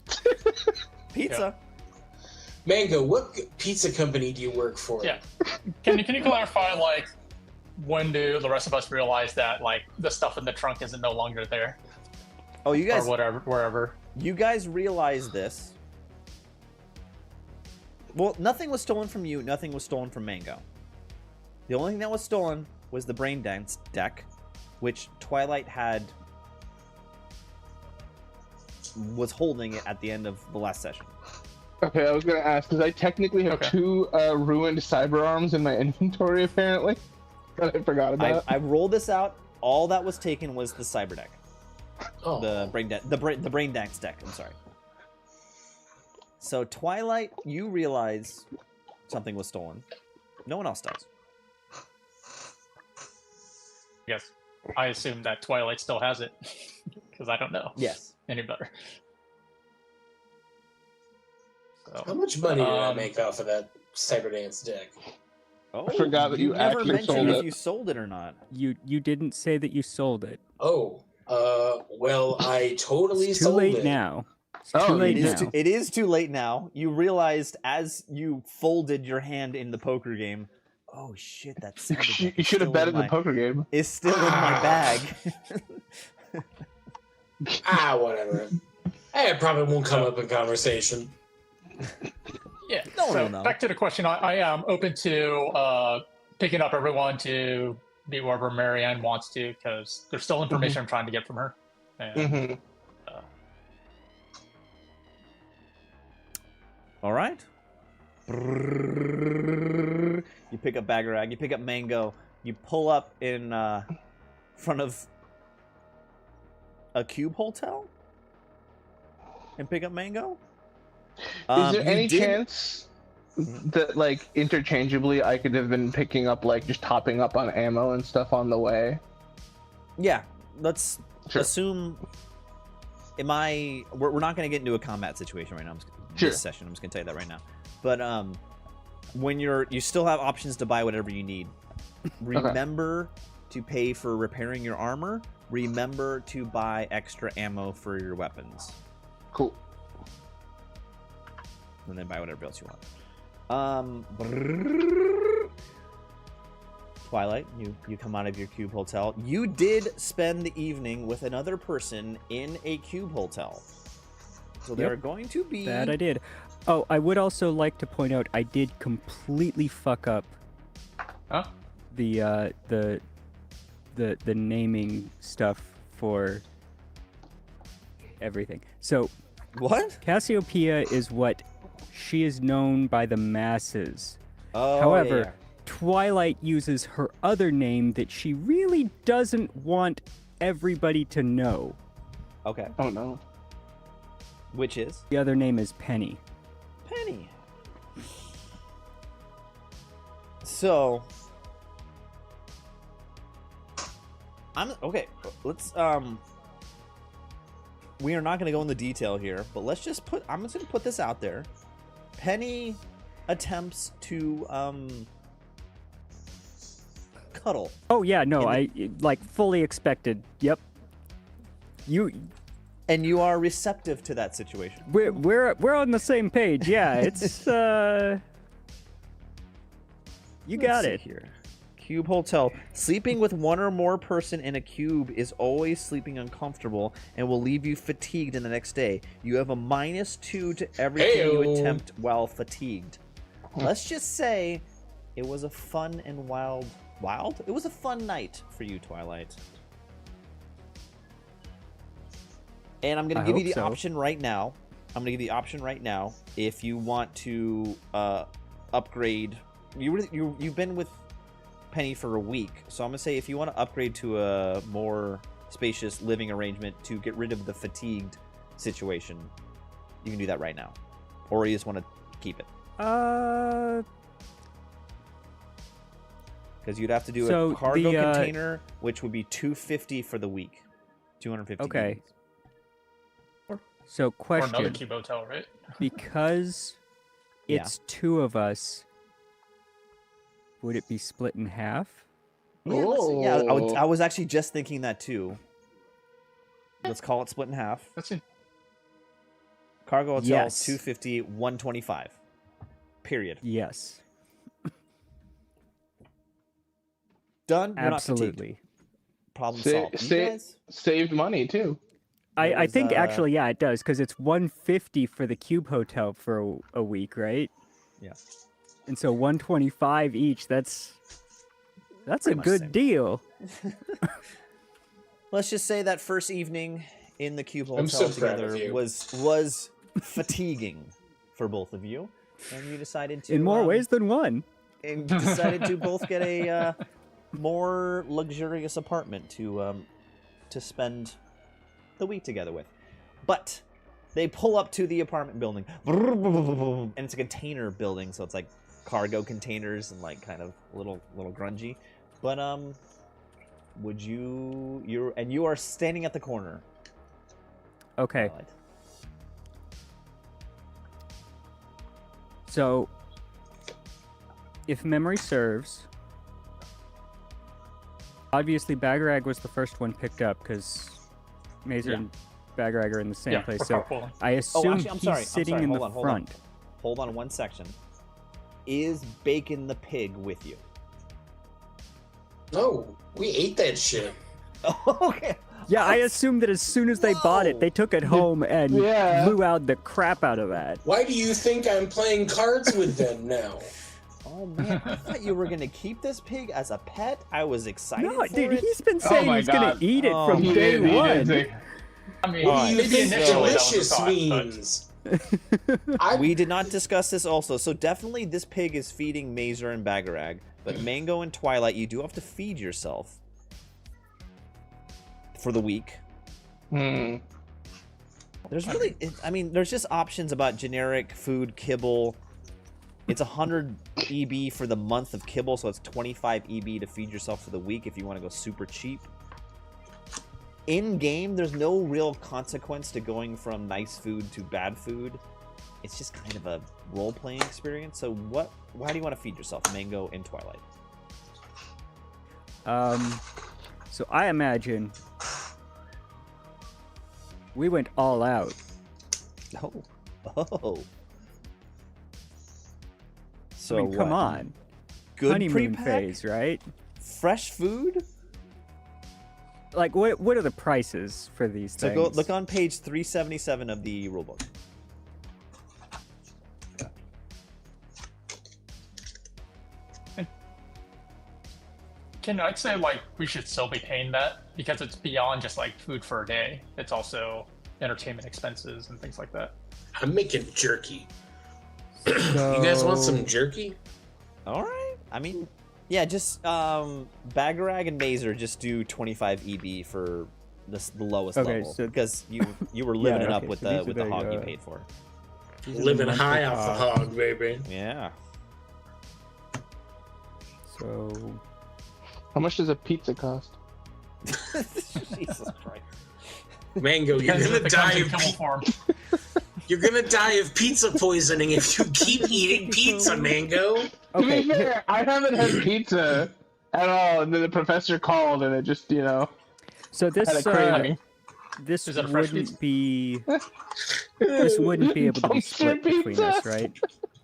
Pizza. Mango, what pizza company do you work for? Yeah. Can you clarify, like, when do the rest of us realize that, like, the stuff in the trunk isn't no longer there? Oh, you guys. Or whatever, wherever. You guys realize this. Well, nothing was stolen from you. Nothing was stolen from Mango. The only thing that was stolen was the Brain Dance deck, which Twilight was holding it at the end of the last session. Okay, I was gonna ask because I technically have two ruined cyber arms in my inventory apparently. That I forgot about. I rolled this out. All that was taken was the Cyber deck, Oh. the Brain Dance deck. I'm sorry. So Twilight, you realize something was stolen. No one else does. Yes. I assume that Twilight still has it. Because I don't know Yes. any better. So, How much money did I make off of that Cyberdance deck? Oh, I forgot that you never actually mentioned sold if it. you sold it or not. You didn't say that you sold it. Oh, well, I totally It's too sold late it. now. It's Oh, too you late It is, now. it is too late now. You realized as you folded your hand in the poker game, oh shit, that Cyber deck You is should have still bet in in the my- poker game. Is still in my bag. Whatever. It probably won't come up in conversation. yeah. No, so no. back to the question. I am open to picking up everyone to be wherever Marianne wants to, because there's still information I'm trying to get from her. And, Mm-hmm. All right. You pick up Bagarag. You pick up Mango. You pull up in front of a cube hotel and pick up Mango. Is there you any did- chance that, like, interchangeably I could have been picking up, like, just topping up on ammo and stuff on the way? Yeah. Let's Sure. assume. We're not going to get into a combat situation right now. Sure. This session, I'm just going to tell you that right now. But when you still have options to buy whatever you need. Remember to pay for repairing your armor. Remember to buy extra ammo for your weapons. Cool. And then buy whatever else you want. Twilight, you come out of your cube hotel. You did spend the evening with another person in a cube hotel. So there Yep. are going to be... That I did. Oh, I would also like to point out I did completely fuck up Huh? the naming stuff for everything. So What? Cassiopeia is what she is known by the masses. Oh, However, yeah. Twilight uses her other name that she really doesn't want everybody to know. Okay. Oh no. Which is? The other name is Penny. Penny. So... Okay, let's, we are not going to go into detail here, but let's just I'm just going to put this out there. Penny attempts to, cuddle. Oh yeah, no, I like fully expected. Yep. And you are receptive to that situation. We're on the same page. Yeah, it's you got Let's see it. here. Cube hotel. Sleeping with one or more person in a cube is always sleeping uncomfortable and will leave you fatigued in the next day. You have a -2 to everything you attempt while fatigued. Let's just say it was a fun and wild? It was a fun night for you, Twilight. And I'm going to give you the option right now. If you want to upgrade. You've been with Penny for a week, so I'm going to say if you want to upgrade to a more spacious living arrangement to get rid of the fatigued situation, you can do that right now. Or you just want to keep it. Because you'd have to do a cargo container, which would be $250 for the week. 250. Okay. So question. Or another cube hotel, right? Because it's 2 of us, would it be split in half? Yeah, I was actually just thinking that too. Let's call it split in half. That's it. Cargo hotel, $250, $125. Period. Yes. Done. You're Absolutely. Problem solved. Saved money too. I think actually, yeah, it does, because it's $150 for the cube hotel for a week, right? Yeah. And so $125 each. That's a good deal. Let's just say that first evening in the cube hotel together was fatiguing for both of you, and you decided to in more ways than one. And decided to both get a more luxurious apartment to spend the week together with. But they pull up to the apartment building, and it's a container building, so it's like cargo containers and like kind of a little grungy. But you are standing at the corner. Okay. So if memory serves, obviously Bagarag was the first one picked up because Mazer and Bagarag are in the same place. So I assume he's sitting in the front. Hold on one section. Is Bacon the pig with you? No, we ate that shit. Okay. Yeah, I assume that as soon as they bought it, they took it home and blew out the crap out of that. Why do you think I'm playing cards with them now? Oh man, I thought you were gonna keep this pig as a pet. I was excited. No, for dude, it. he's been saying he's gonna eat it from day one. I mean, what do you think delicious thought, means? We did not discuss this also, so definitely this pig is feeding Mazer and Bagarag, but Mango and Twilight, you do have to feed yourself for the week. There's really, there's just options about generic food kibble. It's 100 EB for the month of kibble, so it's 25 EB to feed yourself for the week if you want to go super cheap. In game, there's no real consequence to going from nice food to bad food. It's just kind of a role-playing experience. So why do you want to feed yourself, Mango and Twilight? So I imagine we went all out. Oh. So I mean, come on. Good honeymoon pre-pack? phase, right? Fresh food? Like, what are the prices for these things? So go look on page 377 of the rulebook. Can I say, like, we should still be paying that? Because it's beyond just, like, food for a day. It's also entertainment expenses and things like that. I'm making jerky. So... You guys want some jerky? All right. I mean, yeah, just Bagarag and Mazer just do 25 EB for the lowest level, so... because you were living it up with the hog you paid for. Living high off the hog, baby. Yeah. So, how much does a pizza cost? Jesus Christ. Mango, you're gonna die You're gonna die of pizza poisoning if you keep eating pizza, Mango. To be fair, I haven't had pizza at all, and then the professor called, and it just, so this had a craving. This wouldn't be able to be split between us, right?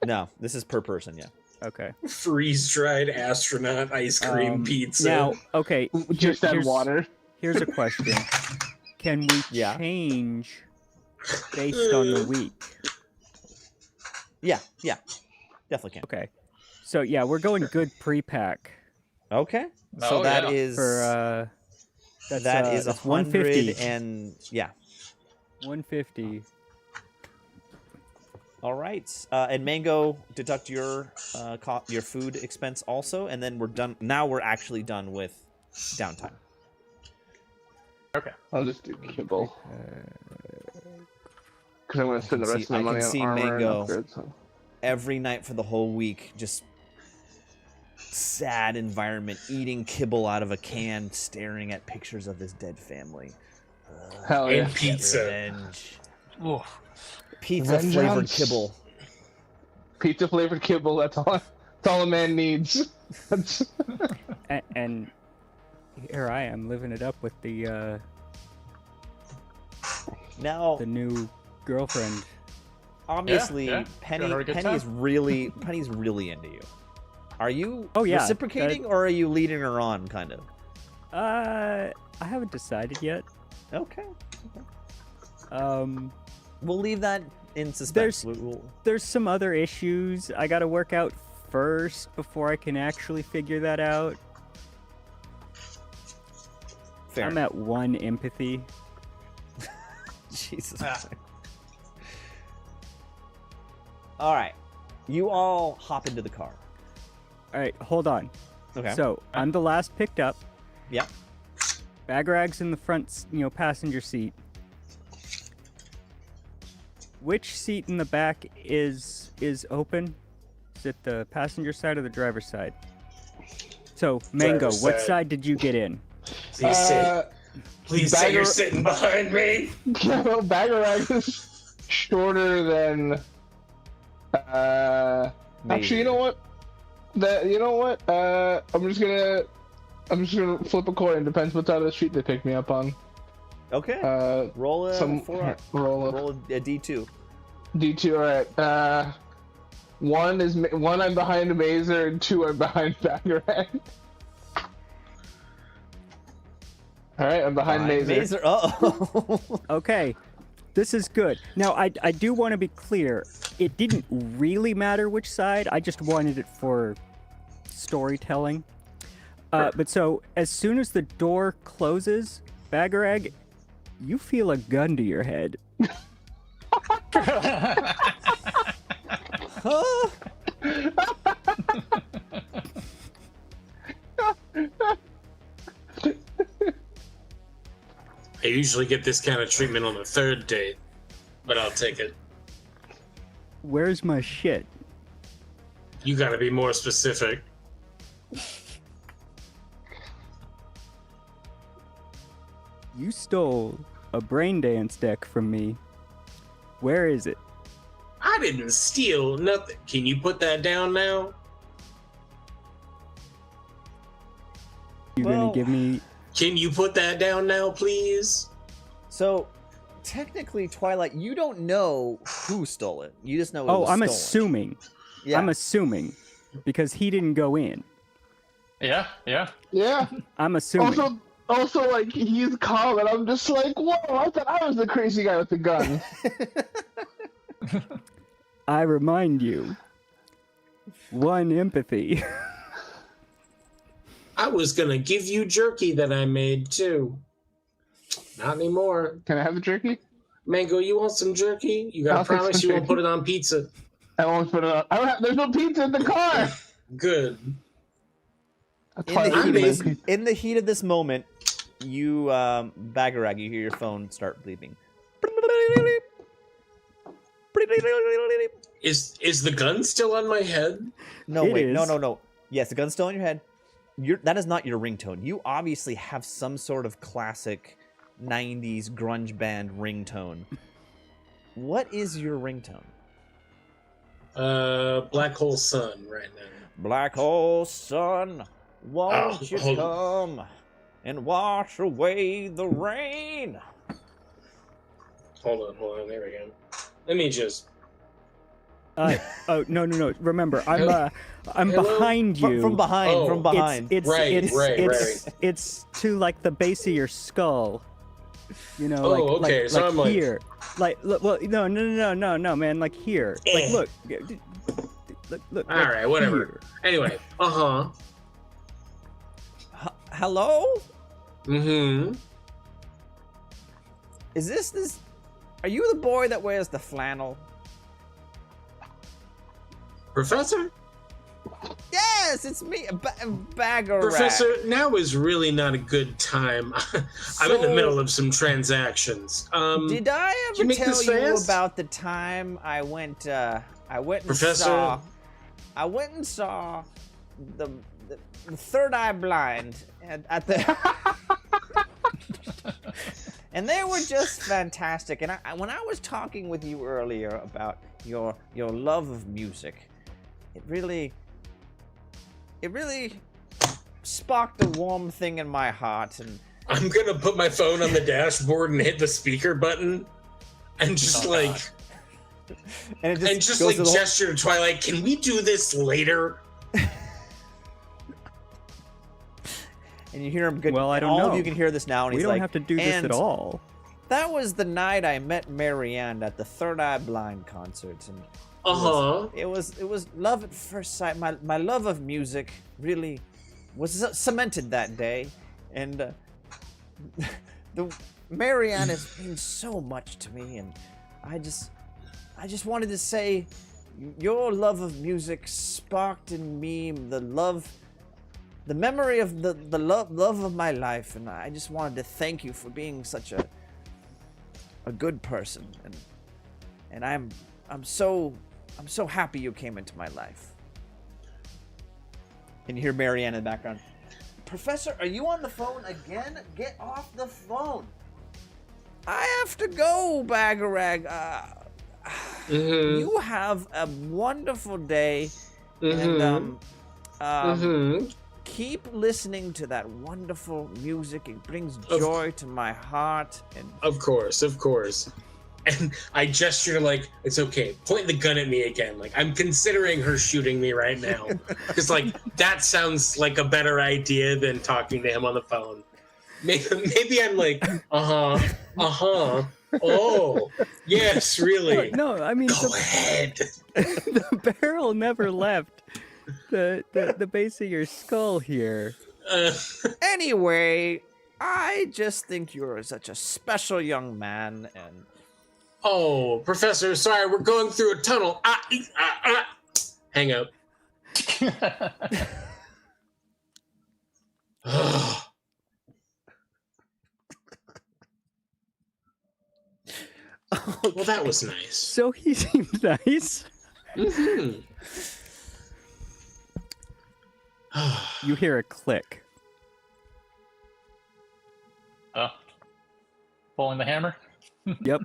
No, this is per person, yeah. Okay. Freeze-dried astronaut ice cream pizza. Now, okay. Just add water. Here's a question: can we change based on the week? Yeah, definitely can. Okay. So yeah, we're going good pre-pack. Okay. So that is for that is 150 and 150. All right. And Mango, deduct your food expense also, and then we're done. Now we're actually done with downtime. Okay. I'll just do kibble. Because I'm going to spend the rest of the money on armor Mango and upgrades. So. every night for the whole week, just sad environment, eating kibble out of a can, staring at pictures of his dead family. Hell yeah. And pizza. Revenge. Oof. Pizza flavored kibble. Pizza flavored kibble. That's all a man needs. And here I am living it up with the new girlfriend. Obviously, Yeah. Penny's really into you. Are you reciprocating or are you leading her on, kind of? I haven't decided yet. Okay. We'll leave that in suspense. There's some other issues I gotta work out first before I can actually figure that out. Fair. I'm at 1 empathy. Jesus. All right. You all hop into the car. All right, hold on. Okay. So I'm the last picked up. Yep. Bagrag's in the front, passenger seat. Which seat in the back is open? Is it the passenger side or the driver's side? So, Mango, what side did you get in? Please say you're sitting behind me. No, Bagarag is shorter than. Actually, you know what? I'm just gonna flip a coin. Depends what side of the street they pick me up on. Okay. Roll a D2. D2. All right. One I'm behind Mazer, and 2 I'm behind Bagarag. All right, I'm behind Mazer. Uh-oh. Okay, this is good. Now, I do want to be clear. It didn't really matter which side. I just wanted it for storytelling. But so, as soon as the door closes, Bagarag, you feel a gun to your head. Huh? I usually get this kind of treatment on the 3rd date, but I'll take it. Where's my shit? You gotta be more specific. You stole a brain dance deck from me. Where is it? I didn't steal nothing. Can you put that down now? You gonna give me... Can you put that down now, please? So, technically, Twilight, you don't know who stole it. You just know it was I'm stolen. assuming. Yeah. I'm assuming. Because he didn't go in. Yeah. I'm assuming. Also, like, he's calm, and I'm just like, whoa, I thought I was the crazy guy with the gun. I remind you. 1 empathy. I was gonna give you jerky that I made, too. Not anymore. Can I have the jerky? Mango, you want some jerky? You gotta promise you won't put it on pizza. I won't put it on. There's no pizza in the car! Good. In the heat of this moment, you, Bagarag, you hear your phone start bleeping. Is the gun still on my head? No, It wait, is. no. Yes, the gun's still on your head. That is not your ringtone. You obviously have some sort of classic 90s grunge band ringtone. What is your ringtone? Black Hole Sun right now. Black hole sun, won't you come and wash away the rain? Hold on, there we go. Let me just... Oh no! Remember, I'm Hello? behind you. From behind. Oh. From behind. It's to like the base of your skull. You know, Oh, okay, so I'm like- here. Well, no, man, like here. Like, look. Look. All right, whatever. Here. Anyway, Hello? Mm-hmm. Is this? Are you the boy that wears the flannel? Professor? Yes, it's me, Bagger Professor, now is really not a good time. I'm in the So- middle of some transactions. Did I you ever make tell this you fast? about the time I went and Professor? saw the third eye blind at the and they were just fantastic. And when I was talking with you earlier about your love of music, it really sparked a warm thing in my heart. And I'm gonna put my phone on the dashboard and hit the speaker button and just and it just, like goes to the whole- gesture to Twilight, can we do this later? and you hear him good. Well, I and don't all know. of you can hear this now, and We he's don't like, have to do this "And at all. That was the night I met Marianne at the Third Eye Blind concert, and it was love at first sight. My love of music really was cemented that day, and the Marianne has means so much to me, and I just wanted to say, your love of music sparked in me the memory of the love of my life, and I just wanted to thank you for being such a good person, and I'm so happy you came into my life. And you hear Marianne in the background. Professor, are you on the phone again? Get off the phone. I have to go, Bagarag. You have a wonderful day, and keep listening to that wonderful music. It brings joy to my heart. And Of course. And I gesture like, it's okay. Point the gun at me again. Like, I'm considering her shooting me right now. Because, like, that sounds like a better idea than talking to him on the phone. Maybe I'm like, oh, yes, really. No, I mean, Go ahead. the barrel never left the base of your skull here. anyway, I just think you're such a special young man, and Oh, Professor, sorry, we're going through a tunnel. Hang up. Well, that was nice. So he seems nice. Mhm. You hear a click. Pulling the hammer. Yep.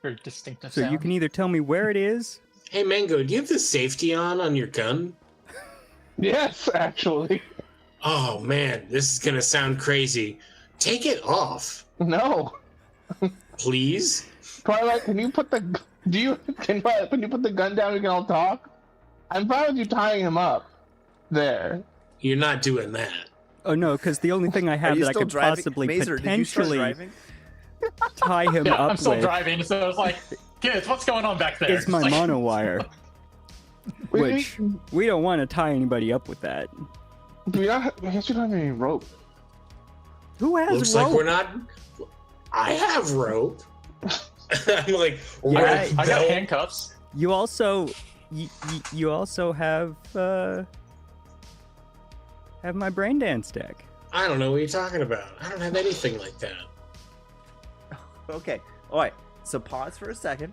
Very distinctive So sound. you can either tell me where it is. Hey, Mango, do you have the safety on your gun? Yes, actually. Oh, man, this is gonna sound crazy. Take it off, No. please. Twilight, can you put the gun down? We can all talk. I'm fine with you tying him up. There. You're not doing that. Oh no, because the only thing I are have you that I still could driving? possibly Mazer, did you start potentially driving? tie him Yeah, up I'm still with driving, so it's like, kids, what's going on back there? is my Like, monowire. Which we don't want to tie anybody up with that. Do we not? I guess we don't have any rope. Who has Looks rope? like we're not. I have rope. I'm like, Yeah, rope I got belt. handcuffs. You also, you also have my brain dance deck. I don't know what you're talking about. I don't have anything like that. Okay. All right. So pause for a second.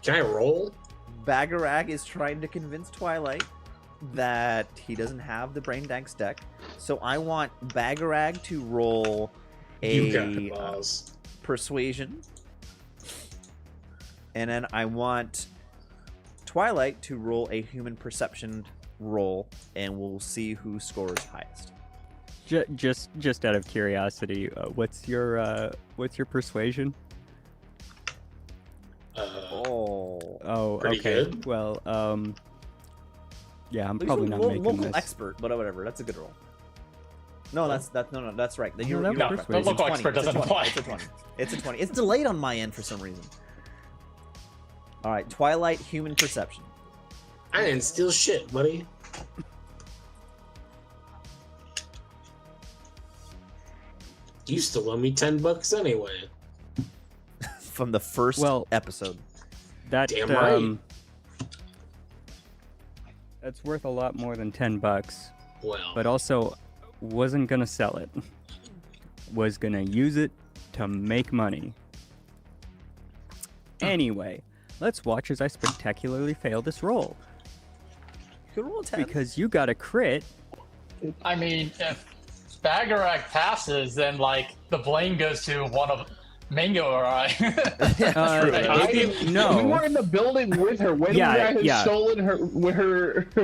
Can I roll? Bagarag is trying to convince Twilight that he doesn't have the Brain Dance deck. So I want Bagarag to roll You got a the balls. persuasion. And then I want Twilight to roll a human perception roll, and we'll see who scores highest. Just out of curiosity, what's your persuasion? Pretty okay. good. Well, yeah, I'm probably not making local this. expert, but whatever. That's a good roll. No, that's right. No, You're that No, was the local expert doesn't apply. It's a 20. It's a 20. It's delayed on my end for some reason. All right, Twilight human perception. I didn't steal shit, buddy. You still owe me $10 anyway. From the first episode. That Damn right. That's worth a lot more than $10. Well, But also, wasn't gonna sell it. Was gonna use it to make money. Anyway, let's watch as I spectacularly fail this roll. You could roll a 10. Because you got a crit. I mean, if Bagarag passes, then like the blame goes to one of Mango or I. No. We were in the building with her when Yeah, you guys had yeah. stolen her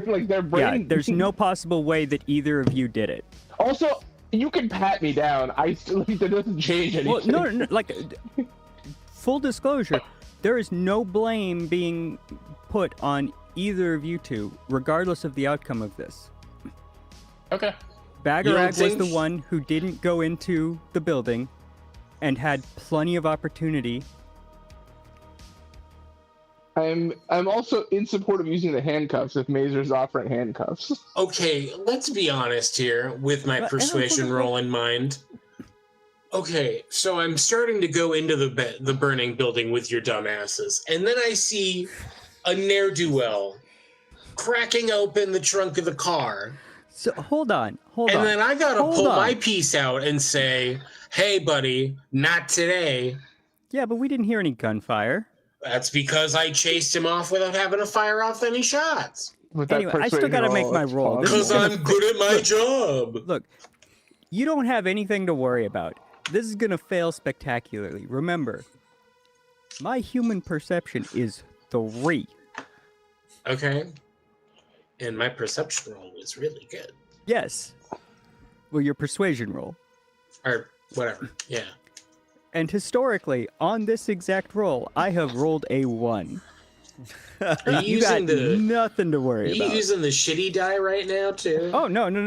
like their brain. Yeah, there's no possible way that either of you did it. Also, you can pat me down. I still like, that doesn't change anything. Well, no, like, full disclosure, there is no blame being put on either of you two, regardless of the outcome of this. Okay. Bagarag was think- the one who didn't go into the building and had plenty of opportunity. I'm also in support of using the handcuffs if Mazer's offering handcuffs. okay, let's be honest here with my persuasion roll in mind. Okay, so I'm starting to go into the burning building with your dumbasses, and then I see a ne'er-do-well cracking open the trunk of the car. So hold on. And then I gotta pull my piece out and say, hey, buddy, not today. Yeah, but we didn't hear any gunfire. That's because I chased him off without having to fire off any shots. Anyway, I still gotta make my roll. This is Because I'm good at my job. Look, you don't have anything to worry about. This is gonna fail spectacularly. Remember, my human perception is 3. Okay. And my perception roll was really good. Yes. Well, your persuasion roll. Or whatever. Yeah. And historically, on this exact roll, I have rolled a 1. Are you You got using the nothing to worry Are you about. using the shitty die right now too? Oh no. The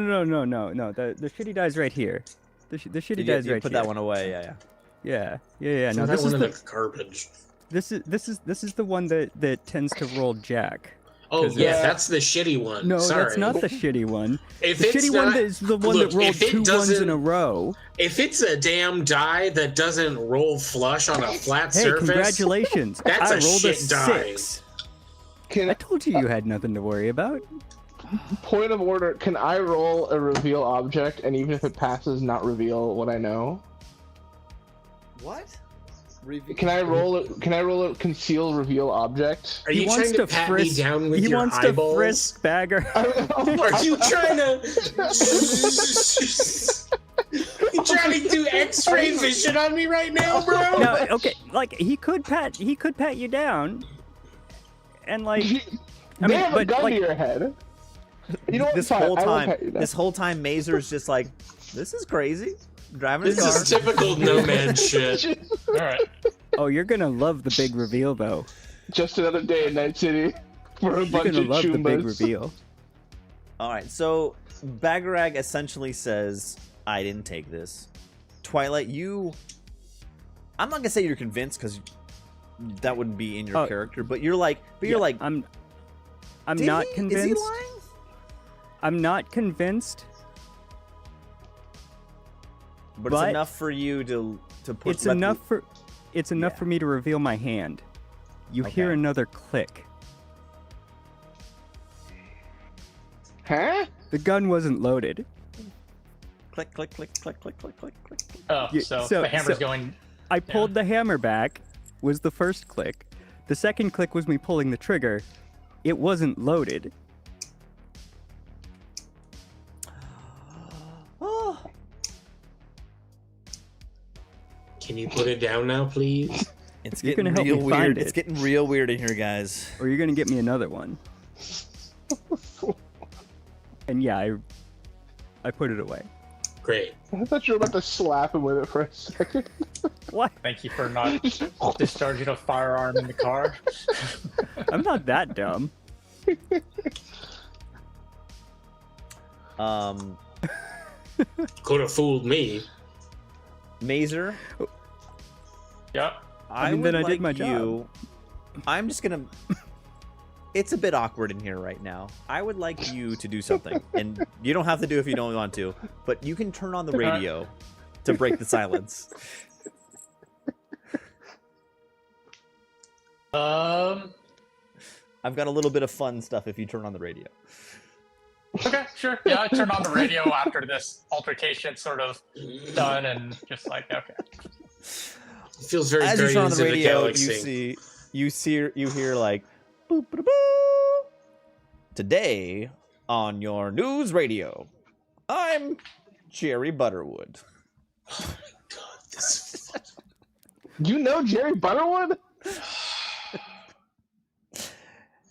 shitty die's right here. The shitty die's you right put here. that one away, yeah. Yeah. No, that this one is in the the garbage. this is the one that tends to roll jack. Oh 'Cause yeah, that's the shitty one. No, Sorry. that's not the shitty one. If The it's shitty one not- is the one Look, that rolled if it 2 ones doesn't- in a row. If it's a damn die that doesn't roll flush on a flat Hey, surface, congratulations! that's I a rolled shit die. 6. Can I told you had nothing to worry about. point of order? Can I roll a reveal object, and even if it passes, not reveal what I know? What? Can I roll a conceal reveal object? Are you trying to pat me down with He your wants eyeballs? to frisk Bagger. Are you trying to? You trying to do X-ray vision on me right now, bro? No, okay, like he could pat you down, and like, I They mean, have a but gun like, to your head. You know what? This Fine, whole I will time, pat you down. this whole time, Mazer's just like, this is crazy. Driving his This car. is typical nomad shit. All right. oh, you're gonna love the big reveal though. Just another day in Night City for a You're bunch gonna of love the big Choombas. reveal. All right, so Bagarag essentially says, "I didn't take this." Twilight, I'm not gonna say you're convinced because that wouldn't be in your Oh, character, but you're like, I'm "Did not he? convinced. Is he lying? I'm not convinced. But, But it's enough for you to put. It's enough for me to reveal my hand. You hear Okay. another click. Huh? The gun wasn't loaded. Click, click, click, click, click, click, click, click. Oh, Yeah, so, so- the hammer's so- going. I pulled the hammer back, was the first click. The second click was me pulling the trigger. It wasn't loaded. Oh, Can you put it down now, please? it's You're getting gonna help real me find weird. it. It's getting real weird in here, guys. Or you're gonna get me another one. And yeah, I put it away. Great. I thought you were about to slap him with it for a second. What? Thank you for not discharging a firearm in the car. I'm not that dumb. Could have fooled me. Mazer, Yep. I mean, would then I like did my you. I'm just gonna. It's a bit awkward in here right now. I would like you to do something, and you don't have to do if you don't want to, but you can turn on the radio to break the silence. Um. I've got a little bit of fun stuff if you turn on the radio. Okay, sure. Yeah, I turned on the radio after this altercation sort of done, and just like, okay. It feels very As you turn on Guardians the of the radio, Galaxy. you hear like, boop, boop, boop. Today on your news radio, I'm Jerry Butterwood. Oh my god, this. You know Jerry Butterwood?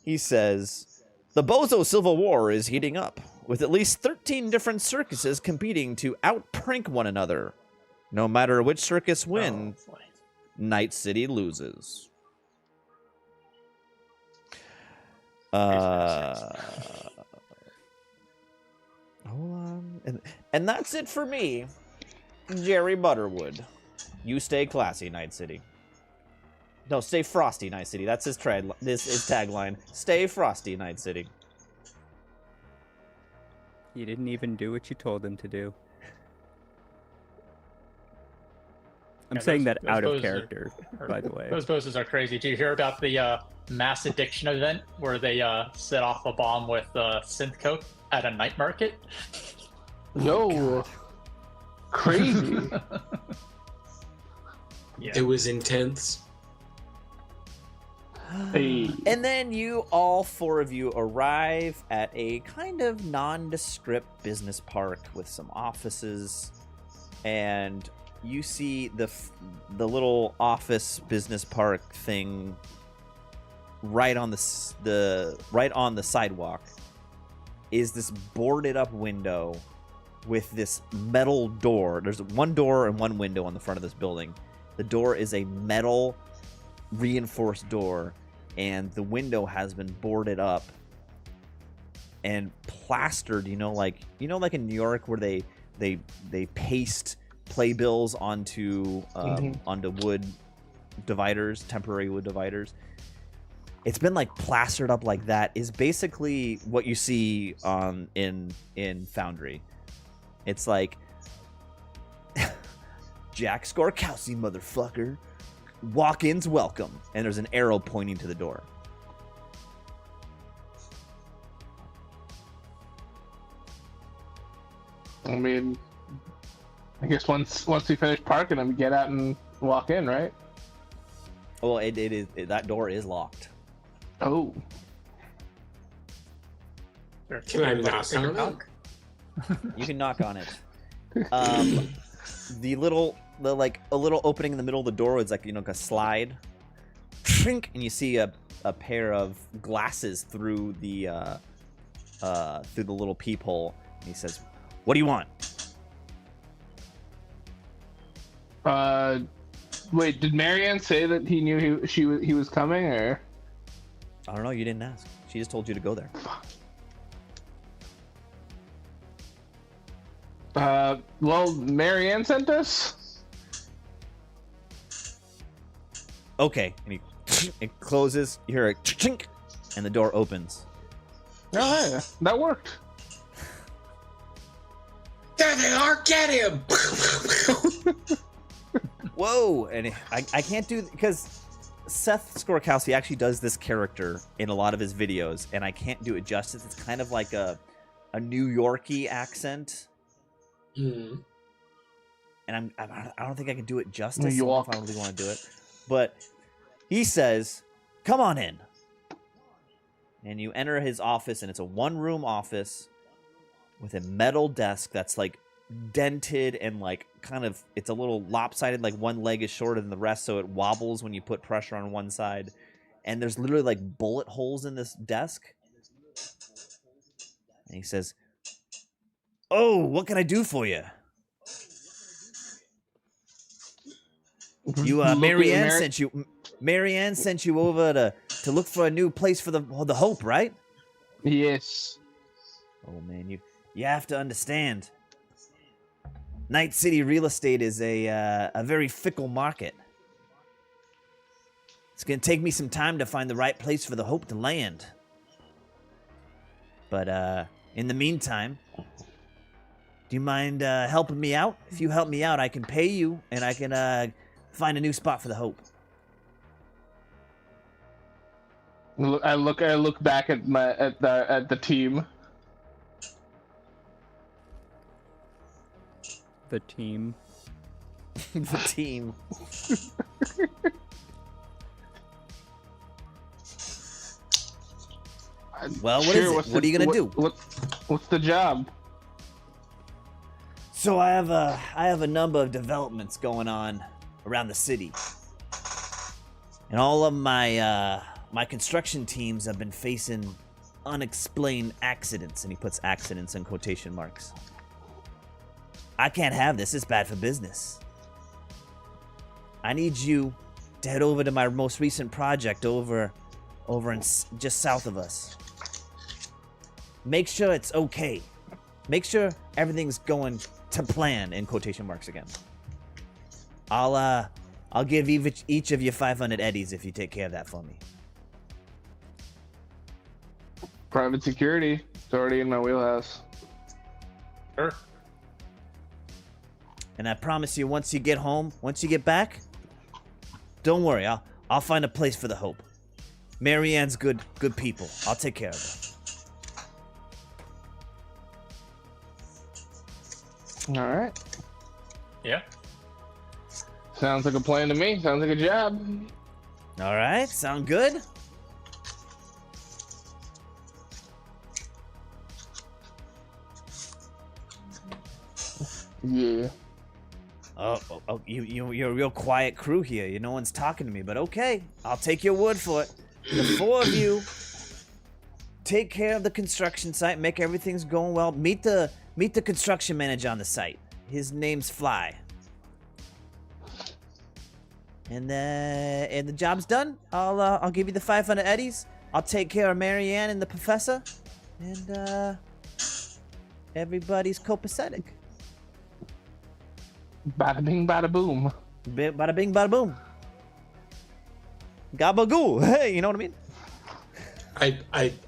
He says, the Bozo Civil War is heating up, with at least 13 different circuses competing to out-prank one another. No matter which circus wins, Night City loses. Hold on. And that's it for me, Jerry Butterwood. You stay classy, Night City. No, stay frosty, Night City. That's his tagline. Stay frosty, Night City. He didn't even do what you told him to do. I'm saying that out of character, by the way. Those bosses are crazy. Did you hear about the mass addiction event where they set off a bomb with synth coke at a night market? Yo, crazy. Yeah. It was intense. Hey. And then all four of you arrive at a kind of nondescript business park with some offices, and you see the little office business park thing right on the sidewalk is this boarded up window with this metal door. There's one door and one window on the front of this building. The door is a metal reinforced door, and the window has been boarded up and plastered, like in New York where they paste playbills onto wood dividers, temporary wood dividers. It's been like plastered up like that is basically what you see in Foundry. It's like Jack Skorkowski, motherfucker. Walk-ins welcome, and there's an arrow pointing to the door. I mean, I guess once we finish parking them, get out and walk in, right? Well, that door is locked. Oh. Can I knock on it? You can knock on it. The little opening in the middle of the door is like a slide, and you see a pair of glasses through the little peephole. And he says, "What do you want?" Wait, did Marianne say that he knew he was coming, or? I don't know. You didn't ask. She just told you to go there. Well, Marianne sent us. Okay, and it closes. You hear a chink, and the door opens. Oh, yeah, that worked. There they are! Get him! Whoa! And I can't do because Seth Skorkowski actually does this character in a lot of his videos, and I can't do it justice. It's kind of like a New Yorkie accent. Mm. And I don't think I can do it justice. New York. I don't really want to do it. But he says, "Come on in." And you enter his office, and it's a one-room office with a metal desk that's like dented and like kind of, it's a little lopsided, like one leg is shorter than the rest, so it wobbles when you put pressure on one side. And there's literally like bullet holes in this desk. And he says, "Oh, what can I do for you?" You, Marianne sent you. Marianne sent you over to look for a new place for the Hope, right? Yes. Oh man, you have to understand. Night City real estate is a very fickle market. It's gonna take me some time to find the right place for the Hope to land. But in the meantime, do you mind helping me out? If you help me out, I can pay you, and I can find a new spot for the Hope. I look back at the team. The team. The team. Well, what is it? What are you gonna do? What's the job? So I have a number of developments going on around the city, and all of my construction teams have been facing unexplained accidents, and he puts accidents in quotation marks. I can't have this. It's bad for business. I need you to head over to my most recent project over in just south of us. Make sure it's okay. Make sure everything's going to plan in quotation marks again. I'll give each of you 500 eddies if you take care of that for me. Private security. It's already in my wheelhouse. Sure. And I promise you, once you get home, once you get back, don't worry. I'll find a place for the Hope. Marianne's good people. I'll take care of her. All right. Yeah. Sounds like a plan to me. Sounds like a job. All right, sound good? Yeah. Oh, you're a real quiet crew here. No one's talking to me, but okay. I'll take your word for it. The four of you take care of the construction site, make everything's going well. Meet the construction manager on the site. His name's Fly. And the job's done. I'll give you the 500 eddies. I'll take care of Marianne and the professor, and everybody's copacetic. Bada bing, bada boom. Bada bing, bada boom. Gabagoo. Hey, you know what I mean?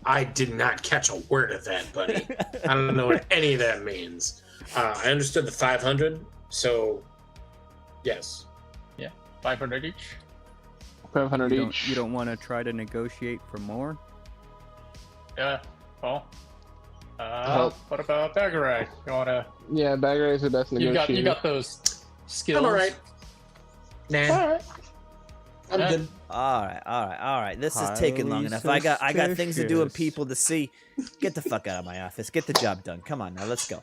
I did not catch a word of that, buddy. I don't know what any of that means. I understood the 500, so yes. Yeah, 500 each. 500 each. You don't want to try to negotiate for more? Yeah. Well. What about Baggeray? You wanna? Yeah, Baggeray's the best negotiator. You got those skills. I'm alright. Nah. Alright. I'm good. All right. This is taking long enough. I got things to do and people to see. Get the fuck out of my office. Get the job done. Come on now, let's go.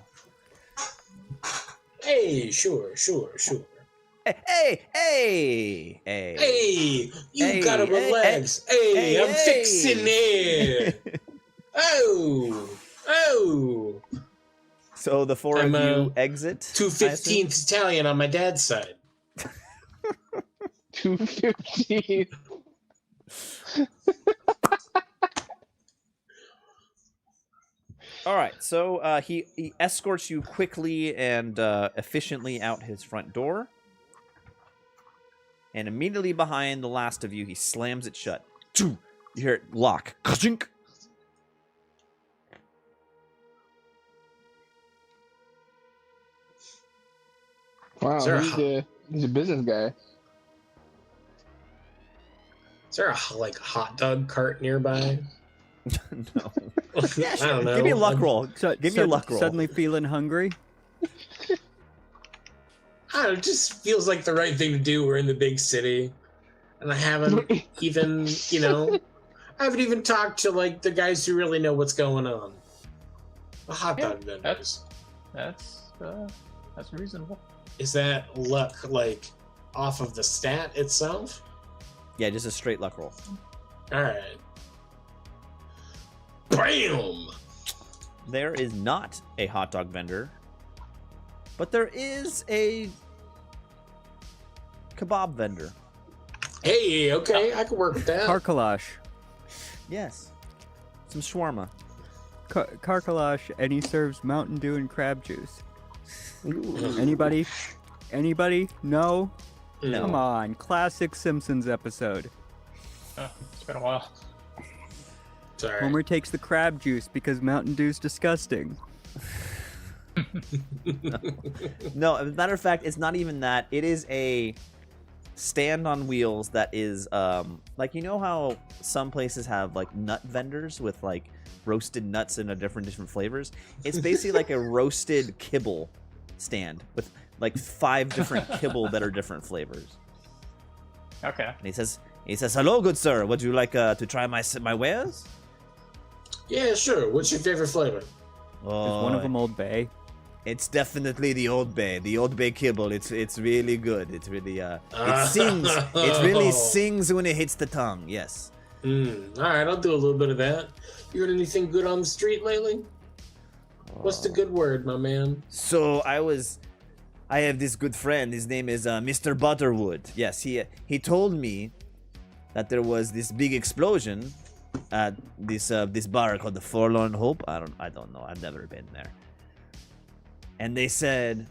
Hey, sure. Hey! You gotta relax. Hey, I'm fixing it. Oh. So the four of you exit. 215th Italian on my dad's side. 215. All right, so he escorts you quickly and efficiently out his front door. And immediately behind the last of you, he slams it shut. You hear it lock. Ka-chink. Wow, he's a business guy. Is there a hot dog cart nearby? No. I don't know. Give me a luck roll. Give me a luck roll. Suddenly feeling hungry? I don't know, it just feels like the right thing to do. We're in the big city. And I haven't even, I haven't even talked to the guys who really know what's going on. The hot dog vendors. That's reasonable. Is that luck off of the stat itself? Yeah, just a straight luck roll. Alright. Bam! There is not a hot dog vendor, but there is a kebab vendor. Hey, okay, I can work with that. Karkalash. Yes. Some shawarma. Karkalash, and he serves Mountain Dew and crab juice. Anybody? No? No. Come on, classic Simpsons episode. It's been a while. Sorry. Homer takes the crab juice because Mountain Dew's disgusting. No, as a matter of fact, it's not even that. It is a stand on wheels that is like, you know how some places have like nut vendors with like roasted nuts in different flavors? It's basically like a roasted kibble stand with like 5 different kibble that are different flavors. Okay. And he says, "Hello, good sir. Would you like to try my wares?" Yeah, sure. What's your favorite flavor? Is one of them Old Bay? It's definitely the Old Bay. The Old Bay kibble. It's really good. It's really it sings. It really sings when it hits the tongue. Yes. All right, I'll do a little bit of that. You heard anything good on the street lately? What's the good word, my man? So I have this good friend. His name is Mr. Butterwood. Yes, he told me that there was this big explosion at this bar called the Forlorn Hope. I don't know. I've never been there. And they said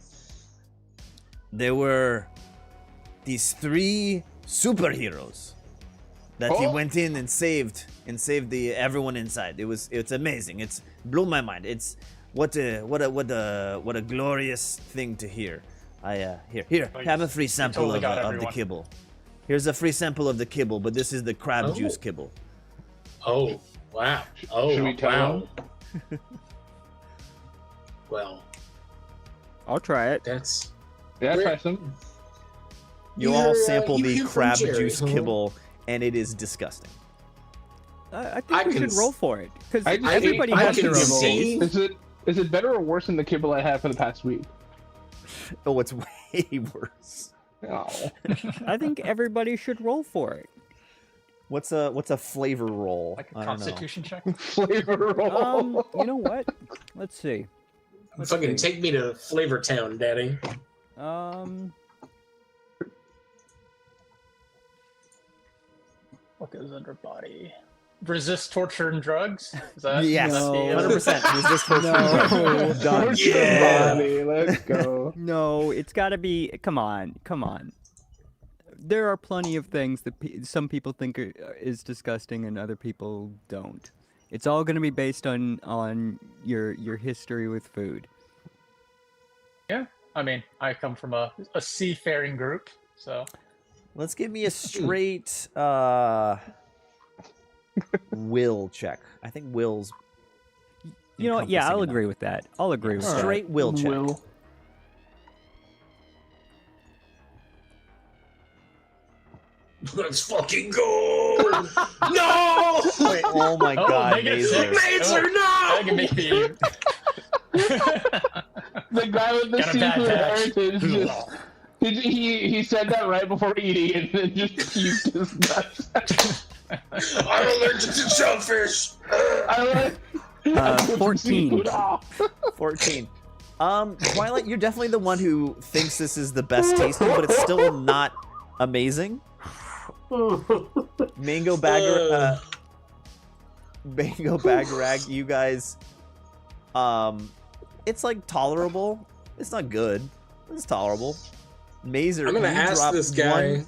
there were these 3 superheroes that he went in and saved everyone inside. It's amazing. It's blew my mind. It's what a glorious thing to hear. Here, have a free sample totally got of the everyone. kibble. Here's a free sample of the kibble, but this is the crab juice kibble. Oh, wow. Oh, Should we tell wow. Well, I'll try it. that's... Yeah, Where- try some. You You're, all sample you the hear from crab Jerry, juice huh? kibble, and it is disgusting. I think I we can should roll for it because I just everybody ate- has I their can own see- taste. Is it better or worse than the kibble I had for the past week? Oh, it's way worse. Oh. I think everybody should roll for it. What's a flavor roll? Like I a don't know. constitution check. Flavor roll. You know what? Let's see. Fucking take me to Flavor Town, Daddy. What goes under body? Resist torture and drugs? Is that, Yes, is that the, 100%. Resist torture. No. Done. Yeah. Body, let's go. No, it's got to be. Come on. There are plenty of things that some people think is disgusting and other people don't. It's all going to be based on your history with food. Yeah, I mean, I come from a seafaring group, so Let's give me a straight will check. I think will's. You know what? Yeah, I'll encompassing agree with that. I'll agree with enough. that. Straight will check. Will. Let's fucking go! No! wait. Oh my god, -6. Mazer. Mazer, no! I can maybe. The guy with the Got a bad seafood patch. heritage just, he said that right before eating and then just puked his guts. I'm allergic to shellfish! I like 14. seafood off. 14. Twilight, you're definitely the one who thinks this is the best tasting, but it's still not amazing. Mango Bagger, Bagarag, you guys, it's like tolerable. It's not good. It's tolerable. Mazer, I'm gonna you ask drop this guy.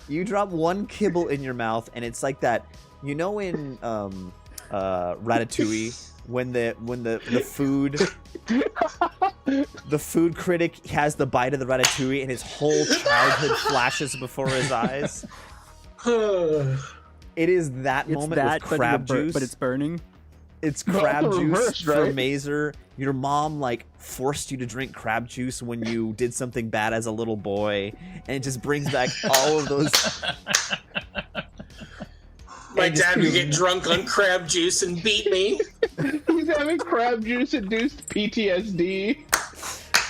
you drop one kibble in your mouth, and it's like that. You know, in Ratatouille, when the food critic has the bite of the ratatouille, and his whole childhood flashes before his eyes. It is that It's moment that, with crab juice. but it's burning. It's No, crab it's the juice reverse, for right? Mazer. Your mom like forced you to drink crab juice when you did something bad as a little boy, and it just brings back all of those. My And just dad would get drunk on crab juice and beat me. He's having crab juice induced PTSD.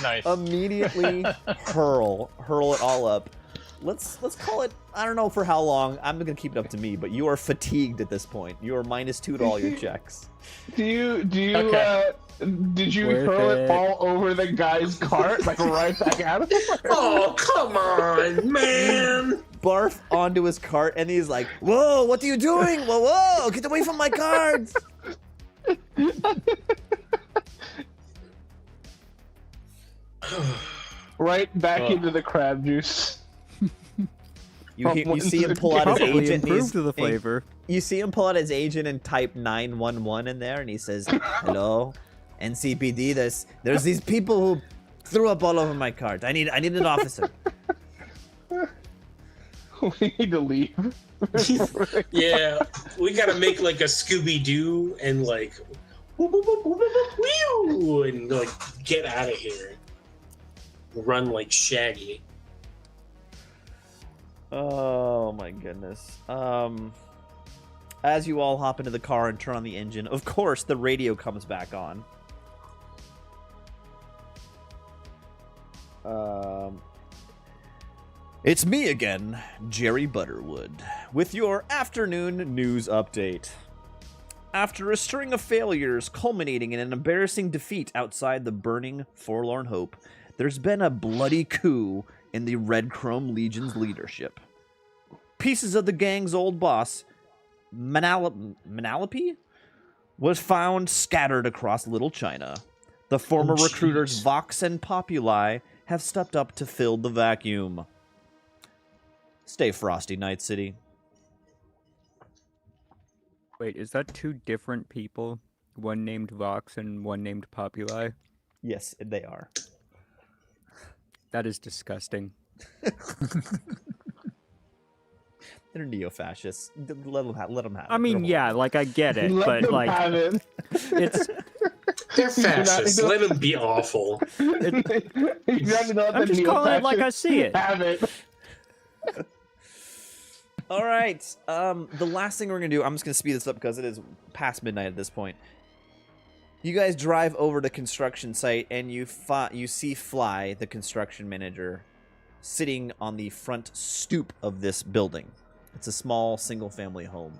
Nice. Immediately hurl it all up. let's call it. I don't know for how long. I'm gonna keep it up to me, but you are fatigued at this point. You are -2 to all your checks. Do you Okay. did you Worth throw it it. all over the guy's cart, like right back at him? Oh, come on, man! Barf onto his cart, and he's like, "Whoa, what are you doing? Whoa, whoa, get away from my cards!" Right back Oh. into the crab juice. You see him pull out his Probably agent. and improved he's- the flavor. You see him pull out his agent and type 911 in there, and he says, "Hello, NCPD. There's these people who threw up all over my cart. I need an officer." We need to leave. Yeah, we gotta make like a Scooby Doo and like, whoop, whoop, whoop, whoop, whoop, whew, and like get out of here. Run like Shaggy. Oh my goodness. As you all hop into the car and turn on the engine, of course the radio comes back on. It's me again, Jerry Butterwood, with your afternoon news update. After a string of failures culminating in an embarrassing defeat outside the burning Forlorn Hope, there's been a bloody coup in the Red Chrome Legion's leadership. Pieces of the gang's old boss, Manalapi, was found scattered across Little China. The former Oh, recruiters jeez. Vox and Populi have stepped up to fill the vacuum. Stay frosty, Night City. Wait, is that two different people? One named Vox and one named Populi? Yes, they are. That is disgusting. They're neo-fascists. Let them have it. I mean, yeah, like I get it, Let but them like have it. it's They're fascists. Let them be awful. You gotta let I'm the just calling it like I neo-fascists see it. have it. All right. The last thing we're gonna do, I'm just gonna speed this up because it is past midnight at this point. You guys drive over to construction site and you see Fly, the construction manager, sitting on the front stoop of this building. It's a small single-family home.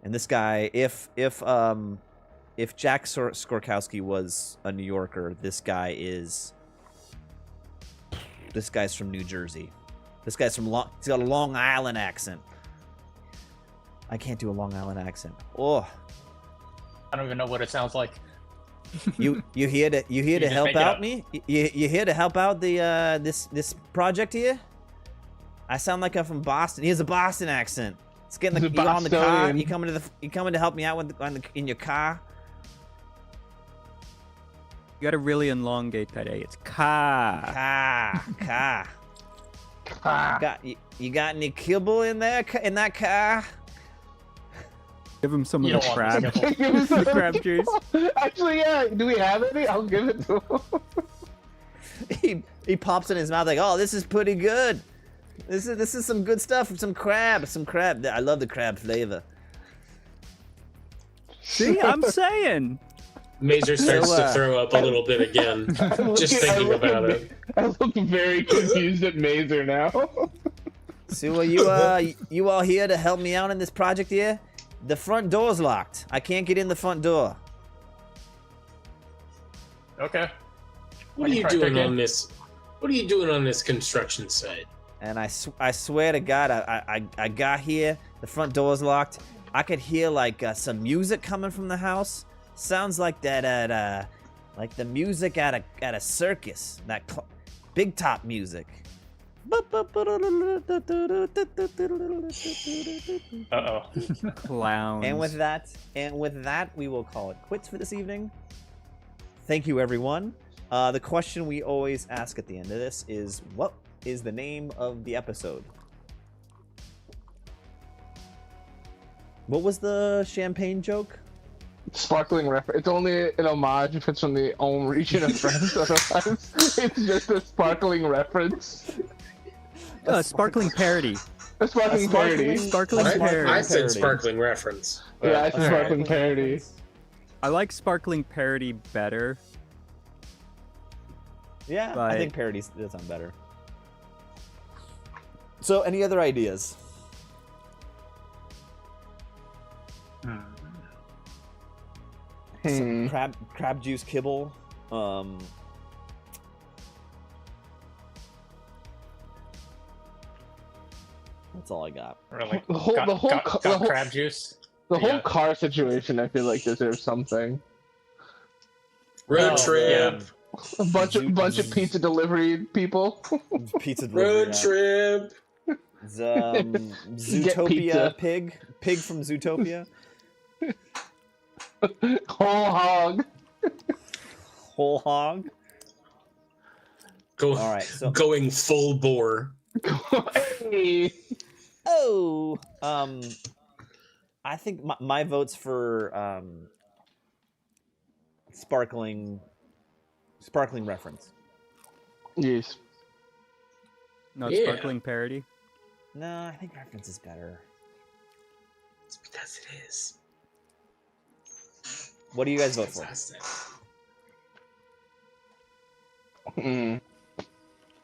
And this guy, if Jack Skorkowski was a New Yorker, this guy's from New Jersey. This guy's from he's got a Long Island accent. I can't do a Long Island accent. Oh, I don't even know what it sounds like. you here to just help make it out up. me? You here to help out the this project here? I sound like I'm from Boston. He has a Boston accent. It's getting He's you a on the car. Bostonian. You coming to help me out in your car? you gotta really elongate that A. It's ka. Car. Ah, You got any kibble in there in that car? Give him some You of the don't want this crab. kibble. give me some- The crab juice. Actually, yeah. Do we have any? I'll give it to him. He pops in his mouth like, "Oh, this is pretty good. This is some good stuff. Some crab. I love the crab flavor." See, I'm saying. Mazer starts So, to throw up a little bit again, just thinking about it. I look very confused at Mazer now. So are you all here to help me out in this project here? The front door's locked. I can't get in the front door. Okay. What are you doing Thinking. on this? What are you doing on this construction site? And I swear to God, I got here. The front door's locked. I could hear like some music coming from the house. Sounds like that at like the music at a circus. That big top music. Uh-oh. Clowns. And with that, we will call it quits for this evening. Thank you, everyone. The question we always ask at the end of this is, what is the name of the episode? What was the champagne joke? Sparkling reference. It's only an homage if it's from the own region of France. Otherwise, it's just a sparkling reference. Sparkling parody. A sparkling parody. Sparkling I parody. said sparkling reference. Yeah, I said All right. sparkling parody. I like sparkling parody better. Yeah, I Right. think parodies does sound better. So, any other ideas? Some crab juice kibble. That's all I got. Really? The whole crab juice. The whole car situation, I feel like deserves something. Road trip. A bunch of pizza delivery people. Pizza delivery. Road trip. Zootopia pig from Zootopia. Whole hog. Whole hog. All right, so going full bore. Hey. Oh, I think my vote's for sparkling reference. Yes. No, it's sparkling parody. No, I think reference is better. It's because it is. What do you guys vote for?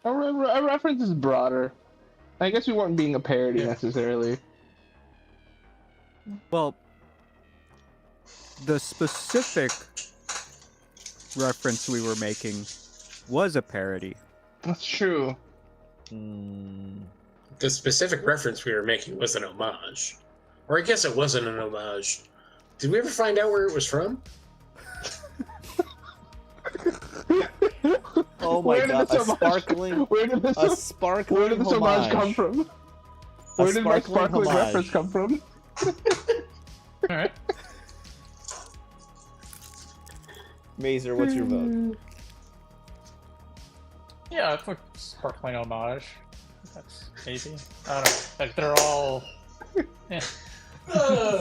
A reference is broader. I guess we weren't being a parody necessarily. Well, the specific reference we were making was a parody. That's true. The specific reference we were making was an homage. Or I guess it wasn't an homage. Did we ever find out where it was from? Oh my god, a sparkling homage come from? Where did my sparkling reference come from? Alright. Mazer, what's your vote? Yeah, I think sparkling homage. That's easy. I don't know. Like, they're all... Yeah.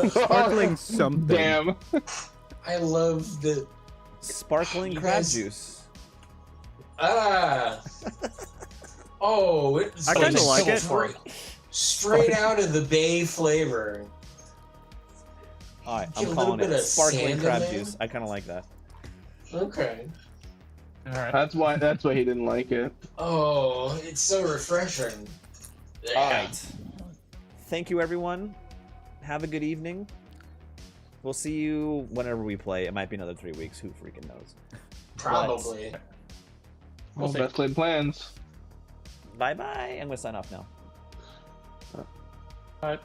Sparkling something. Damn. I love the... Sparkling crab juice. Ah! Oh, it's I kind of like it. Straight out of the bay flavor. Alright, I'm calling it sparkling crab juice. I kind of like that. Okay. Alright. That's why he didn't like it. Oh, it's so refreshing. Yeah. Alright. Thank you, everyone. Have a good evening. We'll see you whenever we play. It might be another 3 weeks. Who freaking knows? Probably. Well, best laid plans. Bye-bye. I'm going to sign off now. Alright.